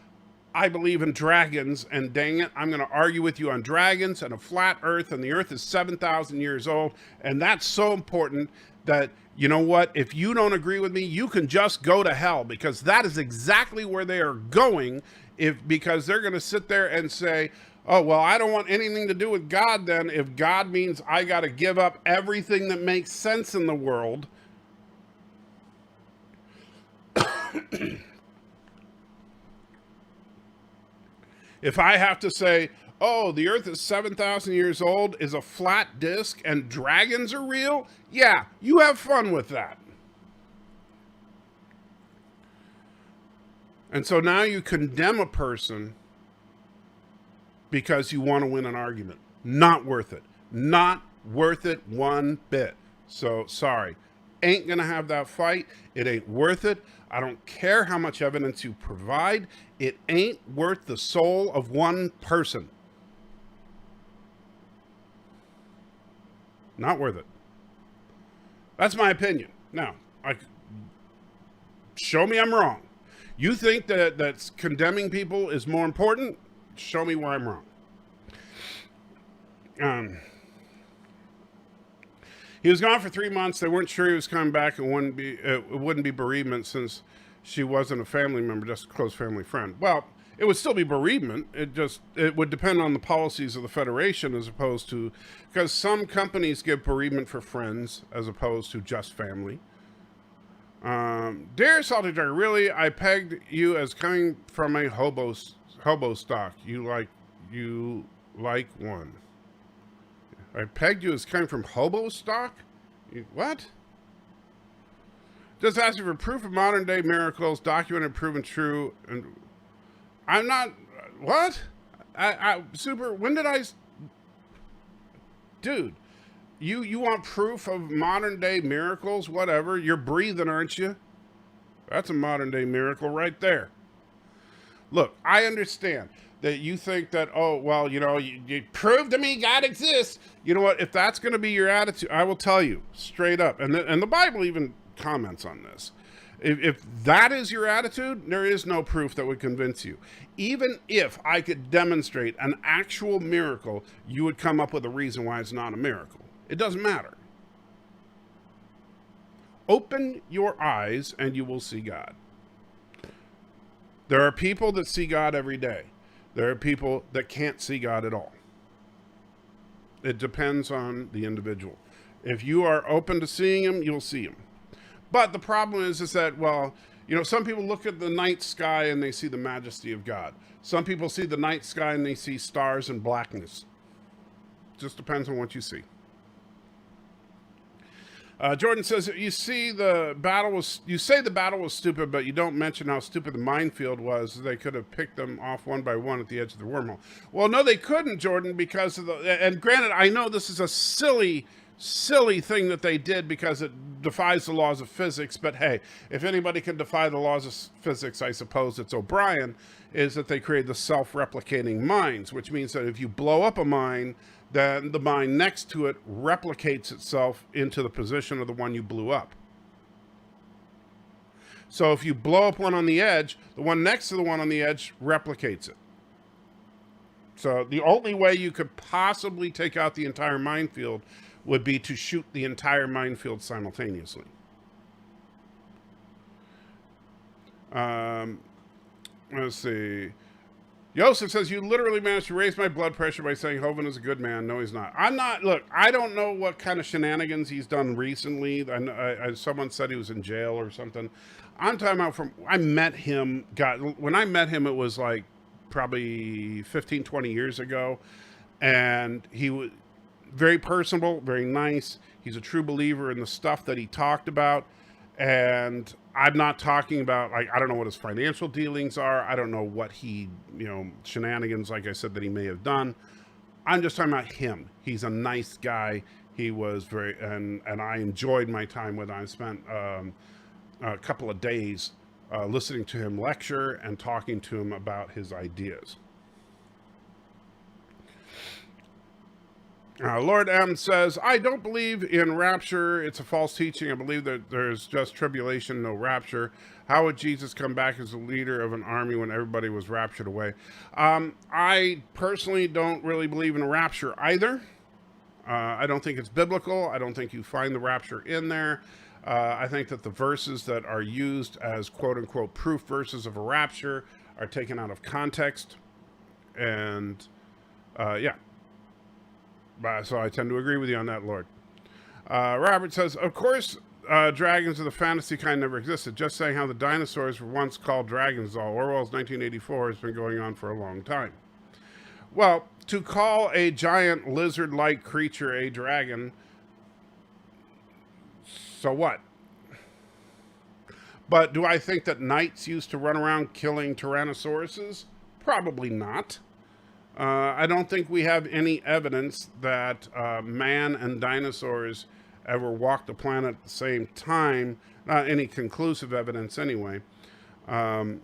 I believe in dragons, and dang it, I'm going to argue with you on dragons and a flat earth, and the earth is 7,000 years old, and that's so important that, you know what, if you don't agree with me, you can just go to hell, because that is exactly where they are going, because they're going to sit there and say, oh, well, I don't want anything to do with God then, if God means I got to give up everything that makes sense in the world. If I have to say, oh, the earth is 7,000 years old, is a flat disc, and dragons are real, yeah, you have fun with that. And so now you condemn a person because you want to win an argument. Not worth it. Not worth it one bit. So, sorry. Ain't going to have that fight. It ain't worth it. I don't care how much evidence you provide. It ain't worth the soul of one person. Not worth it. That's my opinion. Now, show me I'm wrong. You think that condemning people is more important? Show me where I'm wrong. He was gone for 3 months. They weren't sure he was coming back. It wouldn't be bereavement since she wasn't a family member, just a close family friend. Well, it would still be bereavement. It would depend on the policies of the Federation as opposed to, because some companies give bereavement for friends as opposed to just family. Dear Salty Dragon, really, I pegged you as coming from a hobo stock. You like one. I pegged you as coming from hobo stock? What? Just asking for proof of modern day miracles, documented, proven true, and I'm not, what? When did I, dude, you want proof of modern day miracles, whatever, you're breathing, aren't you? That's a modern day miracle right there. Look, I understand that you think that, oh, well, you know, you prove to me God exists. You know what? If that's going to be your attitude, I will tell you straight up. And the Bible even comments on this. If that is your attitude, there is no proof that would convince you. Even if I could demonstrate an actual miracle, you would come up with a reason why it's not a miracle. It doesn't matter. Open your eyes and you will see God. There are people that see God every day. There are people that can't see God at all. It depends on the individual. If you are open to seeing him, you'll see him. But the problem is that, well, you know, some people look at the night sky and they see the majesty of God. Some people see the night sky and they see stars and blackness. Just depends on what you see. Jordan says, you say the battle was stupid, but you don't mention how stupid the minefield was. They could have picked them off one by one at the edge of the wormhole. Well, no, they couldn't, Jordan, because of and granted, I know this is a silly thing that they did because it defies the laws of physics, but hey, if anybody can defy the laws of physics, I suppose it's O'Brien, is that they create the self-replicating mines, which means that if you blow up a mine, then the mine next to it replicates itself into the position of the one you blew up. So if you blow up one on the edge, the one next to the one on the edge replicates it. So the only way you could possibly take out the entire minefield would be to shoot the entire minefield simultaneously. Let's see. Joseph says, you literally managed to raise my blood pressure by saying Hovind is a good man. No, he's not. I'm not. Look, I don't know what kind of shenanigans he's done recently. Someone said he was in jail or something. I'm talking about I met him. When I met him, it was like probably 15, 20 years ago. And he was very personable, very nice. He's a true believer in the stuff that he talked about. And I'm not talking about, like, I don't know what his financial dealings are. I don't know what he, shenanigans, like I said, that he may have done. I'm just talking about him. He's a nice guy. He was very, and I enjoyed my time with him. I spent a couple of days listening to him lecture and talking to him about his ideas. Lord M says, I don't believe in rapture. It's a false teaching. I believe that there's just tribulation, no rapture. How would Jesus come back as the leader of an army when everybody was raptured away? I personally don't really believe in a rapture either. I don't think it's biblical. I don't think you find the rapture in there. I think that the verses that are used as quote-unquote proof verses of a rapture are taken out of context. And, yeah. So I tend to agree with you on that, Lord. Robert says, of course, dragons of the fantasy kind never existed. Just saying how the dinosaurs were once called dragons. Orwell's 1984 has been going on for a long time. Well, to call a giant lizard-like creature a dragon, so what? But do I think that knights used to run around killing tyrannosauruses? Probably not. I don't think we have any evidence that man and dinosaurs ever walked the planet at the same time. Not any conclusive evidence anyway. I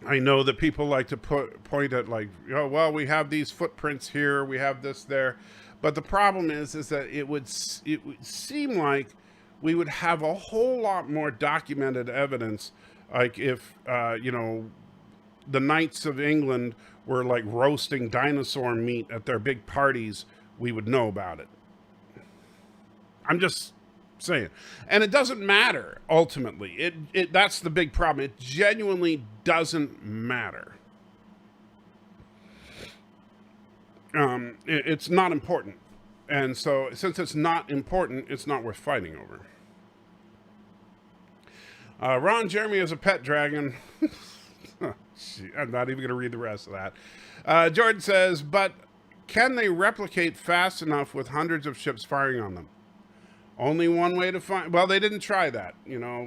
know that people like to point at, like, well, we have these footprints here, we have this there. But the problem is that it would seem like we would have a whole lot more documented evidence, like if, the Knights of England were like roasting dinosaur meat at their big parties, we would know about it. I'm just saying. And it doesn't matter, ultimately. That's the big problem. It genuinely doesn't matter. It's not important. And so, since it's not important, it's not worth fighting over. Ron Jeremy is a pet dragon. I'm not even going to read the rest of that. Jordan says, but can they replicate fast enough with hundreds of ships firing on them? Only one way to find... Well, they didn't try that,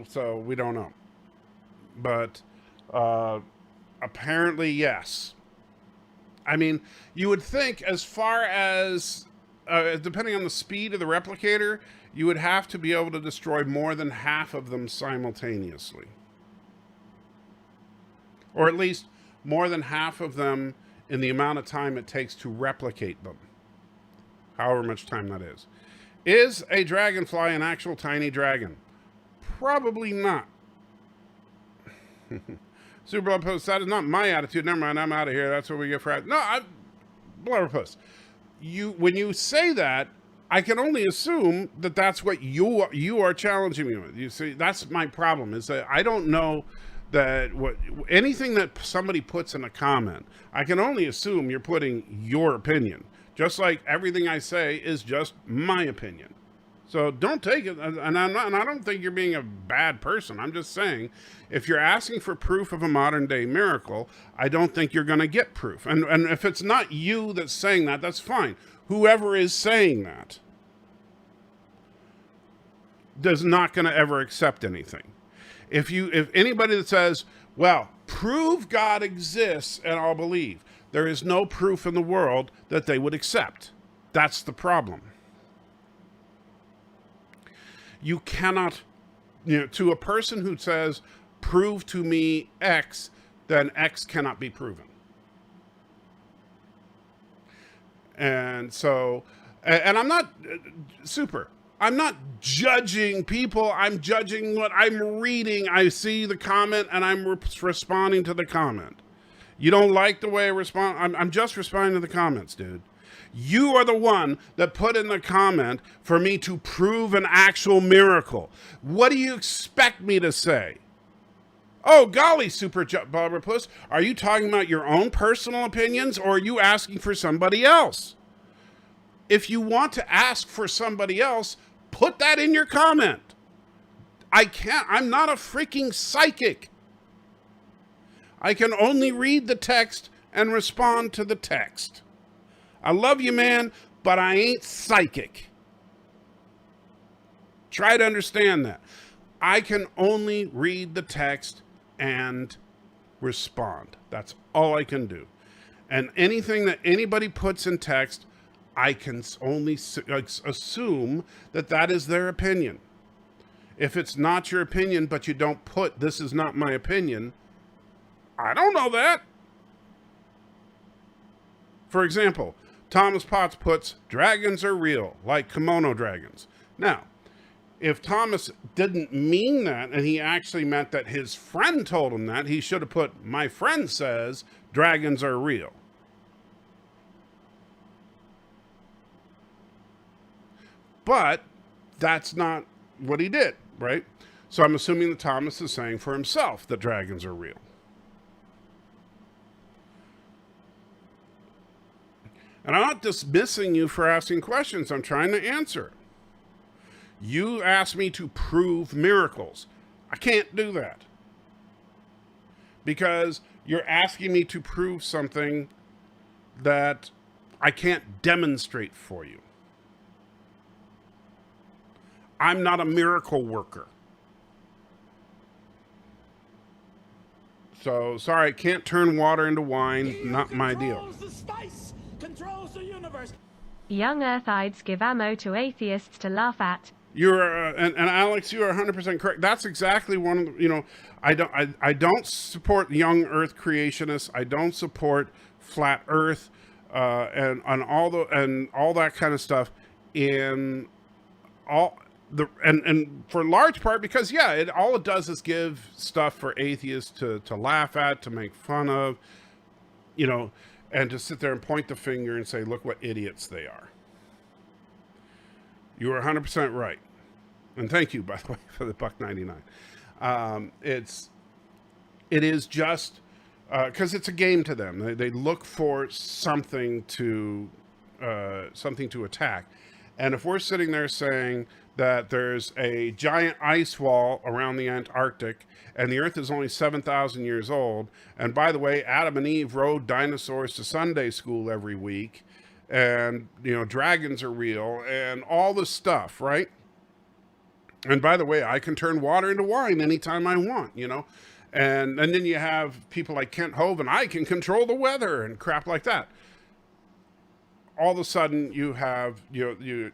so we don't know. But apparently, yes. I mean, you would think as far as... depending on the speed of the replicator, you would have to be able to destroy more than half of them simultaneously. Or at least more than half of them in the amount of time it takes to replicate them. However much time that is. Is a dragonfly an actual tiny dragon? Probably not. Superbloodpuss, that is not my attitude. Never mind, I'm out of here. That's what we get for... No, Blubberpuss. When you say that, I can only assume that that's what you are challenging me with. You see, that's my problem, is that I don't know that anything that somebody puts in a comment, I can only assume you're putting your opinion. Just like everything I say is just my opinion. So don't take it, and I don't think you're being a bad person. I'm just saying, if you're asking for proof of a modern day miracle, I don't think you're going to get proof. And if it's not you that's saying that, that's fine. Whoever is saying that is not going to ever accept anything. If anybody that says, well, prove God exists and I'll believe, there is no proof in the world that they would accept. That's the problem. You cannot, to a person who says, prove to me X, then X cannot be proven. And so, and I'm not super. I'm not judging people. I'm judging what I'm reading. I see the comment and I'm responding to the comment. You don't like the way I respond? I'm just responding to the comments, dude. You are the one that put in the comment for me to prove an actual miracle. What do you expect me to say? Oh, golly, Super Barbara Puss, are you talking about your own personal opinions or are you asking for somebody else? If you want to ask for somebody else, put that in your comment. I'm not a freaking psychic. I can only read the text and respond to the text. I love you, man, but I ain't psychic. Try to understand that. I can only read the text and respond. That's all I can do. And anything that anybody puts in text, I can only assume that that is their opinion. If it's not your opinion, but you don't put, this is not my opinion, I don't know that. For example, Thomas Potts puts, dragons are real, like kimono dragons. Now, if Thomas didn't mean that, and he actually meant that his friend told him that, he should have put, my friend says dragons are real. But that's not what he did, right? So I'm assuming that Thomas is saying for himself that dragons are real. And I'm not dismissing you for asking questions. I'm trying to answer. You asked me to prove miracles. I can't do that. Because you're asking me to prove something that I can't demonstrate for you. I'm not a miracle worker. So, sorry, I can't turn water into wine. Not my deal. The spice, controls the universe. Young Earthides give ammo to atheists to laugh at. You're and Alex, you are 100% correct. That's exactly one of the, I don't support young Earth creationists. I don't support flat Earth and all that kind of stuff. In all and for large part because all it does is give stuff for atheists to laugh at, to make fun of, and to sit there and point the finger and say, look what idiots they are. You are 100% right. And thank you, by the way, for the $1.99. It is just because it's a game to them. They look for something to attack. And if we're sitting there saying that there's a giant ice wall around the Antarctic and the Earth is only 7,000 years old, and by the way, Adam and Eve rode dinosaurs to Sunday school every week, and dragons are real and all this stuff, right? And by the way, I can turn water into wine anytime I want, and then you have people like Kent Hovind, I can control the weather and crap like that. All of a sudden you have you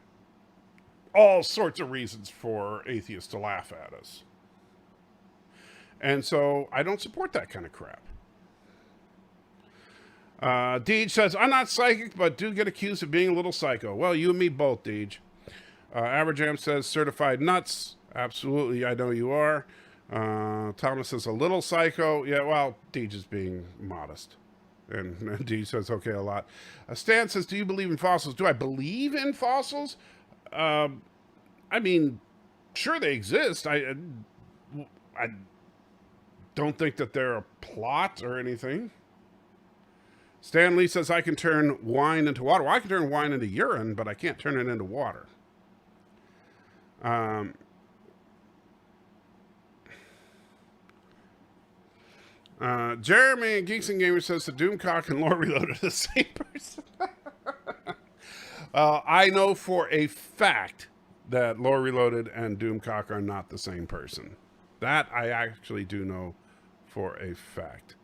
all sorts of reasons for atheists to laugh at us. And so I don't support that kind of crap. Deej says, I'm not psychic, but do get accused of being a little psycho. Well, you and me both, Deej. Aberjam says, certified nuts. Absolutely, I know you are. Thomas says, a little psycho. Yeah, well, Deej is being modest. And Deej says, okay, a lot. Stan says, do you believe in fossils? Do I believe in fossils? I mean, sure they exist. I don't think that they're a plot or anything. Stan Lee says, I can turn wine into water. Well, I can turn wine into urine, but I can't turn it into water. Jeremy Geeks and Gamers says the Doomcock and Lore Reloaded are the same person. I know for a fact that Lore Reloaded and Doomcock are not the same person. That I actually do know for a fact.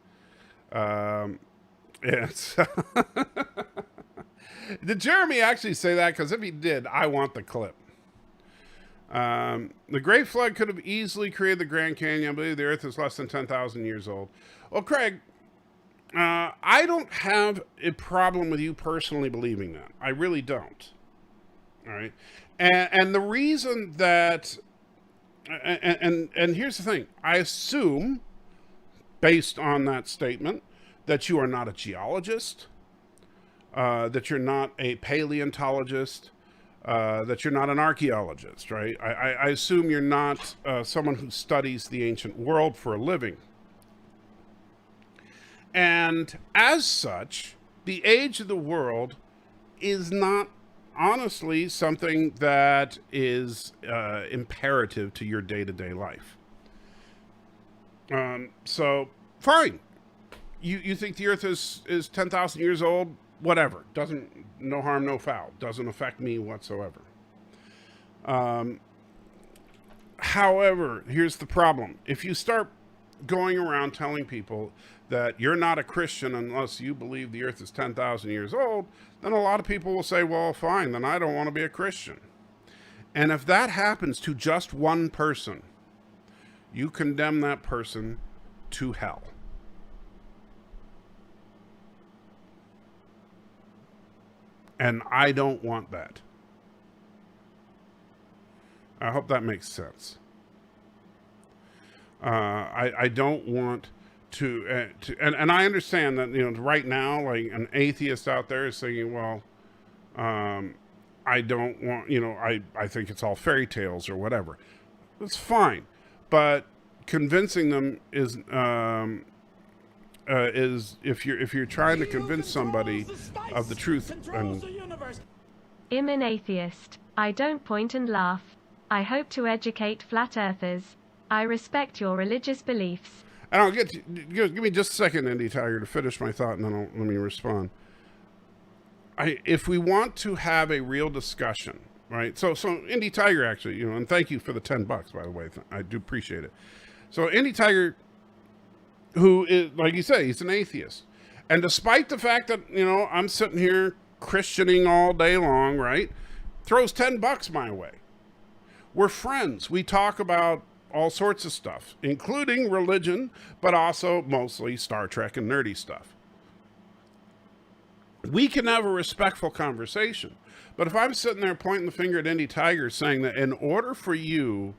Yes. Did Jeremy actually say that? Because if he did, I want the clip. The Great Flood could have easily created the Grand Canyon. I believe the Earth is less than 10,000 years old. Well, Craig, I don't have a problem with you personally believing that. I really don't. All right. And the reason that, and here's the thing, I assume, based on that statement, that you are not a geologist, that you're not a paleontologist, that you're not an archaeologist, right? I assume you're not someone who studies the ancient world for a living. And as such, the age of the world is not honestly something that is imperative to your day-to-day life. So, fine. You think the earth is 10,000 years old? Whatever. No harm, no foul. Doesn't affect me whatsoever. However, here's the problem. If you start going around telling people that you're not a Christian unless you believe the earth is 10,000 years old, then a lot of people will say, well, fine, then I don't want to be a Christian. And if that happens to just one person, you condemn that person to hell. And I don't want that. I hope that makes sense. I don't want to and I understand that, right now, like, an atheist out there is saying, well, I don't want, I think it's all fairy tales or whatever. That's fine. But convincing them is if you're trying to convince somebody of the truth. And I'm an atheist. I don't point and laugh. I hope to educate flat earthers. I respect your religious beliefs. And I'll give me just a second, Indy Tiger, to finish my thought, and then let me respond. If we want to have a real discussion, right? So Indy Tiger, actually, and thank you for the $10, by the way. I do appreciate it. So Indy Tiger, who is, like you say, he's an atheist. And despite the fact that, I'm sitting here Christianing all day long, right? Throws $10 my way. We're friends. We talk about all sorts of stuff, including religion, but also mostly Star Trek and nerdy stuff. We can have a respectful conversation. But if I'm sitting there pointing the finger at Indy Tiger saying that in order for you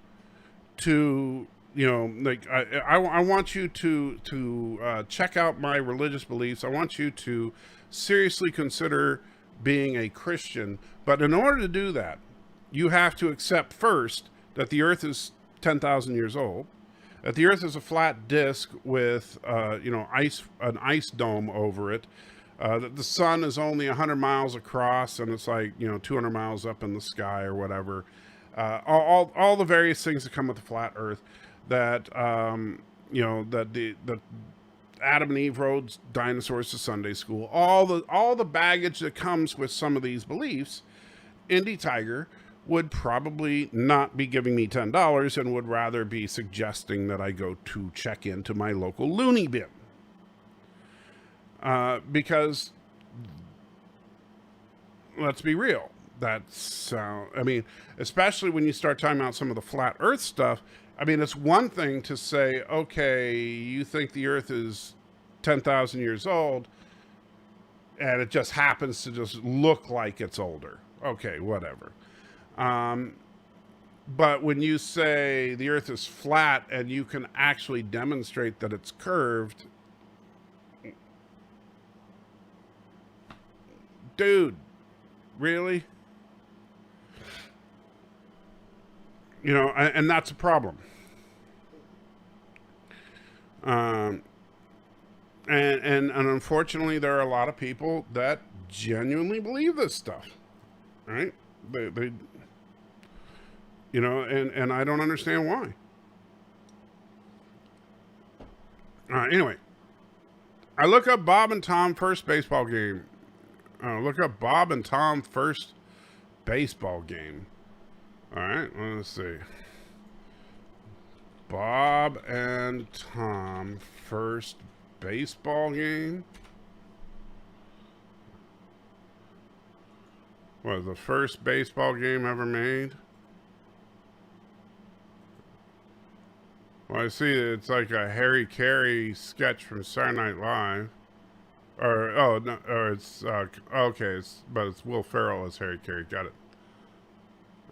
to, I want you to check out my religious beliefs, I want you to seriously consider being a Christian, but in order to do that, you have to accept first that the earth is 10,000 years old, that the earth is a flat disk with, an ice dome over it, that the sun is only 100 miles across and it's like, 200 miles up in the sky or whatever. All the various things that come with the flat earth, that, that the Adam and Eve rode dinosaurs to Sunday school, all the baggage that comes with some of these beliefs. Indy Tiger would probably not be giving me $10 and would rather be suggesting that I go to check into my local loony bin. Because, let's be real, that's, especially when you start talking about some of the flat earth stuff, it's one thing to say, okay, you think the earth is 10,000 years old, and it just happens to just look like it's older. Okay, whatever. But when you say the earth is flat and you can actually demonstrate that it's curved, dude, really? And that's a problem. And unfortunately, there are a lot of people that genuinely believe this stuff, right? They and I don't understand why. Anyway, I look up Bob and Tom first baseball game. Look up Bob and Tom first baseball game. All right, let's see. Bob and Tom first baseball game. Was the first baseball game ever made? Well, I see it's like a Harry Carey sketch from Saturday Night Live. But it's Will Ferrell as Harry Carey. Got it.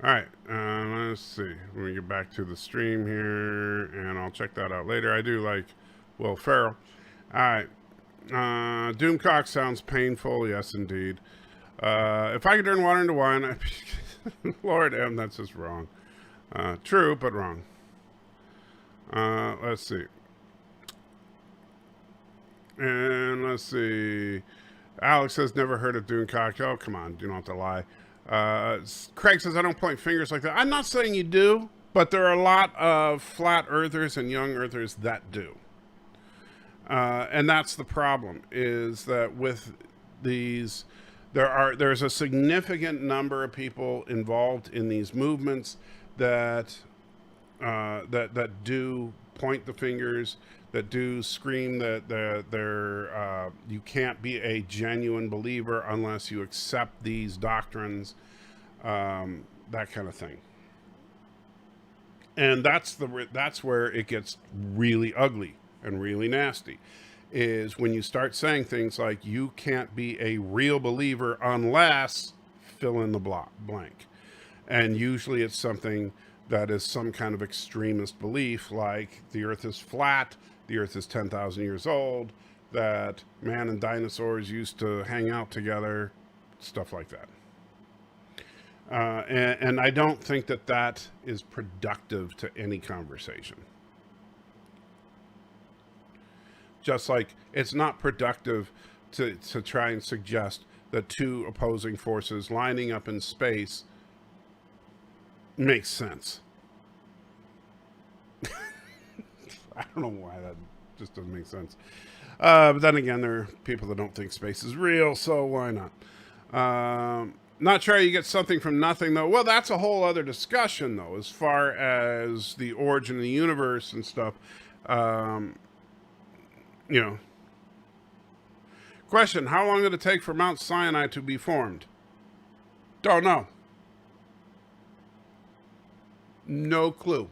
All right, let's see. Let me get back to the stream here, and I'll check that out later. I do like Will Ferrell. All right. Doomcock sounds painful. Yes, indeed. If I could turn water into wine, Lord M, that's just wrong. True, but wrong. Let's see. And let's see. Alex says, never heard of Doomcock. Oh, come on. You don't have to lie. Craig says, I don't point fingers like that. I'm not saying you do, but there are a lot of flat earthers and young earthers that do. And that's the problem, is that with these, there's a significant number of people involved in these movements that do point the fingers, that do scream that they're you can't be a genuine believer unless you accept these doctrines, that kind of thing. And that's where it gets really ugly and really nasty, is when you start saying things like, you can't be a real believer unless fill in the blank. And usually it's something that is some kind of extremist belief, like the earth is flat, the earth is 10,000 years old, that man and dinosaurs used to hang out together, stuff like that. And I don't think that that is productive to any conversation. Just like it's not productive to try and suggest that two opposing forces lining up in space makes sense. I don't know why that just doesn't make sense. But then again, there are people that don't think space is real, so why not? Not sure how you get something from nothing, though. Well, that's a whole other discussion, though, as far as the origin of the universe and stuff. You know. Question, how long did it take for Mount Sinai to be formed? Don't know. No clue.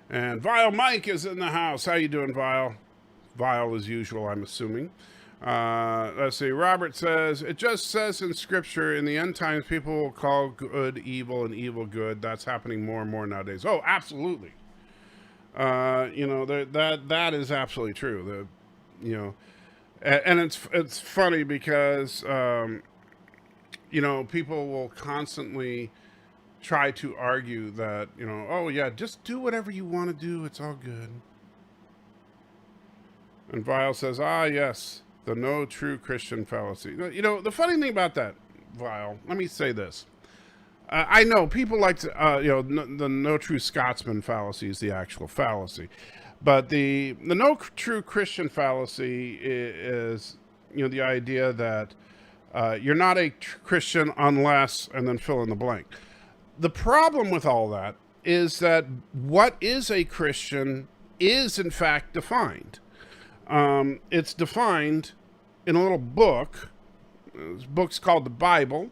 And Vile Mike is in the house. How you doing, Vile? Vile as usual, I'm assuming. Let's see. Robert says, it just says in scripture, in the end times, people will call good evil and evil good. That's happening more and more nowadays. Oh, absolutely. You know, that is absolutely true. You know, and it's funny because, you know, people will constantly try to argue that, you know, oh yeah, just do whatever you want to do. It's all good. And Vile says, ah, yes, the no true Christian fallacy. You know, the funny thing about that, Vile, let me say this. I know people like to, you know, the no true Scotsman fallacy is the actual fallacy. But the no true Christian fallacy is, you know, the idea that you're not a Christian unless, and then fill in the blank. The problem with all that is that what is a Christian is in fact defined. It's defined in a little book. This book's called the Bible.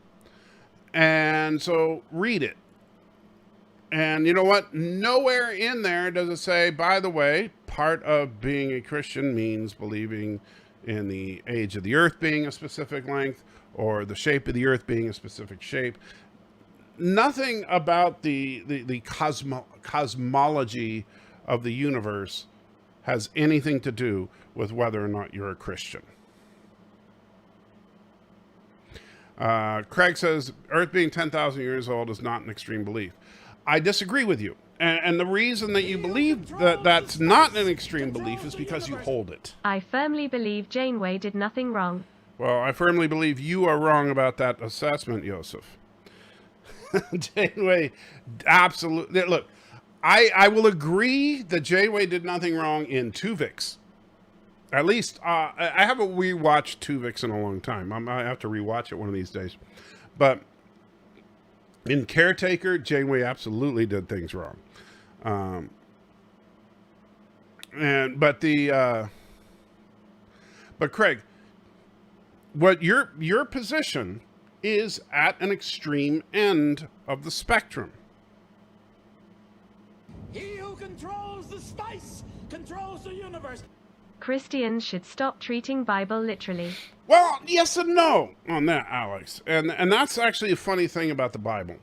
And so read it. And you know what? Nowhere in there does it say, by the way, part of being a Christian means believing in the age of the earth being a specific length or the shape of the earth being a specific shape. Nothing about the cosmology of the universe has anything to do with whether or not you're a Christian. Craig says, Earth being 10,000 years old is not an extreme belief. I disagree with you. And the reason that you believe that that's not an extreme belief is because you hold it. I firmly believe Janeway did nothing wrong. Well, I firmly believe you are wrong about that assessment, Joseph. Janeway, absolutely. Look, I will agree that Janeway did nothing wrong in Tuvix. At least, I haven't rewatched Tuvix in a long time. I have to rewatch it one of these days. But in Caretaker, Janeway absolutely did things wrong. But Craig, what your position is at an extreme end of the spectrum. He who controls the spice controls the universe. Christians should stop treating Bible literally. Well, yes and no on that, Alex. And that's actually a funny thing about the Bible.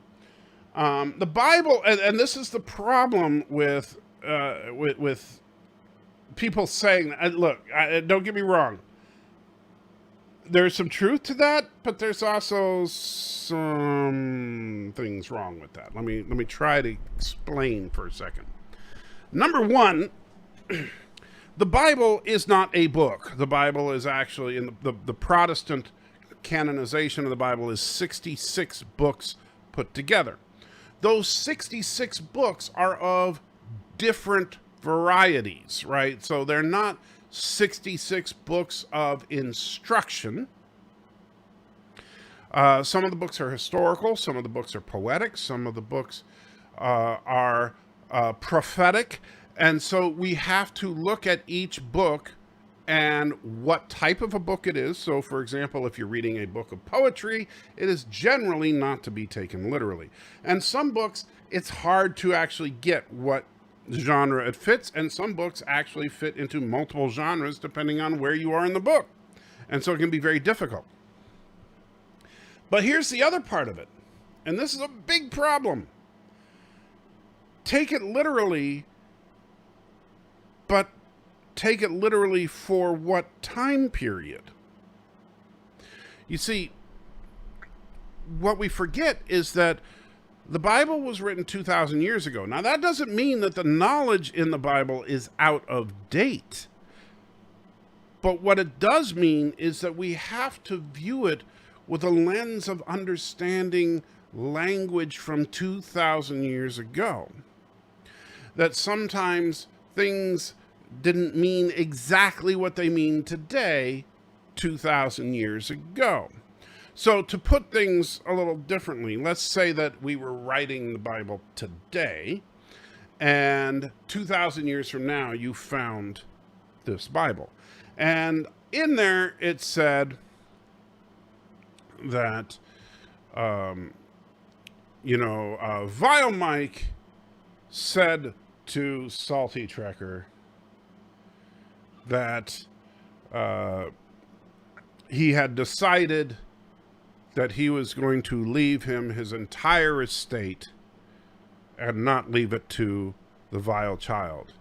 The Bible, and this is the problem with people saying, look, don't get me wrong. There's some truth to that, but there's also some things wrong with that. Let me try to explain for a second. Number one, the Bible is not a book. The Bible is actually, in the Protestant canonization of the Bible, is 66 books put together. Those 66 books are of different varieties, right? So they're not 66 books of instruction. Some of the books are historical. Some of the books are poetic. Some of the books are prophetic. And so we have to look at each book and what type of a book it is. So, for example, if you're reading a book of poetry, it is generally not to be taken literally. And some books, it's hard to actually get what genre it fits, and some books actually fit into multiple genres depending on where you are in the book. And so it can be very difficult. But here's the other part of it, and this is a big problem. Take it literally, but take it literally for what time period? You see, what we forget is that the Bible was written 2,000 years ago. Now, that doesn't mean that the knowledge in the Bible is out of date. But what it does mean is that we have to view it with a lens of understanding language from 2,000 years ago. That sometimes things didn't mean exactly what they mean today 2,000 years ago. So to put things a little differently, let's say that we were writing the Bible today, and 2,000 years from now, you found this Bible. And in there, it said that, Vile Mike said to Salty Trekker that he had decided that he was going to leave him his entire estate and not leave it to the vile child.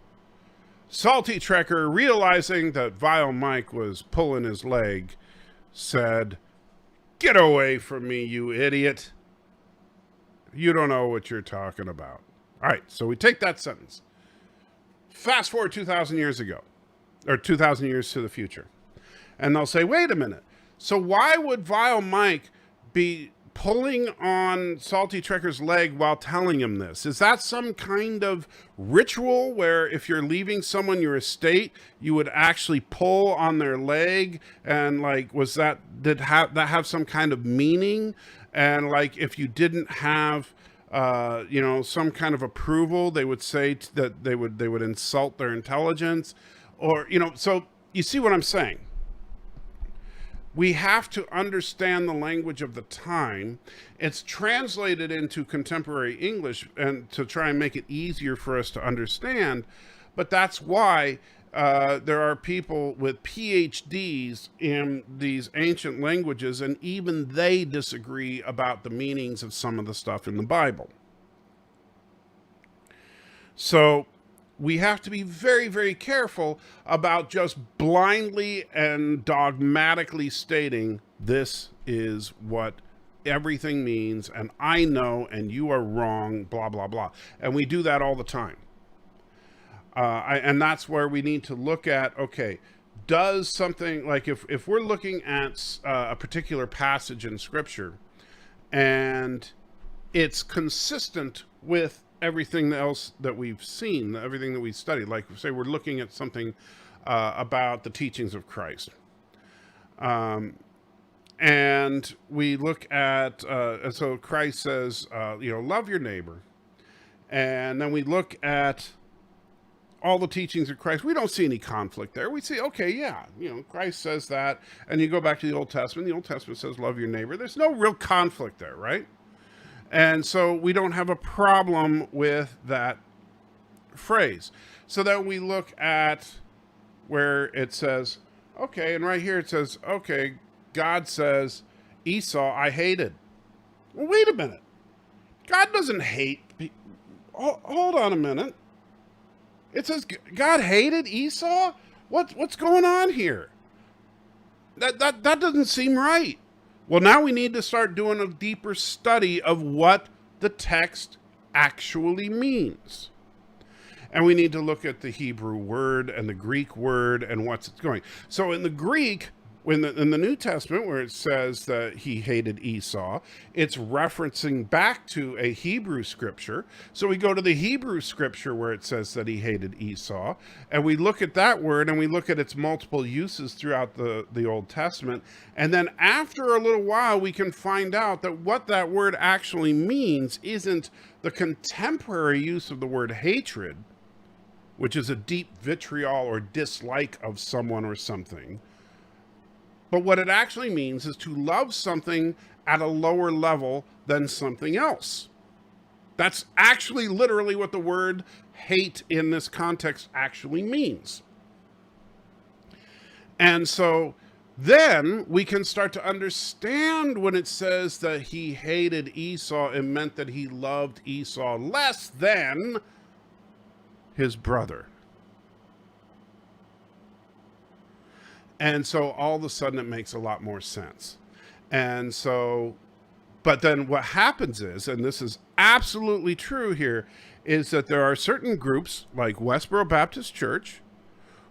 Salty Trekker, realizing that Vile Mike was pulling his leg, said, "Get away from me, you idiot. You don't know what you're talking about." All right, so we take that sentence. Fast forward 2,000 years ago, or 2,000 years to the future. And they'll say, wait a minute. So why would Vile Mike be pulling on Salty Trekker's leg while telling him this? Is that some kind of ritual where if you're leaving someone your estate, you would actually pull on their leg? And like, did that have some kind of meaning? And like, if you didn't have, some kind of approval, they would say that they would insult their intelligence, or, so you see what I'm saying? We have to understand the language of the time. It's translated into contemporary English and to try and make it easier for us to understand. But that's why there are people with PhDs in these ancient languages, and even they disagree about the meanings of some of the stuff in the Bible. So we have to be very, very careful about just blindly and dogmatically stating this is what everything means, and I know, and you are wrong, blah, blah, blah. And we do that all the time. And that's where we need to look at, okay, does something, like if we're looking at a particular passage in Scripture, and it's consistent with everything else that we've seen, everything that we've studied. Like, say, we're looking at something about the teachings of Christ. And we look at, so Christ says, love your neighbor. And then we look at all the teachings of Christ. We don't see any conflict there. We see, okay, yeah, Christ says that. And you go back to the Old Testament. The Old Testament says, love your neighbor. There's no real conflict there, right? And so we don't have a problem with that phrase. So then we look at where it says, okay, and right here it says, okay, God says, Esau I hated. Well, wait a minute. God doesn't hate. Hold on a minute. It says God hated Esau? What's going on here? That doesn't seem right. Well, now we need to start doing a deeper study of what the text actually means. And we need to look at the Hebrew word and the Greek word and what's it's going. So in the Greek, in the New Testament, where it says that he hated Esau, it's referencing back to a Hebrew scripture. So we go to the Hebrew scripture where it says that he hated Esau, and we look at that word and we look at its multiple uses throughout the Old Testament. And then after a little while, we can find out that what that word actually means isn't the contemporary use of the word hatred, which is a deep vitriol or dislike of someone or something. But what it actually means is to love something at a lower level than something else. That's actually literally what the word hate in this context actually means. And so then we can start to understand when it says that he hated Esau, it meant that he loved Esau less than his brother. And so all of a sudden it makes a lot more sense. And so, but then what happens is, and this is absolutely true here, is that there are certain groups like Westboro Baptist Church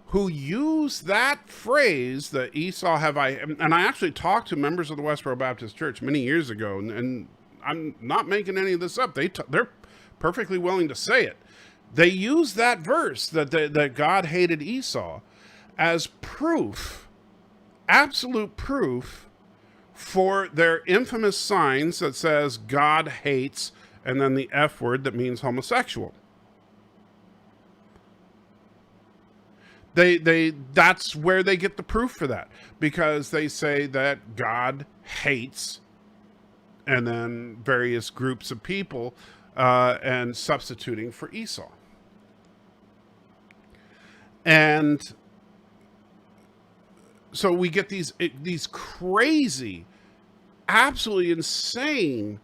who use that phrase that Esau have I, and I actually talked to members of the Westboro Baptist Church many years ago, and I'm not making any of this up. They're perfectly willing to say it. They use that verse that God hated Esau as proof, absolute proof, for their infamous signs that says God hates, and then the F word that means homosexual. That's where they get the proof for that, because they say that God hates, and then various groups of people, and substituting for Esau. And so we get these crazy, absolutely insane,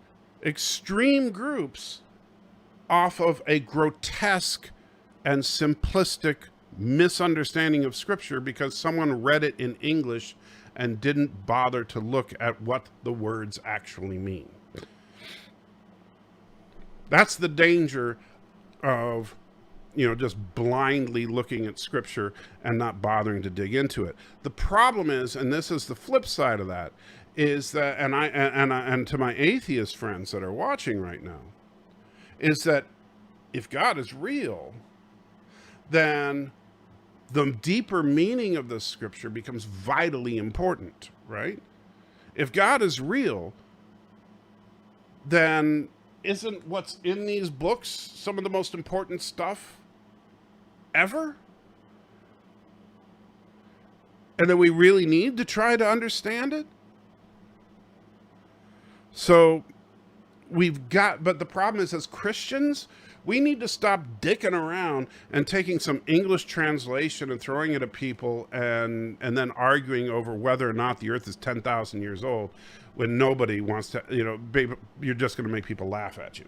extreme groups off of a grotesque and simplistic misunderstanding of Scripture because someone read it in English and didn't bother to look at what the words actually mean. That's the danger of, just blindly looking at Scripture and not bothering to dig into it. The problem is, and this is the flip side of that, is that, and to my atheist friends that are watching right now, is that if God is real, then the deeper meaning of the Scripture becomes vitally important, right? If God is real, then isn't what's in these books some of the most important stuff ever? And that we really need to try to understand it? So but the problem is, as Christians, we need to stop dicking around and taking some English translation and throwing it at people and then arguing over whether or not the earth is 10,000 years old when nobody wants to, you're just going to make people laugh at you.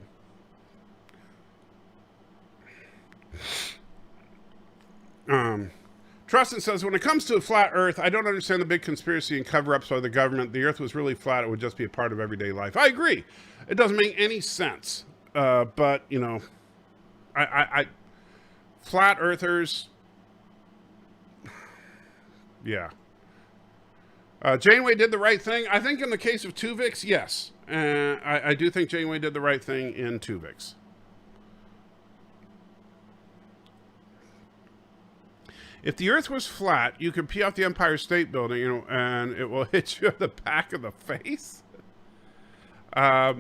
Trustin says, when it comes to a flat earth, I don't understand the big conspiracy and cover-ups by the government. The earth was really flat. It would just be a part of everyday life. I agree. It doesn't make any sense. But, I flat earthers, yeah. Janeway did the right thing. I think in the case of Tuvix, yes. I do think Janeway did the right thing in Tuvix. If the earth was flat, you could pee off the Empire State Building, and it will hit you in the back of the face. I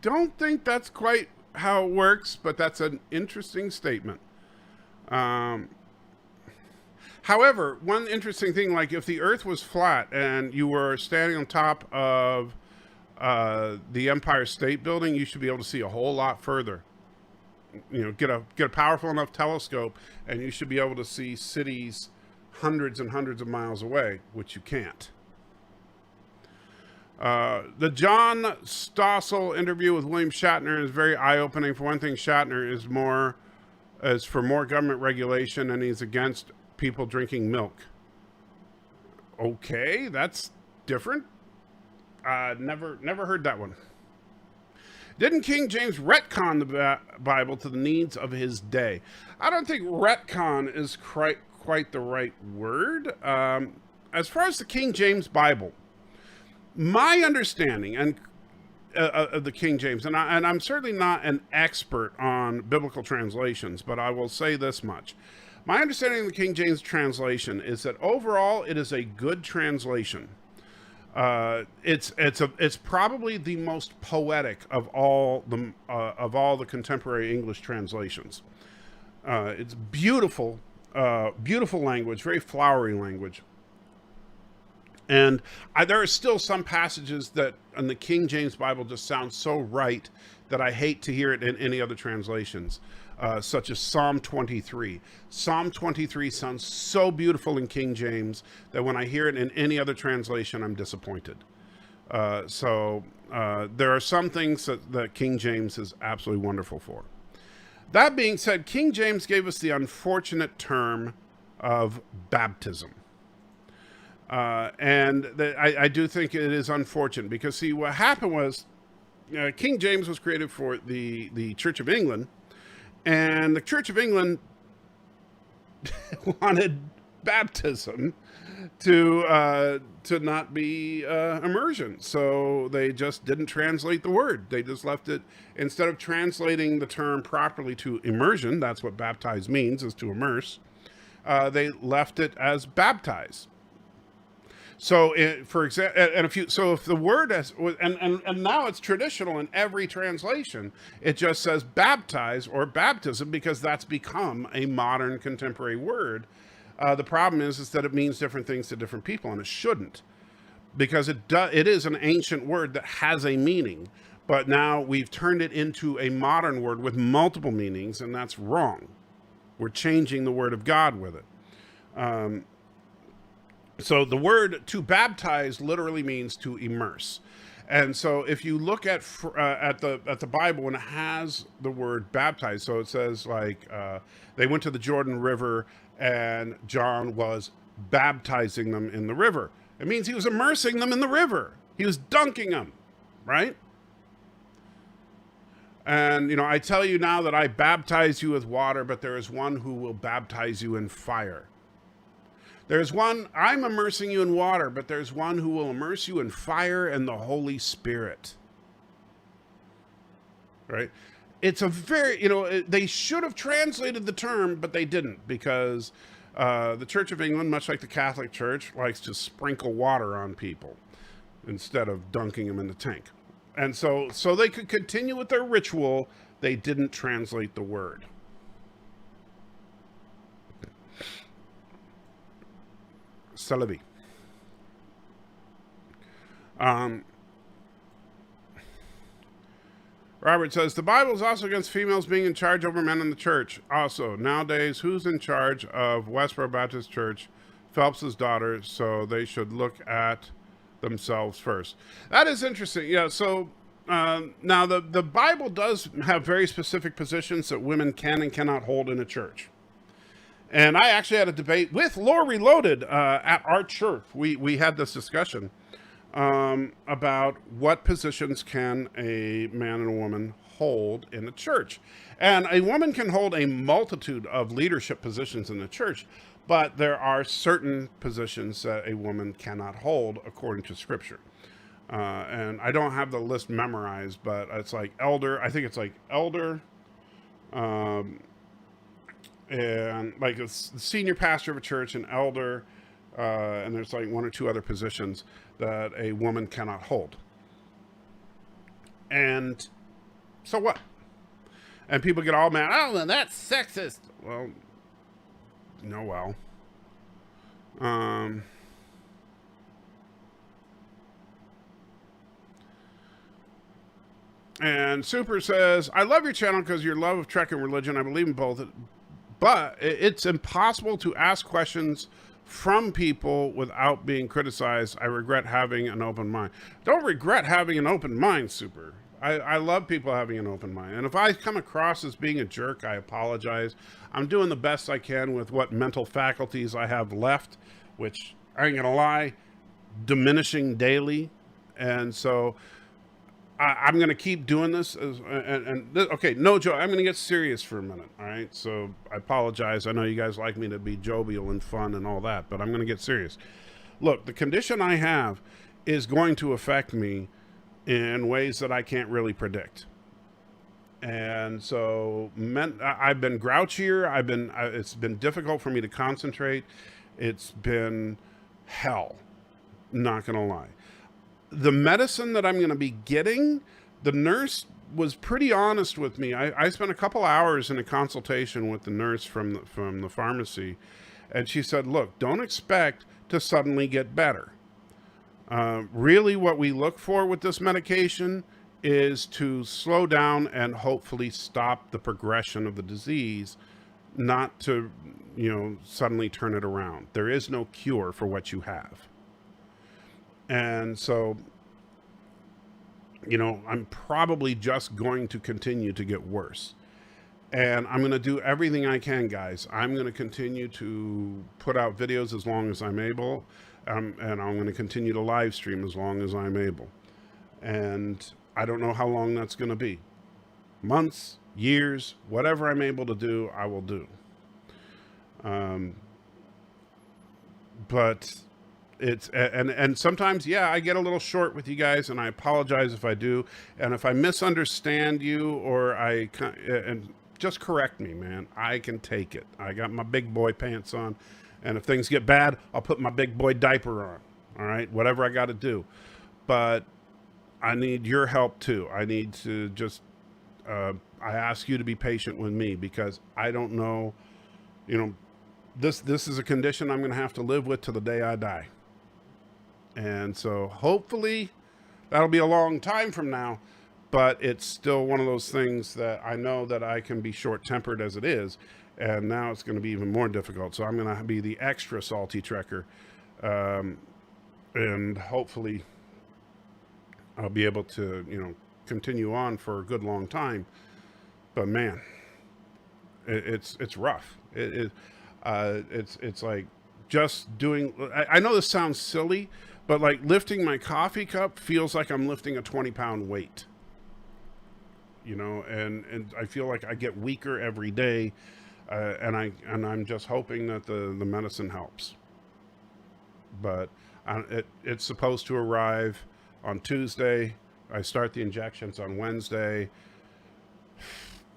don't think that's quite how it works, but that's an interesting statement. However, one interesting thing, like if the earth was flat and you were standing on top of the Empire State Building, you should be able to see a whole lot further. Get a powerful enough telescope, and you should be able to see cities hundreds and hundreds of miles away, which you can't. The John Stossel interview with William Shatner is very eye-opening. For one thing, Shatner is for more government regulation, and he's against people drinking milk. Okay, that's different. Never heard that one. Didn't King James retcon the Bible to the needs of his day? I don't think retcon is quite the right word. As far as the King James Bible, my understanding of the King James, and I'm certainly not an expert on biblical translations, but I will say this much. My understanding of the King James translation is that overall it is a good translation. It's probably the most poetic of all the contemporary English translations. It's beautiful, beautiful language, very flowery language. And there are still some passages that in the King James Bible just sound so right that I hate to hear it in any other translations, such as Psalm 23. Psalm 23 sounds so beautiful in King James that when I hear it in any other translation, I'm disappointed. So there are some things that King James is absolutely wonderful for. That being said, King James gave us the unfortunate term of baptism. I do think it is unfortunate because, see, what happened was King James was created for the Church of England, and the Church of England wanted baptism to not be immersion. So they just didn't translate the word. They just left it, instead of translating the term properly to immersion, that's what baptize means, is to immerse, they left it as baptize. So, for example, if the word has, and now it's traditional in every translation, it just says baptize or baptism because that's become a modern contemporary word. The problem is that it means different things to different people, and it shouldn't, because it is an ancient word that has a meaning, but now we've turned it into a modern word with multiple meanings, and that's wrong. We're changing the word of God with it. So the word to baptize literally means to immerse. And so if you look at the Bible, when it has the word baptize, so it says like they went to the Jordan River and John was baptizing them in the river. It means he was immersing them in the river. He was dunking them, right? And, I tell you now that I baptize you with water, but there is one who will baptize you in fire. There's one, I'm immersing you in water, but there's one who will immerse you in fire and the Holy Spirit. Right? It's a very, they should have translated the term, but they didn't, because the Church of England, much like the Catholic Church, likes to sprinkle water on people instead of dunking them in the tank. And so they could continue with their ritual, they didn't translate the word. Celebi. Robert says, the Bible is also against females being in charge over men in the church. Also, nowadays, who's in charge of Westboro Baptist Church? Phelps's daughter, so they should look at themselves first. That is interesting. Yeah, so now the Bible does have very specific positions that women can and cannot hold in a church. And I actually had a debate with Lore Reloaded at our church. We had this discussion about what positions can a man and a woman hold in a church. And a woman can hold a multitude of leadership positions in the church, but there are certain positions that a woman cannot hold according to Scripture. And I don't have the list memorized, but it's like elder. I think it's like elder, and like a senior pastor of a church, an elder, and there's like one or two other positions that a woman cannot hold. And so what? And people get all mad. Oh, then that's sexist. Well, and Super says, I love your channel because your love of Trek and religion. I believe in both. But it's impossible to ask questions from people without being criticized. I regret having an open mind. Don't regret having an open mind, Super. I love people having an open mind. And if I come across as being a jerk, I apologize. I'm doing the best I can with what mental faculties I have left, which, I ain't gonna lie, diminishing daily. And so I'm going to keep doing this. Okay, no joke. I'm going to get serious for a minute. All right. So I apologize. I know you guys like me to be jovial and fun and all that, but I'm going to get serious. Look, the condition I have is going to affect me in ways that I can't really predict. And so I've been grouchier. It's been difficult for me to concentrate. It's been hell. Not going to lie. The medicine that I'm going to be getting, the nurse was pretty honest with me. I spent a couple hours in a consultation with the nurse from the pharmacy, and she said, look, don't expect to suddenly get better. Really what we look for with this medication is to slow down and hopefully stop the progression of the disease, not to, suddenly turn it around. There is no cure for what you have. And so, I'm probably just going to continue to get worse. And I'm going to do everything I can, guys. I'm going to continue to put out videos as long as I'm able. And I'm going to continue to live stream as long as I'm able. And I don't know how long that's going to be. Months, years, whatever I'm able to do, I will do. But it's, and sometimes, I get a little short with you guys, and I apologize if I do. And if I misunderstand you, or and just correct me, man. I can take it. I got my big boy pants on, and if things get bad, I'll put my big boy diaper on. All right, whatever I got to do. But I need your help too. I need to just, I ask you to be patient with me, because I don't know, this is a condition I'm going to have to live with till the day I die. And so hopefully that'll be a long time from now, but it's still one of those things that I know that I can be short-tempered as it is. And now it's going to be even more difficult. So I'm going to be the extra salty trekker. And hopefully I'll be able to, continue on for a good long time. But man, it's rough. It's like just doing, I know this sounds silly, but like lifting my coffee cup feels like I'm lifting a 20-pound weight, and I feel like I get weaker every day. And I'm just hoping that the medicine helps. But it's supposed to arrive on Tuesday. I start the injections on Wednesday,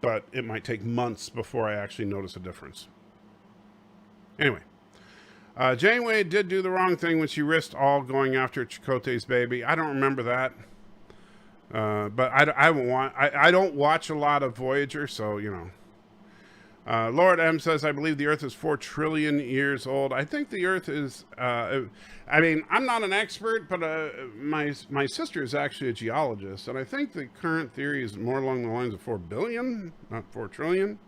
but it might take months before I actually notice a difference. Anyway, Janeway did do the wrong thing when she risked all going after Chakotay's baby. I don't remember that. But I don't watch a lot of Voyager, so, Lord M says, I believe the Earth is 4 trillion years old. I think the Earth is, I'm not an expert, but my sister is actually a geologist, and I think the current theory is more along the lines of 4 billion, not 4 trillion.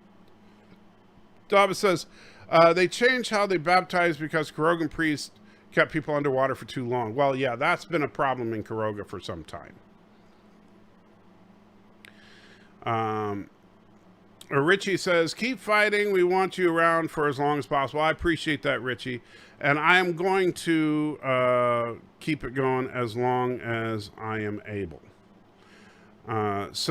Dava says, they changed how they baptized because Karogan priests kept people underwater for too long. Well, yeah, that's been a problem in Karoga for some time. Richie says, keep fighting. We want you around for as long as possible. I appreciate that, Richie. And I am going to keep it going as long as I am able. That's,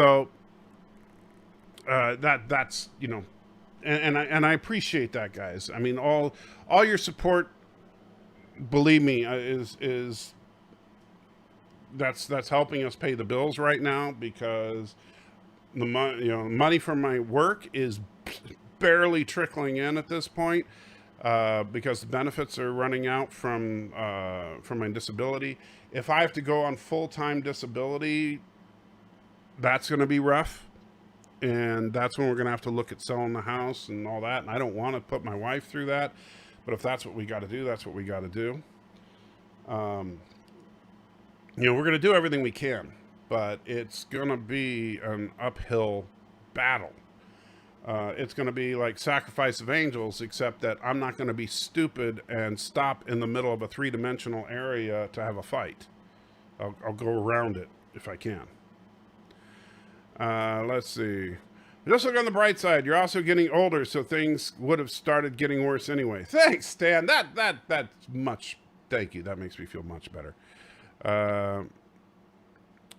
and I appreciate that, guys. I mean, all your support, believe me, is that's helping us pay the bills right now, because the money from my work is barely trickling in at this point, because the benefits are running out from my disability. If I have to go on full-time disability, that's going to be rough, and that's when we're going to have to look at selling the house and all that. And I don't want to put my wife through that, but if that's what we got to do, that's what we got to do. We're going to do everything we can, but it's going to be an uphill battle. It's going to be like Sacrifice of Angels, except that I'm not going to be stupid and stop in the middle of a 3-dimensional area to have a fight. I'll go around it if I can. Let's see. Just look on the bright side. You're also getting older, so things would have started getting worse anyway. Thanks, Stan. That's much. Thank you. That makes me feel much better.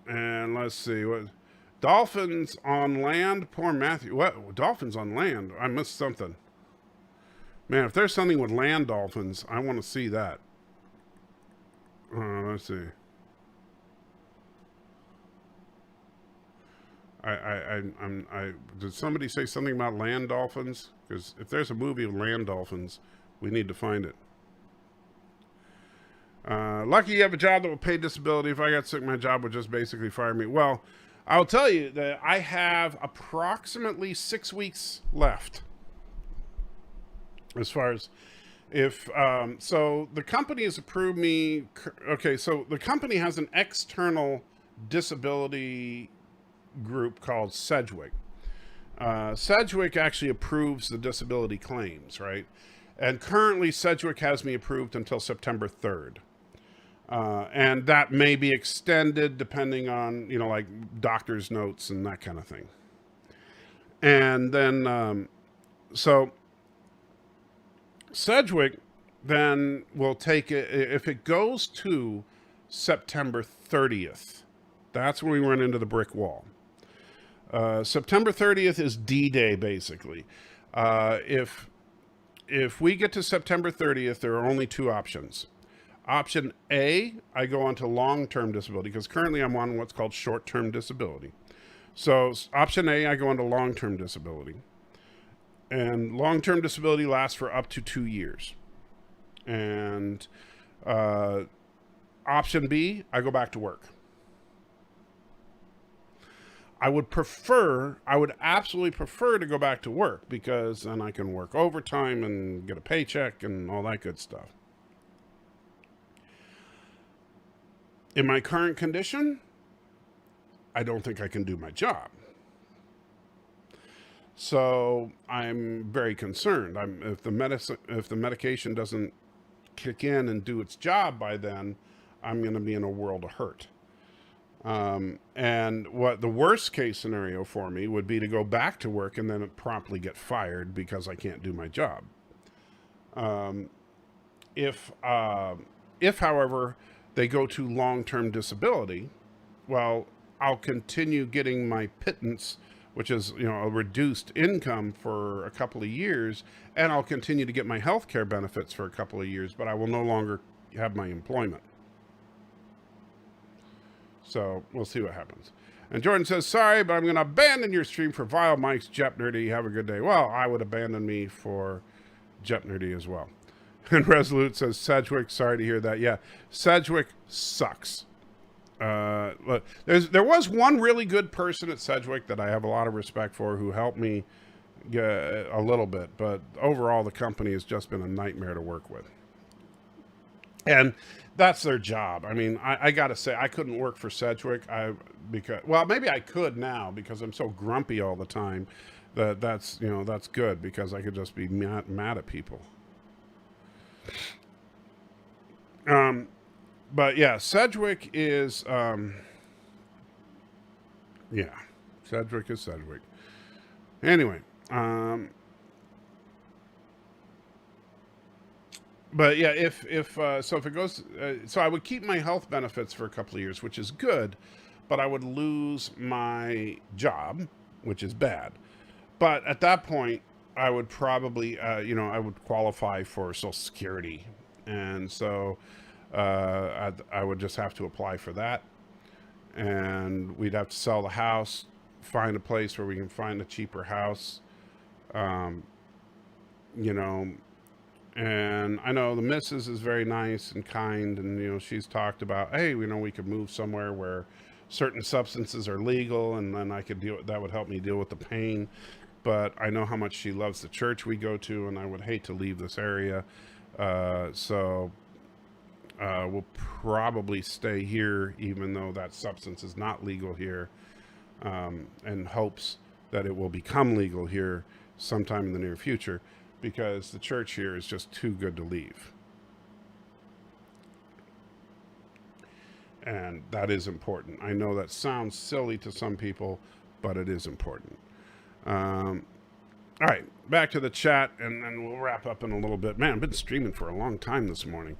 And let's see. What dolphins on land? Poor Matthew. What? Dolphins on land? I missed something. Man, if there's something with land dolphins, I want to see that. Let's see. Did somebody say something about land dolphins? Because if there's a movie of land dolphins, we need to find it. Lucky you have a job that will pay disability. If I got sick, my job would just basically fire me. Well, I'll tell you that I have approximately 6 weeks left. As far as if, so the company has approved me. Okay, so the company has an external disability group called Sedgwick. Sedgwick actually approves the disability claims, right? And currently Sedgwick has me approved until September 3rd. And that may be extended depending on, you know, like doctor's notes and that kind of thing. And then, so Sedgwick then will take it, if it goes to September 30th, that's when we run into the brick wall. September 30th is D-Day, basically. If we get to September 30th, there are only 2 options. Option A, I go on to long-term disability, because currently I'm on what's called short-term disability. So option A, I go on to long-term disability. And long-term disability lasts for up to 2 years. And option B, I go back to work. I would absolutely prefer to go back to work, because then I can work overtime and get a paycheck and all that good stuff. In my current condition, I don't think I can do my job. So I'm very concerned. If the medication doesn't kick in and do its job by then, I'm going to be in a world of hurt. And what the worst case scenario for me would be to go back to work and then promptly get fired because I can't do my job. If however, they go to long-term disability, well, I'll continue getting my pittance, which is, you know, a reduced income for a couple of years, and I'll continue to get my health care benefits for a couple of years, but I will no longer have my employment. So we'll see what happens. And Jordan says, sorry, but I'm going to abandon your stream for Vile Mike's Jep Nerdy. Have a good day. Well, I would abandon me for Jep Nerdy as well. And Resolute says, Sedgwick, sorry to hear that. Yeah, Sedgwick sucks. Look, there was one really good person at Sedgwick that I have a lot of respect for who helped me a little bit. But overall, the company has just been a nightmare to work with. And that's their job. I mean, I got to say, I couldn't work for Sedgwick. Well, maybe I could now because I'm so grumpy all the time. That's good because I could just be mad at people. But yeah, Sedgwick is, Sedgwick is Sedgwick. Anyway, but yeah, if it goes, so I would keep my health benefits for a couple of years, which is good, but I would lose my job, which is bad. But at that point, I would probably, I would qualify for Social Security. And so I would just have to apply for that. And we'd have to sell the house, find a place where we can find a cheaper house. And I know the missus is very nice and kind. And, she's talked about, hey, we could move somewhere where certain substances are legal. And then I could that would help me deal with the pain. But I know how much she loves the church we go to, and I would hate to leave this area. So we'll probably stay here, even though that substance is not legal here, in hopes that it will become legal here sometime in the near future, because the church here is just too good to leave. And that is important. I know that sounds silly to some people, but it is important. All right, back to the chat, and then we'll wrap up in a little bit. Man, I've been streaming for a long time this morning.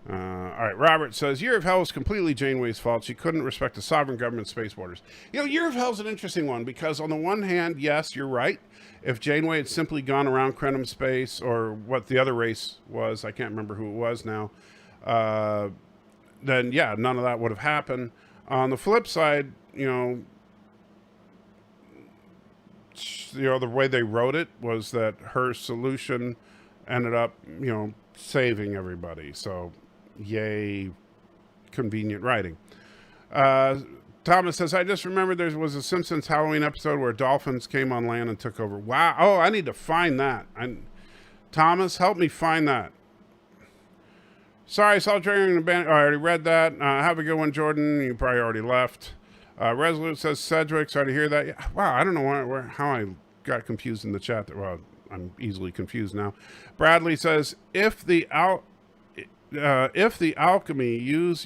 All right, Robert says, Year of Hell is completely Janeway's fault. She couldn't respect the sovereign government space borders. You know, Year of Hell is an interesting one, because on the one hand, yes, you're right. If Janeway had simply gone around Krenim space, or what the other race was, I can't remember who it was now, then yeah, none of that would have happened. On the flip side, you know, the way they wrote it was that her solution ended up, you know, saving everybody. So, yay, convenient writing. Thomas says, I just remembered there was a Simpsons Halloween episode where dolphins came on land and took over. Wow. Oh, I need to find that. Thomas, help me find that. Sorry, Soldiering the Band. Oh, I already read that. Have a good one, Jordan. You probably already left. Resolute says, Cedric, sorry to hear that. Yeah, wow, I don't know how I got confused in the chat. Well, I'm easily confused now. Bradley says, if the alchemy you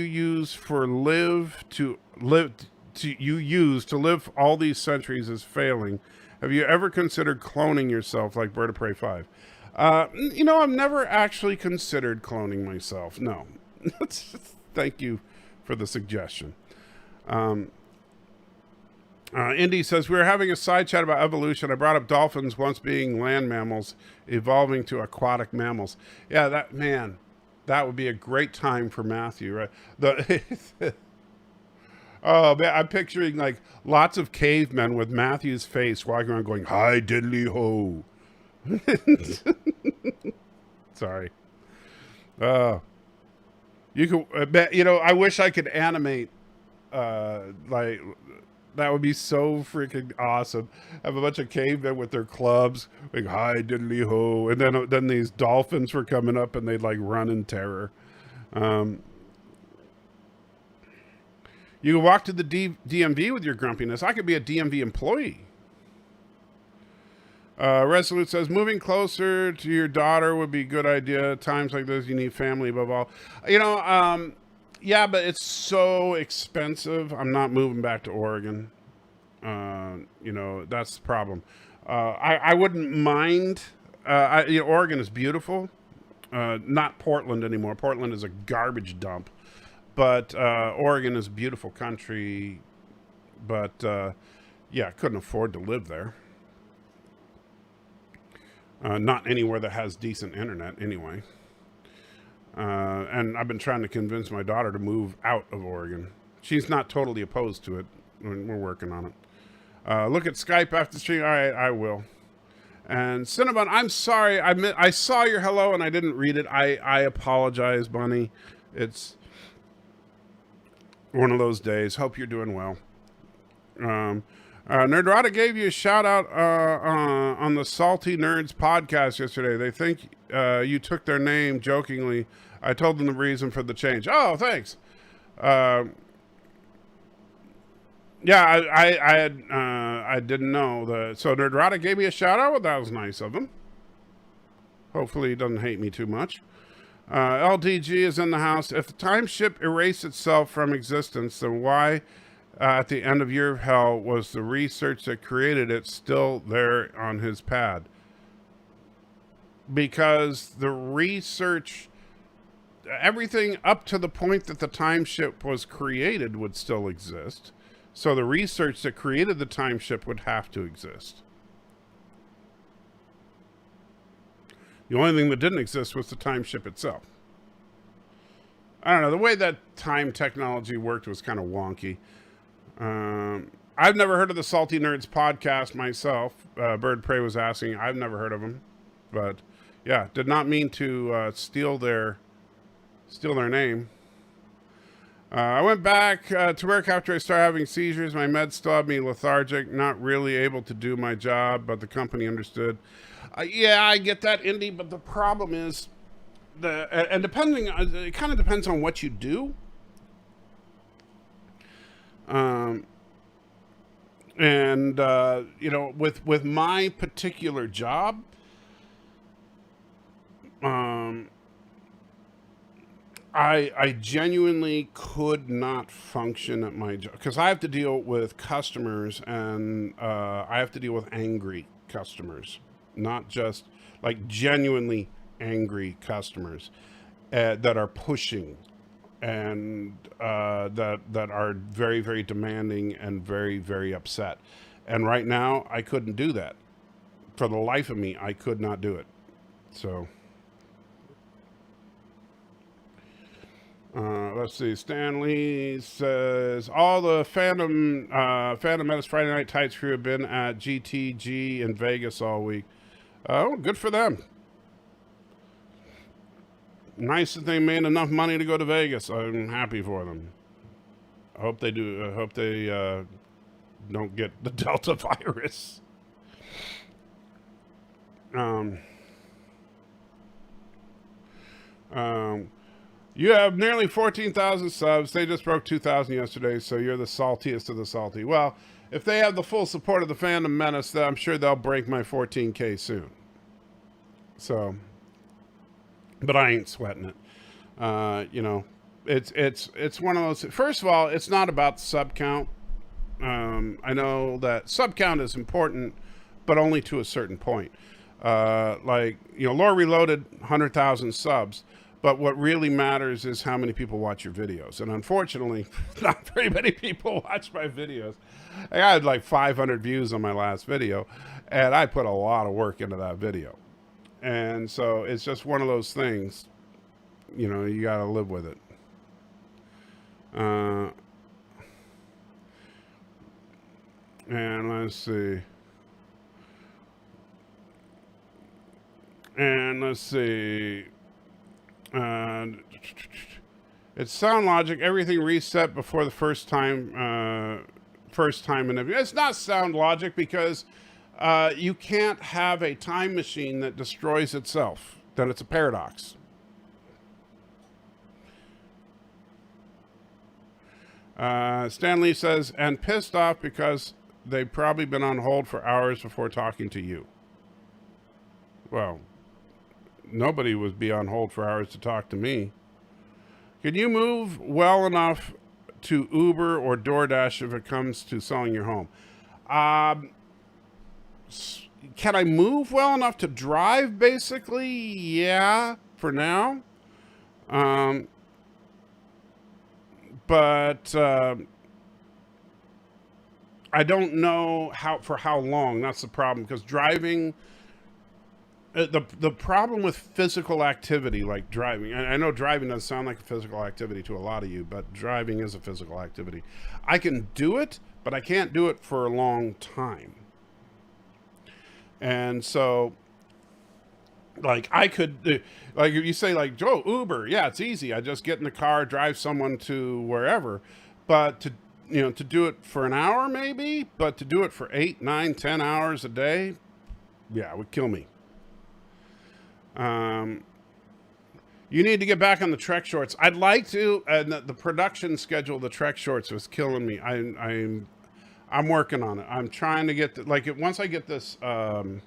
use for to live all these centuries is failing, have you ever considered cloning yourself like Bird of Prey 5? You know, I've never actually considered cloning myself. No. Thank you for the suggestion. Indy says, we were having a side chat about evolution. I brought up dolphins once being land mammals, evolving to aquatic mammals. Yeah, that would be a great time for Matthew, right? Oh, man, I'm picturing like lots of cavemen with Matthew's face walking around going, hi, diddly ho. Sorry. You could, you know, I wish I could animate, like, that would be so freaking awesome. Have a bunch of cavemen with their clubs, like, hi, diddly ho. And then these dolphins were coming up and they'd like run in terror. You can walk to the DMV with your grumpiness. I could be a DMV employee. Resolute says, moving closer to your daughter would be a good idea. Times like this, you need family above all. You know, yeah, but it's so expensive. I'm not moving back to Oregon. You know, that's the problem. I wouldn't mind. You know, Oregon is beautiful. Not Portland anymore. Portland is a garbage dump. But Oregon is a beautiful country. But, yeah, I couldn't afford to live there. Not anywhere that has decent internet anyway. And I've been trying to convince my daughter to move out of Oregon. She's not totally opposed to it. We're working on it. Look at Skype after the stream. All right, I will. And Cinnabon, I'm sorry. I saw your hello and I didn't read it. I apologize, Bunny. It's one of those days. Hope you're doing well. Nerdorata gave you a shout out on the Salty Nerds podcast yesterday. They think you took their name jokingly. I told them the reason for the change. Oh, thanks. Yeah, I didn't know so Nerdorata gave me a shout out. Well, that was nice of him. Hopefully he doesn't hate me too much. LDG is in the house. If the time ship erased itself from existence, then why at the end of Year of Hell was the research that created it still there on his pad? Because the research, everything up to the point that the time ship was created would still exist. So the research that created the time ship would have to exist. The only thing that didn't exist was the time ship itself. I don't know. The way that time technology worked was kind of wonky. I've never heard of the Salty Nerds podcast myself. Bird Prey was asking. I've never heard of them. But, yeah, did not mean to steal their name. I went back to work after I started having seizures. My meds still have me lethargic, not really able to do my job, but the company understood. Yeah, I get that, Indy, but the problem is, it kind of depends on what you do. And you know, with my particular job, I genuinely could not function at my job because I have to deal with customers, and I have to deal with angry customers, not just like genuinely angry customers that are pushing and that are very, very demanding and very, very upset. And right now, I couldn't do that. For the life of me, I could not do it. So, let's see. Stanley says, all the Phantom Menace Friday Night Tights crew have been at GTG in Vegas all week. Oh, good for them. Nice that they made enough money to go to Vegas. I'm happy for them. I hope they do. I hope they don't get the Delta virus. You have nearly 14,000 subs. They just broke 2,000 yesterday, so you're the saltiest of the salty. Well, if they have the full support of the Phantom Menace, then I'm sure they'll break my 14K soon. So, but I ain't sweating it. You know, it's one of those. First of all, it's not about sub count. I know that sub count is important, but only to a certain point. Like, you know, Lore Reloaded, 100,000 subs. But what really matters is how many people watch your videos. And unfortunately, not very many people watch my videos. I had like 500 views on my last video, and I put a lot of work into that video. And so it's just one of those things, you know, you got to live with it. And let's see. It's Sound Logic. Everything reset before the first time in the. It's not Sound Logic because you can't have a time machine that destroys itself. Then it's a paradox. Stanley says, and pissed off because they've probably been on hold for hours before talking to you. Well, nobody would be on hold for hours to talk to me. Can you move well enough to Uber or DoorDash if it comes to selling your home? Can I move well enough to drive, basically? Yeah, for now. But I don't know for how long. That's the problem, because driving... The problem with physical activity, like driving, I know driving doesn't sound like a physical activity to a lot of you, but driving is a physical activity. I can do it, but I can't do it for a long time. And so, like, I could, like, if you say, like, Joe, Uber, yeah, it's easy. I just get in the car, drive someone to wherever. But to do it for an hour, maybe, but to do it for 8, 9, 10 hours a day, yeah, it would kill me. You need to get back on the Trek Shorts. I'd like to, and the production schedule of the Trek Shorts was killing me. I'm working on it. I'm trying to get once I get this the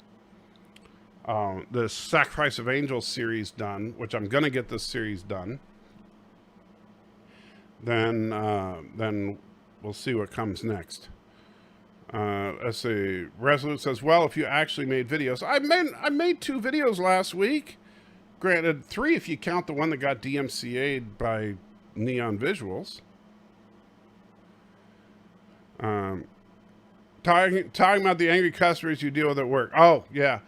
Sacrifice of Angels series done, which I'm gonna get this series done. Then we'll see what comes next. Let's see. Resolute says, well, if you actually made videos. I made 2 videos last week. Granted, 3 if you count the one that got DMCA'd by Neon Visuals. Talking about the angry customers you deal with at work. Oh, yeah.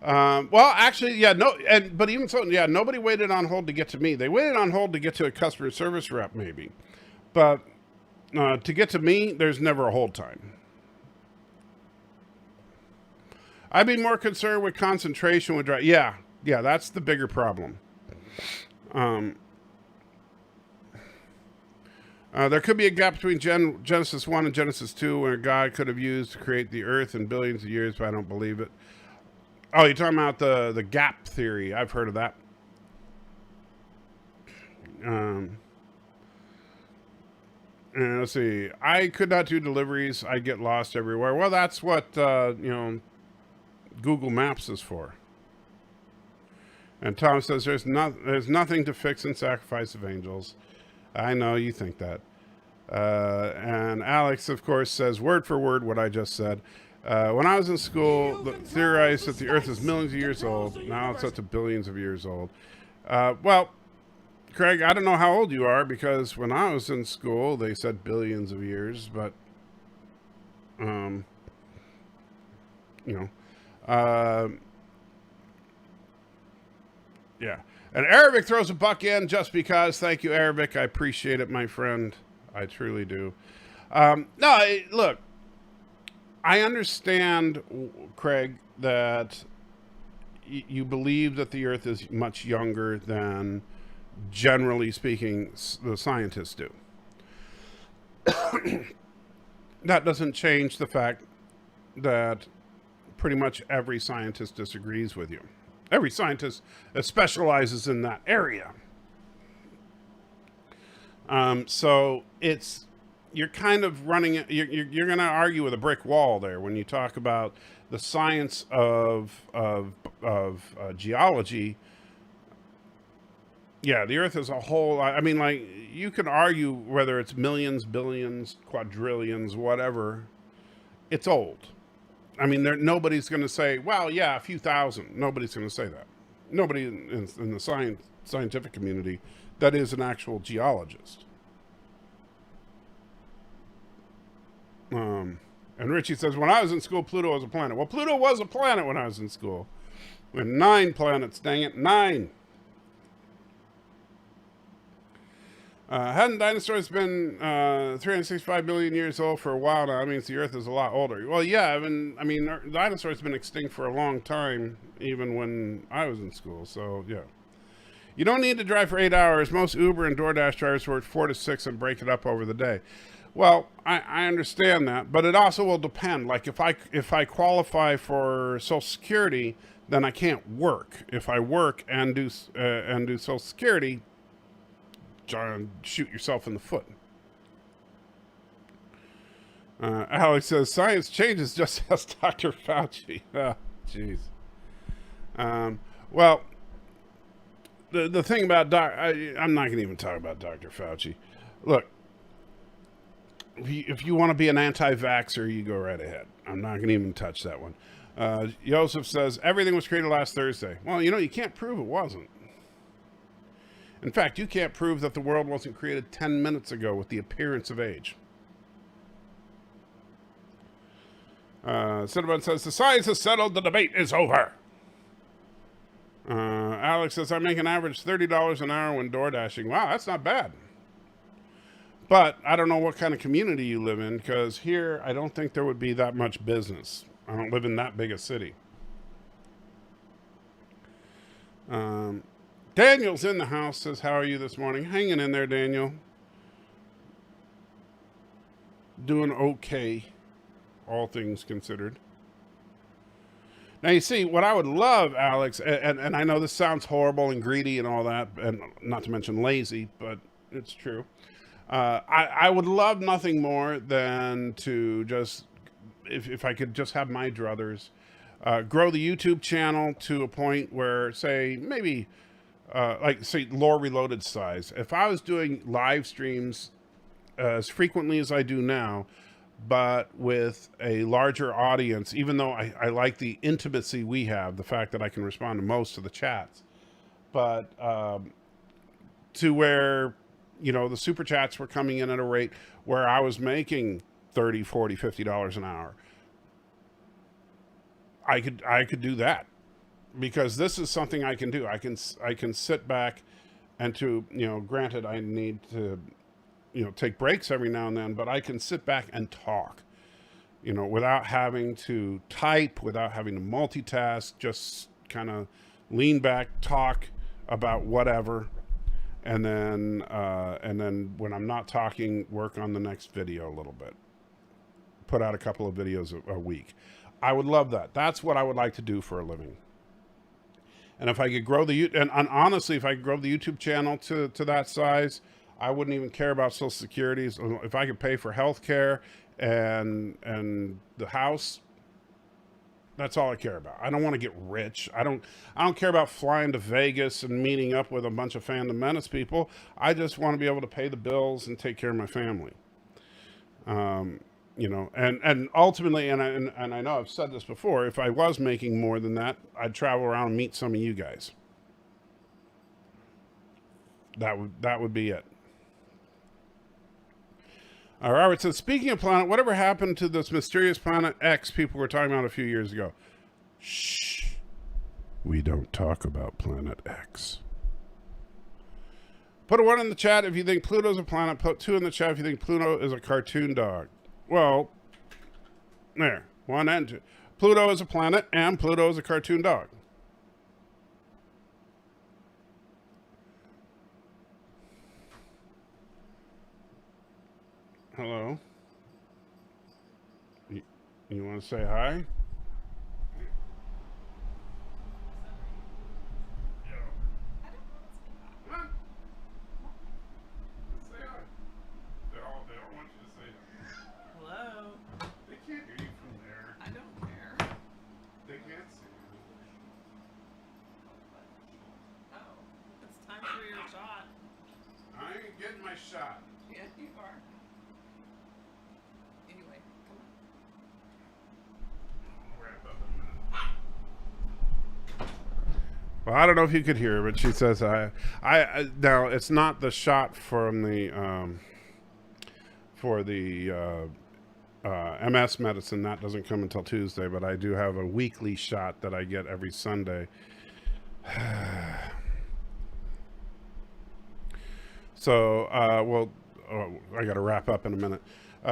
Well, actually, yeah, no, but even so, yeah, nobody waited on hold to get to me. They waited on hold to get to a customer service rep, maybe. But to get to me, there's never a hold time. I'd be more concerned with concentration with drive. Yeah, that's the bigger problem. There could be a gap between Genesis 1 and Genesis 2 where God could have used to create the earth in billions of years, but I don't believe it. Oh, you're talking about the gap theory. I've heard of that. And let's see. I could not do deliveries. I get lost everywhere. Well, that's what, Google Maps is for. And Tom says there's nothing to fix in Sacrifice of Angels. I know you think that. And Alex, of course, says word for word what I just said. When I was in school, theorized that the Earth is millions of years old. Now it's up to billions of years old. Well, Craig, I don't know how old you are, because when I was in school, they said billions of years, but, yeah. And Arabic throws a buck in just because. Thank you, Arabic. I appreciate it, my friend. I truly do. Look, I understand, Craig, that you believe that the Earth is much younger than, generally speaking, the scientists do. That doesn't change the fact that pretty much every scientist disagrees with you. Every scientist that specializes in that area. So you're kind of running, you're going to argue with a brick wall there when you talk about the science of geology. Yeah, the Earth as a whole, I mean, like, you could argue whether it's millions, billions, quadrillions, whatever, it's old. I mean, nobody's going to say, well, yeah, a few thousand. Nobody's going to say that. Nobody in the scientific community that is an actual geologist. And Richie says, when I was in school, Pluto was a planet. Well, Pluto was a planet when I was in school. We had 9 planets, dang it, 9. Hadn't dinosaurs been 365 million years old for a while now? That means the Earth is a lot older. Well, yeah, I mean, dinosaurs have been extinct for a long time, even when I was in school, so yeah. You don't need to drive for 8 hours. Most Uber and DoorDash drivers work 4 to 6 and break it up over the day. Well, I understand that, but it also will depend. Like, if I qualify for Social Security, then I can't work. If I work and do Social Security, shoot yourself in the foot. Alex says, science changes just as Dr. Fauci. Oh, jeez. Well, the thing about I'm not going to even talk about Dr. Fauci. Look, if you want to be an anti-vaxxer, you go right ahead. I'm not going to even touch that one. Joseph says, everything was created last Thursday. Well, you can't prove it wasn't. In fact, you can't prove that the world wasn't created 10 minutes ago with the appearance of age. Cinnamon says, the science is settled, the debate is over. Alex says, I make an average $30 an hour when door dashing. Wow, that's not bad. But I don't know what kind of community you live in, because here I don't think there would be that much business. I don't live in that big a city. Daniel's in the house, says, how are you this morning? Hanging in there, Daniel. Doing okay, all things considered. Now, you see, what I would love, Alex, and I know this sounds horrible and greedy and all that, and not to mention lazy, but it's true. I would love nothing more than to just, if I could just have my druthers, grow the YouTube channel to a point where, say, maybe... say Lore Reloaded size. If I was doing live streams as frequently as I do now, but with a larger audience, even though I like the intimacy we have, the fact that I can respond to most of the chats, but to where, the super chats were coming in at a rate where I was making $30, $40, $50 an hour. I could do that. Because this is something I can do. I can sit back and granted I need to, take breaks every now and then, but I can sit back and talk, without having to type, without having to multitask, just kind of lean back, talk about whatever. And then when I'm not talking, work on the next video a little bit. Put out a couple of videos a week. I would love that. That's what I would like to do for a living. And if I could grow honestly, if I could grow the YouTube channel to that size, I wouldn't even care about Social Security. So if I could pay for health care and the house, that's all I care about. I don't want to get rich. I don't care about flying to Vegas and meeting up with a bunch of Phantom Menace people. I just want to be able to pay the bills and take care of my family. You know, and ultimately, and I know I've said this before, if I was making more than that, I'd travel around and meet some of you guys. That would be it. Robert says, speaking of planet, whatever happened to this mysterious planet X people were talking about a few years ago? Shh. We don't talk about Planet X. Put a 1 in the chat if you think Pluto's a planet. Put 2 in the chat if you think Pluto is a cartoon dog. Well, there. 1 and 2. Pluto is a planet and Pluto is a cartoon dog. Hello. You want to say hi? Shot. Yeah, you are. Anyway, come on. Well, I don't know if you could hear her, but she says, I now it's not the shot from the, for the, MS medicine. That doesn't come until Tuesday, but I do have a weekly shot that I get every Sunday. So, well, I got to wrap up in a minute.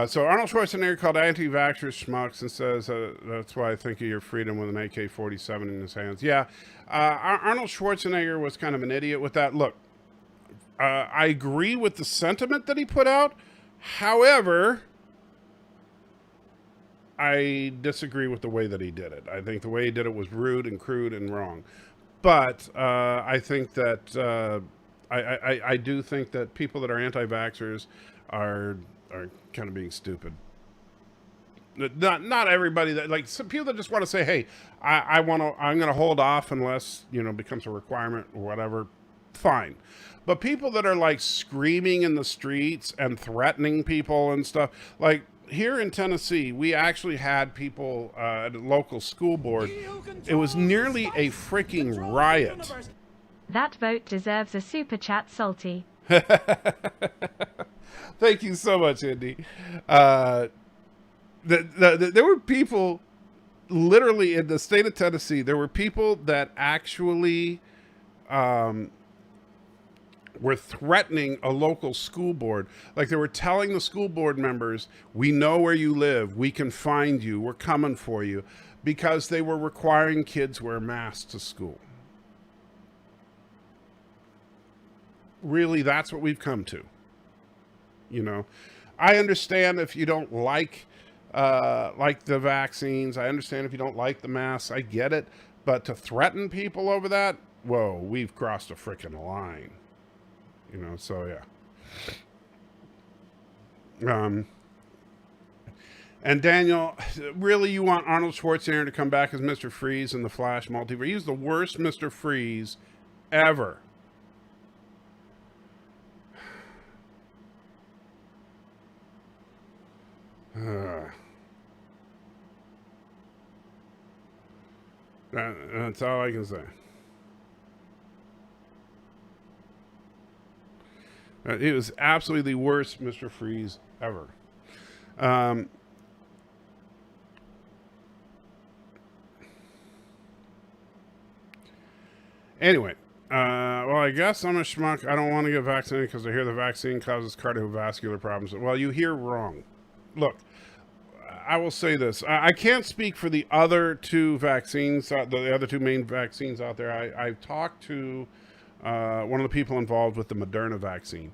So Arnold Schwarzenegger called anti-vaxxers schmucks and says, that's why I think of your freedom with an AK-47 in his hands. Yeah, Arnold Schwarzenegger was kind of an idiot with that. Look, I agree with the sentiment that he put out. However, I disagree with the way that he did it. I think the way he did it was rude and crude and wrong. But I think that... I do think that people that are anti-vaxxers are kind of being stupid. Not everybody that, like, some people that just want to say, hey, I'm going to hold off unless, you know, becomes a requirement or whatever. Fine. But people that are like screaming in the streets and threatening people and stuff, like here in Tennessee, we actually had people at a local school board. It was nearly a freaking riot. That vote deserves a super chat, Salty. Thank you so much, Indy. There were people, literally in the state of Tennessee, there were people that actually were threatening a local school board. Like they were telling the school board members, we know where you live, we can find you, we're coming for you, because they were requiring kids wear masks to school. Really, that's what we've come to. You know, I understand if you don't like the vaccines. I understand if you don't like the masks. I get it. But to threaten people over that, whoa, we've crossed a freaking line. You know, so yeah. And Daniel, really, you want Arnold Schwarzenegger to come back as Mr. Freeze in the Flash multiverse? He's the worst Mr. Freeze ever. That's all I can say. He was absolutely the worst Mr. Freeze ever. Anyway, well, I guess I'm a schmuck. I don't want to get vaccinated because I hear the vaccine causes cardiovascular problems. Well, you hear wrong. Look, I will say this. I can't speak for the other two vaccines, the other two main vaccines out there. I've talked to one of the people involved with the Moderna vaccine.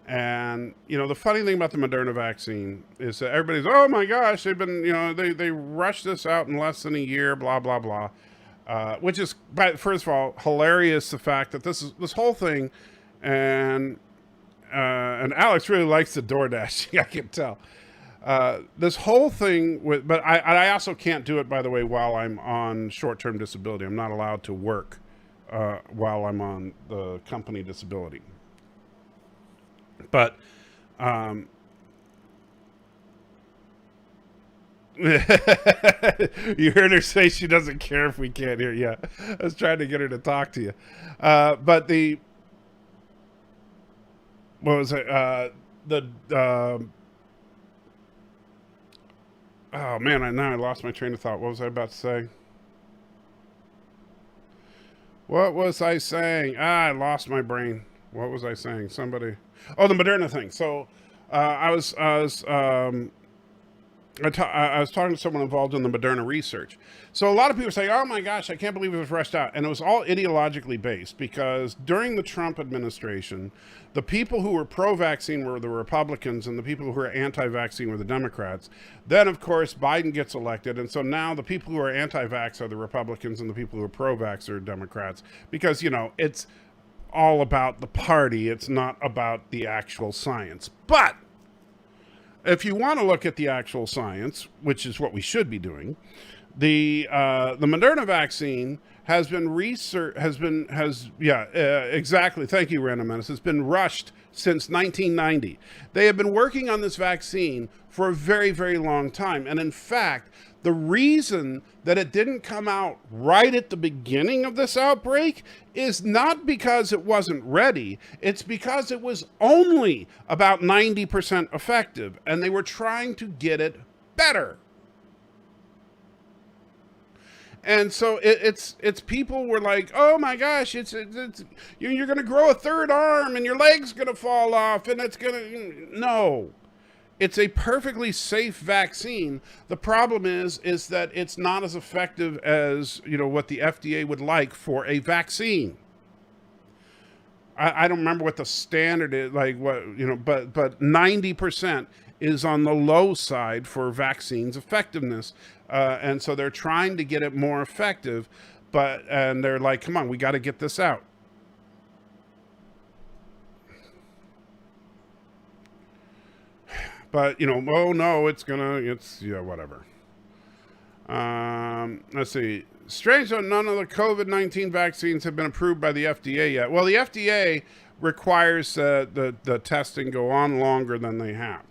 And, you know, the funny thing about the Moderna vaccine is that everybody's, oh my gosh, they've been, you know, they rushed this out in less than a year, blah, blah, blah. Which is, first of all, hilarious, the fact that this whole thing, and and Alex really likes the door dashing. I can tell. This whole thing with, but I also can't do it, by the way, while I'm on short-term disability. I'm not allowed to work while I'm on the company disability. But you heard her say she doesn't care if we can't hear. Yeah, I was trying to get her to talk to you. But the, what was it? Oh man, now I lost my train of thought. What was I about to say? What was I saying? I lost my brain. What was I saying? Somebody. Oh, the Moderna thing. So I was talking to someone involved in the Moderna research. So a lot of people say, oh my gosh, I can't believe it was rushed out. And it was all ideologically based, because during the Trump administration, the people who were pro-vaccine were the Republicans and the people who were anti-vaccine were the Democrats. Then, of course, Biden gets elected. And so now the people who are anti-vax are the Republicans and the people who are pro-vax are Democrats, because, you know, it's all about the party. It's not about the actual science. But if you want to look at the actual science, which is what we should be doing, the Moderna vaccine has been exactly. Thank you, Random Menace. It's been rushed since 1990. They have been working on this vaccine for a very, very long time. And in fact, the reason that it didn't come out right at the beginning of this outbreak is not because it wasn't ready. It's because it was only about 90% effective, and they were trying to get it better. And so it's people were like, oh my gosh, it's you're going to grow a third arm and your leg's going to fall off and it's going to, no. It's a perfectly safe vaccine. The problem is that it's not as effective as, you know, what the FDA would like for a vaccine. I don't remember what the standard is, like what, you know, but 90% is on the low side for vaccines effectiveness. And so they're trying to get it more effective, and they're like, come on, we got to get this out. But, you know, oh no, yeah, whatever. Let's see. Strange that none of the COVID-19 vaccines have been approved by the FDA yet. Well, the FDA requires the testing go on longer than they have.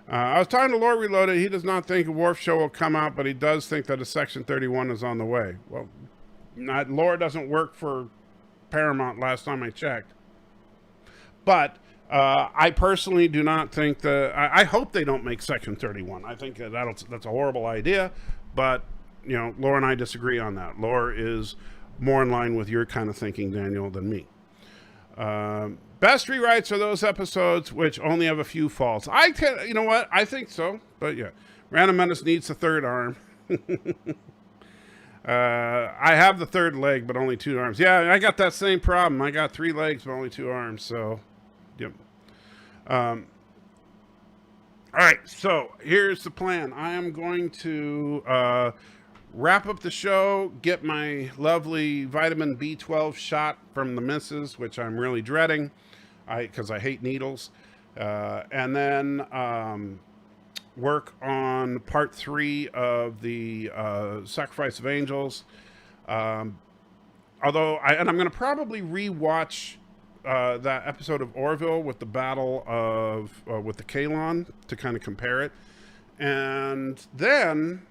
I was talking to Lore Reloaded. He does not think a Wharf show will come out, but he does think that a Section 31 is on the way. Well, Lore doesn't work for Paramount last time I checked. But I personally do not think I hope they don't make Section 31. I think that's a horrible idea, but, you know, Lore and I disagree on that. Lore is more in line with your kind of thinking, Daniel, than me. Best rewrites are those episodes which only have a few faults. You know what? I think so, but yeah. Random Menace needs a third arm. I have the third leg, but only 2 arms. Yeah, I got that same problem. I got 3 legs, but only 2 arms, so, yep. All right, so here's the plan. I am going to wrap up the show, get my lovely vitamin B12 shot from the missus, which I'm really dreading because I hate needles, and then work on part 3 of the Sacrifice of Angels. I'm going to probably rewatch that episode of Orville with the battle of with the Kalon to kind of compare it, and then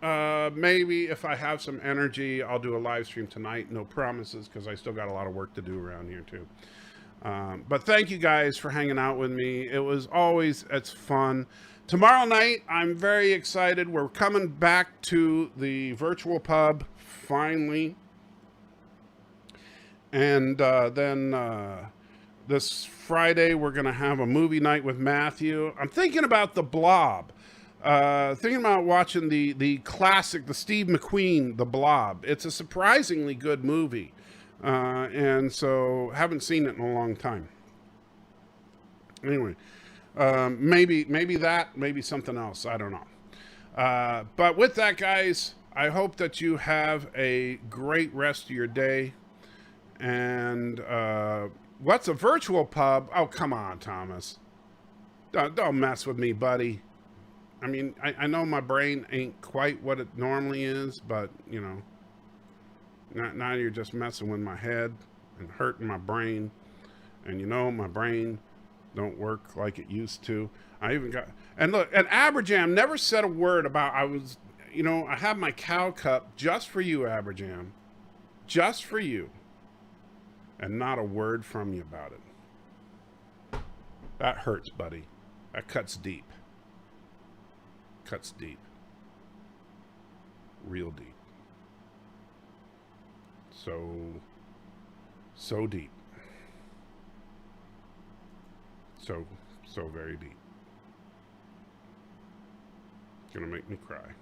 maybe if I have some energy, I'll do a live stream tonight. No promises, because I still got a lot of work to do around here too. But thank you guys for hanging out with me. It's fun. Tomorrow night, I'm very excited. We're coming back to the virtual pub finally. And then this Friday, we're going to have a movie night with Matthew. I'm thinking about The Blob. Thinking about watching the classic, the Steve McQueen, The Blob. It's a surprisingly good movie. And so haven't seen it in a long time. Anyway, maybe that, maybe something else. I don't know. But with that, guys, I hope that you have a great rest of your day. And What's a virtual pub? Oh, come on, Thomas. Don't mess with me, buddy. I mean, I know my brain ain't quite what it normally is, but, you know, now you're just messing with my head and hurting my brain. And, you know, my brain don't work like it used to. I even got... And look, and Aberjam never said a word about... I have my cow cup just for you, Aberjam. Just for you. And not a word from you about it. That hurts, buddy. That cuts deep. Cuts deep. Real deep. So deep. So very deep. It's gonna make me cry.